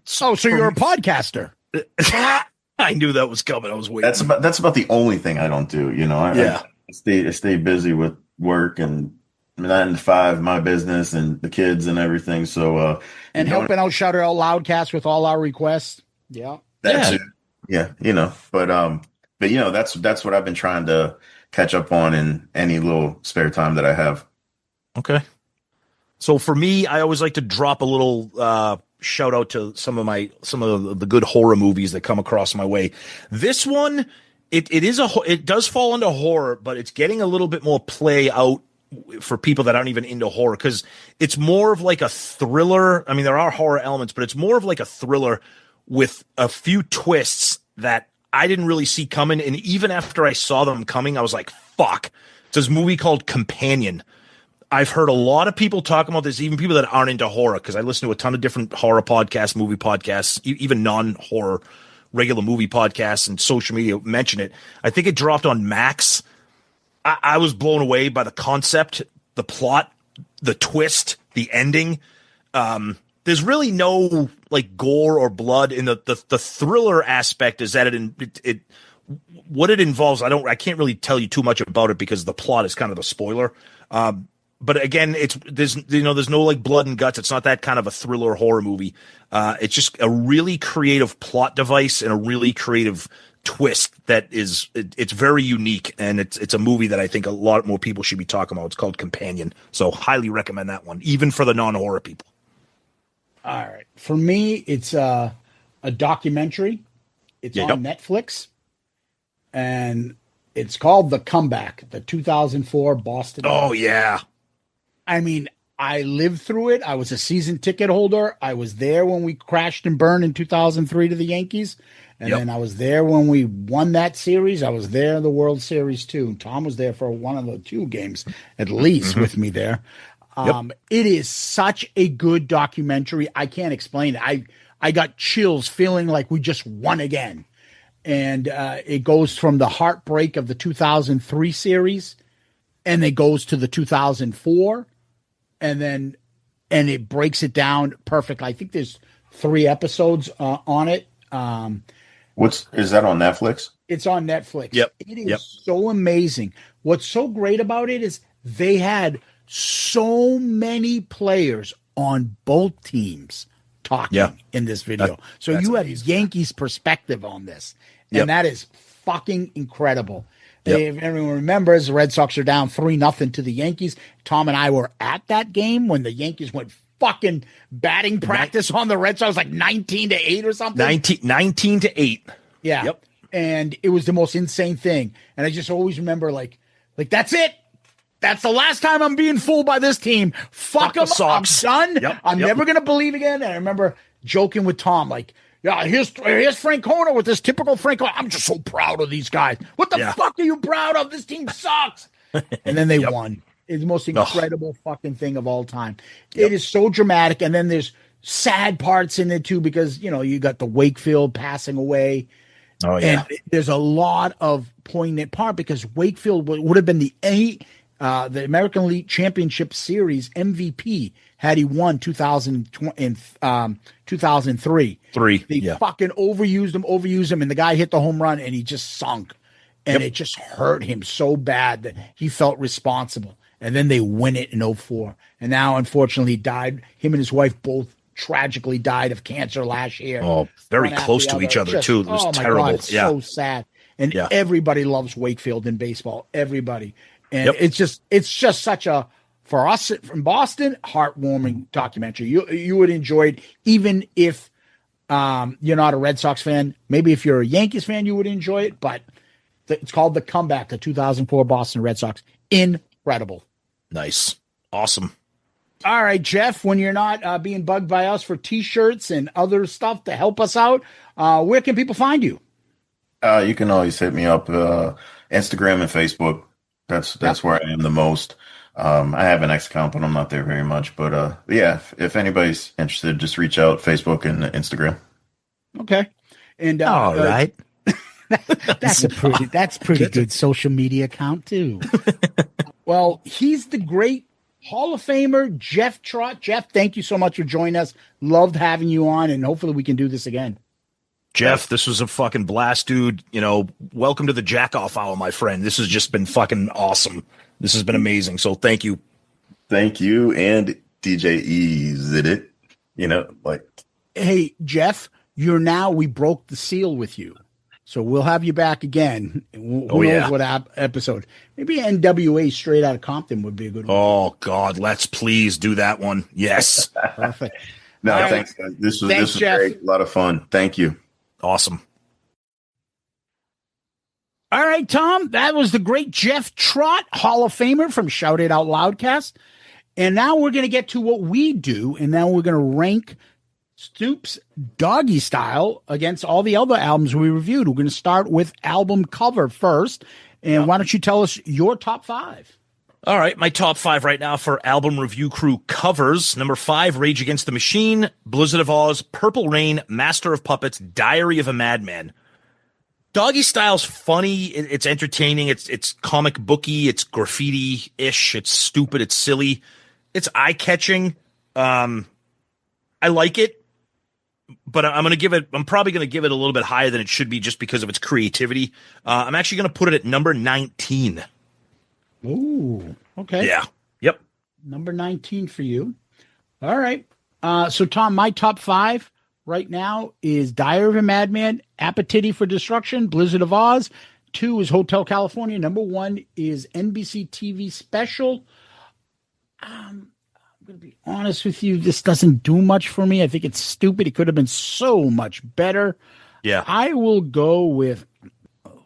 so you're a podcaster. I knew that was coming. I was waiting. That's about the only thing I don't do. I stay busy with work and 9 to 5, my business and the kids and everything. So, and helping out Shout It Out Loudcast with all our requests. Yeah. That's it. Yeah. But that's what I've been trying to catch up on in any little spare time that I have. Okay. So for me, I always like to drop a little, shout out to some of the good horror movies that come across my way. This one, it does fall into horror, but it's getting a little bit more play out for people that aren't even into horror, because it's more of like a thriller. I mean, there are horror elements, but it's more of like a thriller with a few twists that I didn't really see coming. And even after I saw them coming, I was like, fuck. It's this movie called Companion. I've heard a lot of people talk about this, even people that aren't into horror, because I listen to a ton of different horror podcasts, movie podcasts, even non-horror regular movie podcasts and social media mention it. I think it dropped on Max. I was blown away by the concept, the plot, the twist, the ending. There's really no like gore or blood in the thriller aspect. Is that it what it involves? I can't really tell you too much about it because the plot is kind of a spoiler. But again, there's no like blood and guts. It's not that kind of a thriller horror movie. It's just a really creative plot device and a really creative twist that it's very unique, and it's a movie that I think a lot more people should be talking about. It's called Companion, so highly recommend that one, even for the non-horror people. All right, for me, it's a documentary. It's on Netflix, and it's called The Comeback, the 2004 Boston. Oh yeah, I mean, I lived through it. I was a season ticket holder. I was there when we crashed and burned in 2003 to the Yankees. And then I was there when we won that series. I was there in the World Series too. Tom was there for one of the 2 games, at least, with me there. It is such a good documentary. I can't explain it. I got chills feeling like we just won again. And it goes from the heartbreak of the 2003 series, and it goes to the 2004, and it breaks it down perfectly. I think there's 3 episodes on it. Is that on Netflix? It's on Netflix. Yep. It is so amazing. What's so great about it is they had so many players on both teams talking in this video. So you have Yankees perspective on this, and that is fucking incredible. If everyone remembers, the Red Sox are down 3-0 to the Yankees. Tom and I were at that game when the Yankees went fucking batting practice on the Red Sox, like 19-8 or something. 19-8. Yeah. Yep. And it was the most insane thing. And I just always remember like that's it. That's the last time I'm being fooled by this team. Fuck them. I'm done. I'm never going to believe again. And I remember joking with Tom, like, here's Francona with this typical Francona. I'm just so proud of these guys. What the fuck are you proud of? This team sucks. And then they won. It's the most incredible fucking thing of all time. It is so dramatic. And then there's sad parts in it too, because, you got the Wakefield passing away. Oh, yeah. And there's a lot of poignant part because Wakefield would have been the American League Championship Series MVP had he won 2003. They fucking overused him, and the guy hit the home run, and he just sunk. And it just hurt him so bad that he felt responsible. And then they win it in 2004. And now, unfortunately, he died. Him and his wife both tragically died of cancer last year. Oh, very close to each other, too. It was terrible. God, it's so sad. And everybody loves Wakefield in baseball. Everybody. And it's just such a, for us from Boston, heartwarming documentary. You would enjoy it, even if you're not a Red Sox fan. Maybe if you're a Yankees fan, you would enjoy it. But it's called The Comeback, the 2004 Boston Red Sox. Incredible. Nice. Awesome. All right, Jeff, when you're not being bugged by us for T-shirts and other stuff to help us out, where can people find you? You can always hit me up, Instagram and Facebook. That's where I am the most. I have an X account, but I'm not there very much. But yeah, if anybody's interested, just reach out, Facebook and Instagram. Okay. And All right. That's pretty good social media account too. Well, he's the great Hall of Famer Jeff Trott. Jeff, thank you so much for joining us. Loved having you on, and hopefully we can do this again. Jeff, this was a fucking blast, dude. You know, welcome to the Jack Off Hour, my friend. This has just been fucking awesome. This has been amazing. So thank you. Thank you. And DJ E's did it. You know, like. Hey, Jeff, we broke the seal with you. So we'll have you back again. Who knows what episode? Maybe NWA Straight Outta Compton would be a good one. Oh, God. Let's please do that one. Yes. Perfect. No, thanks, guys. This was Jeff. great. A lot of fun. Thank you. Awesome. All right, Tom, that was the great Jeff Trott, Hall of Famer from Shout It Out Loudcast. And now we're going to get to what we do, and now we're going to rank Snoop's Doggystyle against all the other albums we reviewed. We're going to start with album cover first. And why don't you tell us your top 5? All right, my top 5 right now for album review crew covers. Number 5, Rage Against the Machine, Blizzard of Oz, Purple Rain, Master of Puppets, Diary of a Madman. Doggystyle's funny, it's entertaining, it's comic booky, it's graffiti-ish, it's stupid, it's silly, it's eye-catching. I like it, but I'm probably gonna give it a little bit higher than it should be just because of its creativity. I'm actually gonna put it at number 19. Ooh, okay. Yeah. Yep. Number 19 for you. All right. So Tom, my top 5 right now is Diary of a Madman, Appetite for Destruction, Blizzard of Oz. 2 is Hotel California. Number 1 is NBC TV Special. I'm going to be honest with you. This doesn't do much for me. I think it's stupid. It could have been so much better. Yeah. I will go with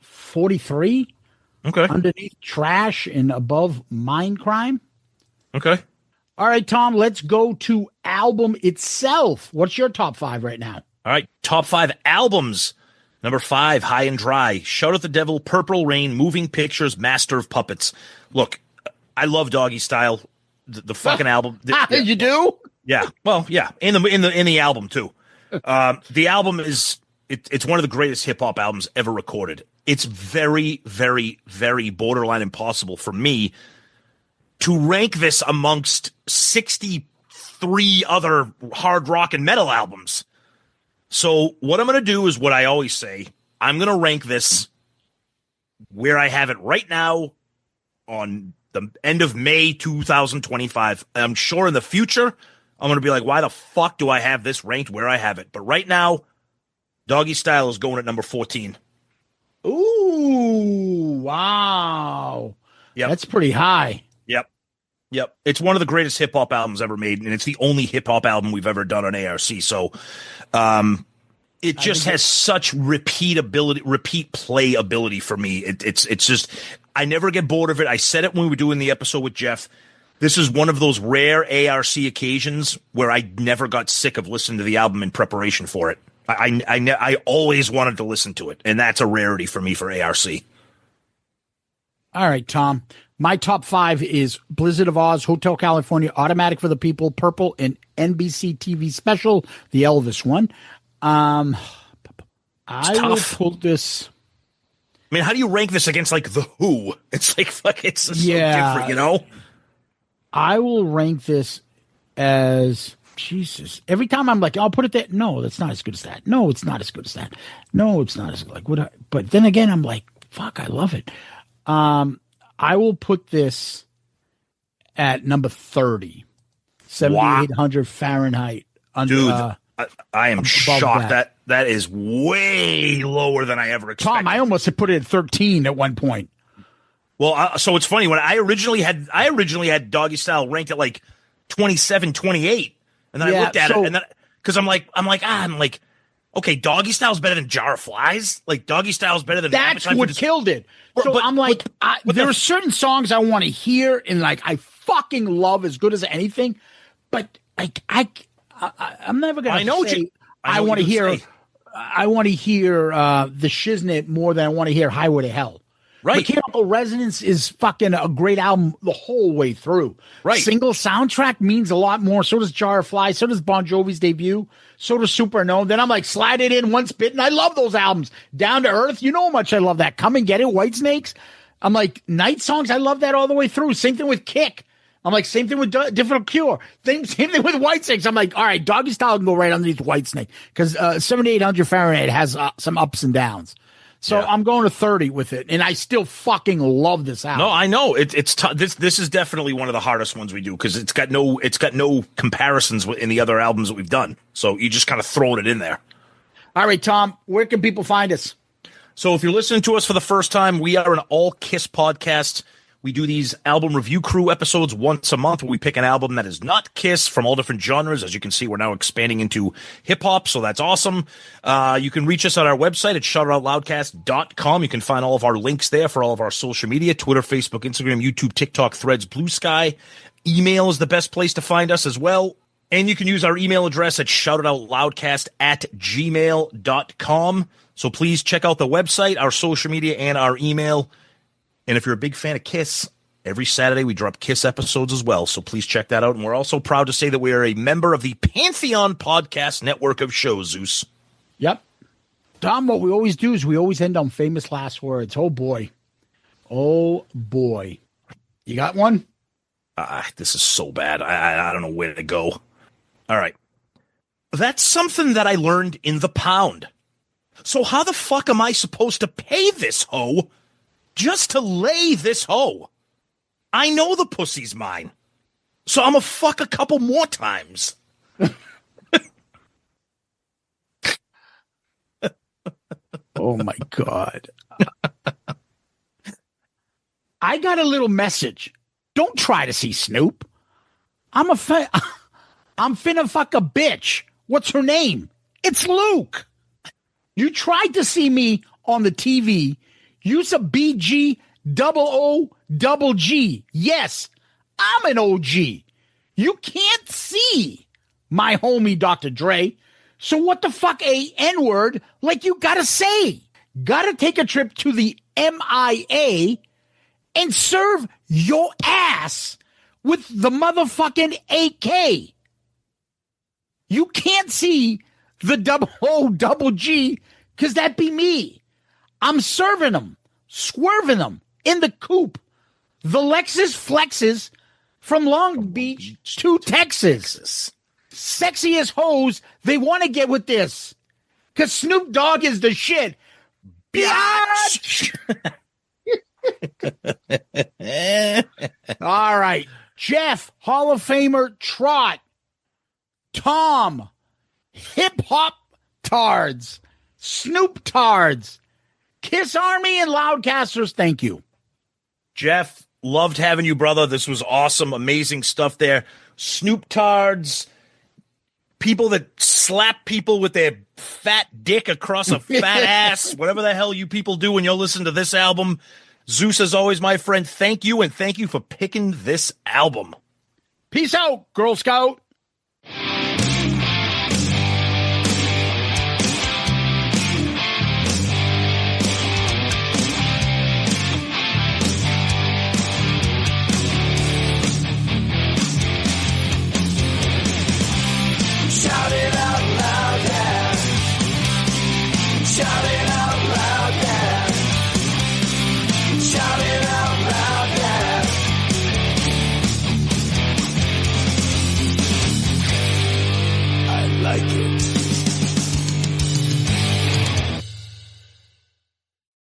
43. Okay. Underneath Trash and above Mind Crime. Okay. All right, Tom, let's go to album itself. What's your top 5 right now? All right, top 5 albums. Number 5, High and Dry, Shout at the Devil, Purple Rain, Moving Pictures, Master of Puppets. Look, I love Doggystyle. The fucking album. You do? Yeah. Well, yeah. In the album too. The album it's one of the greatest hip hop albums ever recorded. It's very, very, very borderline impossible for me to rank this amongst 63 other hard rock and metal albums. So what I'm going to do is what I always say. I'm going to rank this where I have it right now on the end of May 2025. I'm sure in the future, I'm going to be like, why the fuck do I have this ranked where I have it? But right now, Doggystyle is going at number 14. Ooh, wow. Yep. That's pretty high. Yep. It's one of the greatest hip hop albums ever made, and it's the only hip hop album we've ever done on ARC. So it just has such repeat play ability for me. It's just, I never get bored of it. I said it when we were doing the episode with Jeff. This is one of those rare ARC occasions where I never got sick of listening to the album in preparation for it. I always wanted to listen to it, and that's a rarity for me for ARC. All right, Tom. My top 5 is Blizzard of Oz, Hotel California, Automatic for the People, Purple, and NBC TV Special, the Elvis one. I will pull this. I mean, how do you rank this against like The Who? It's like fuck. It's so different, you know. I will rank this as Jesus. Every time I'm like, I'll put it there. No, that's not as good as that. No, it's not as good as that. No, it's not as like what. But then again, I'm like, fuck, I love it. I will put this at number 30, 7,800 Fahrenheit. Dude, I am shocked. That is way lower than I ever expected. Tom, I almost had put it at 13 at one point. Well, so it's funny when I originally had Doggystyle ranked at like 27, 28, and then I looked at it, and then because I'm like, okay, Doggystyle's better than Jar of Flies. Like Doggystyle's better than that's what killed it. So I'm like, there are certain songs I want to hear and like I fucking love as good as anything, but like I'm never gonna. I want to hear. I want to hear the Shiznit more than I want to hear Highway to Hell. Right. Mechanical Resonance is fucking a great album the whole way through. Right. Single soundtrack means a lot more. So does Jar of Flies. So does Bon Jovi's debut. So does Supernova. Then I'm like, Slide It In, Once Bitten. I love those albums. Down to Earth. You know how much I love that. Come and Get It, White Snakes. I'm like, Night Songs. I love that all the way through. Same thing with Kick. I'm like, same thing with Difficult Cure. Same thing with White Snakes. I'm like, all right, Doggystyle can go right underneath White Snake because 7800 Fahrenheit has some ups and downs. So I'm going to 30 with it, and I still fucking love this album. No, I know it's tough. This is definitely one of the hardest ones we do because it's got no comparisons in the other albums that we've done. So you just kind of throwing it in there. All right, Tom, where can people find us? So if you're listening to us for the first time, we are an all Kiss podcast. We do these album review crew episodes once a month where we pick an album that is not Kiss from all different genres. As you can see, we're now expanding into hip-hop, so that's awesome. You can reach us on our website at shoutoutloudcast.com. You can find all of our links there for all of our social media, Twitter, Facebook, Instagram, YouTube, TikTok, Threads, Blue Sky. Email is the best place to find us as well. And you can use our email address at shoutitoutloudcast@gmail.com. So please check out the website, our social media, and our email. And if you're a big fan of Kiss, every Saturday we drop Kiss episodes as well. So please check that out. And we're also proud to say that we are a member of the Pantheon Podcast Network of shows, Zeus. Yep. Tom, what we always do is we always end on famous last words. Oh, boy. Oh, boy. You got one? This is so bad. I don't know where to go. All right. That's something that I learned in the pound. So how the fuck am I supposed to pay this hoe just to lay this hoe? I know the pussy's mine. So I'm gonna fuck a couple more times. Oh, my God. I got a little message. Don't try to see Snoop. I'm finna fuck a bitch. What's her name? It's Luke. You tried to see me on the TV. Use a BG double G. Yes, I'm an OG. You can't see my homie Dr. Dre. So what the fuck a N-word like you gotta say? Gotta take a trip to the MIA and serve your ass with the motherfucking AK. You can't see the double G because that'd be me. I'm serving them, swerving them in the coupe. The Lexus flexes from Long Beach to Texas. Sexiest hoes, they want to get with this. Because Snoop Dogg is the shit. Bitch! All right. Jeff, Hall of Famer Trott. Tom, Hip Hop Tards. Snoop Tards. Kiss Army and Loudcasters, thank you. Jeff, loved having you, brother. This was awesome, amazing stuff there. Snoop Tards, people that slap people with their fat dick across a fat ass, whatever the hell you people do when you'll listen to this album. Zeus, as always, my friend, thank you, and thank you for picking this album. Peace out, Girl Scout.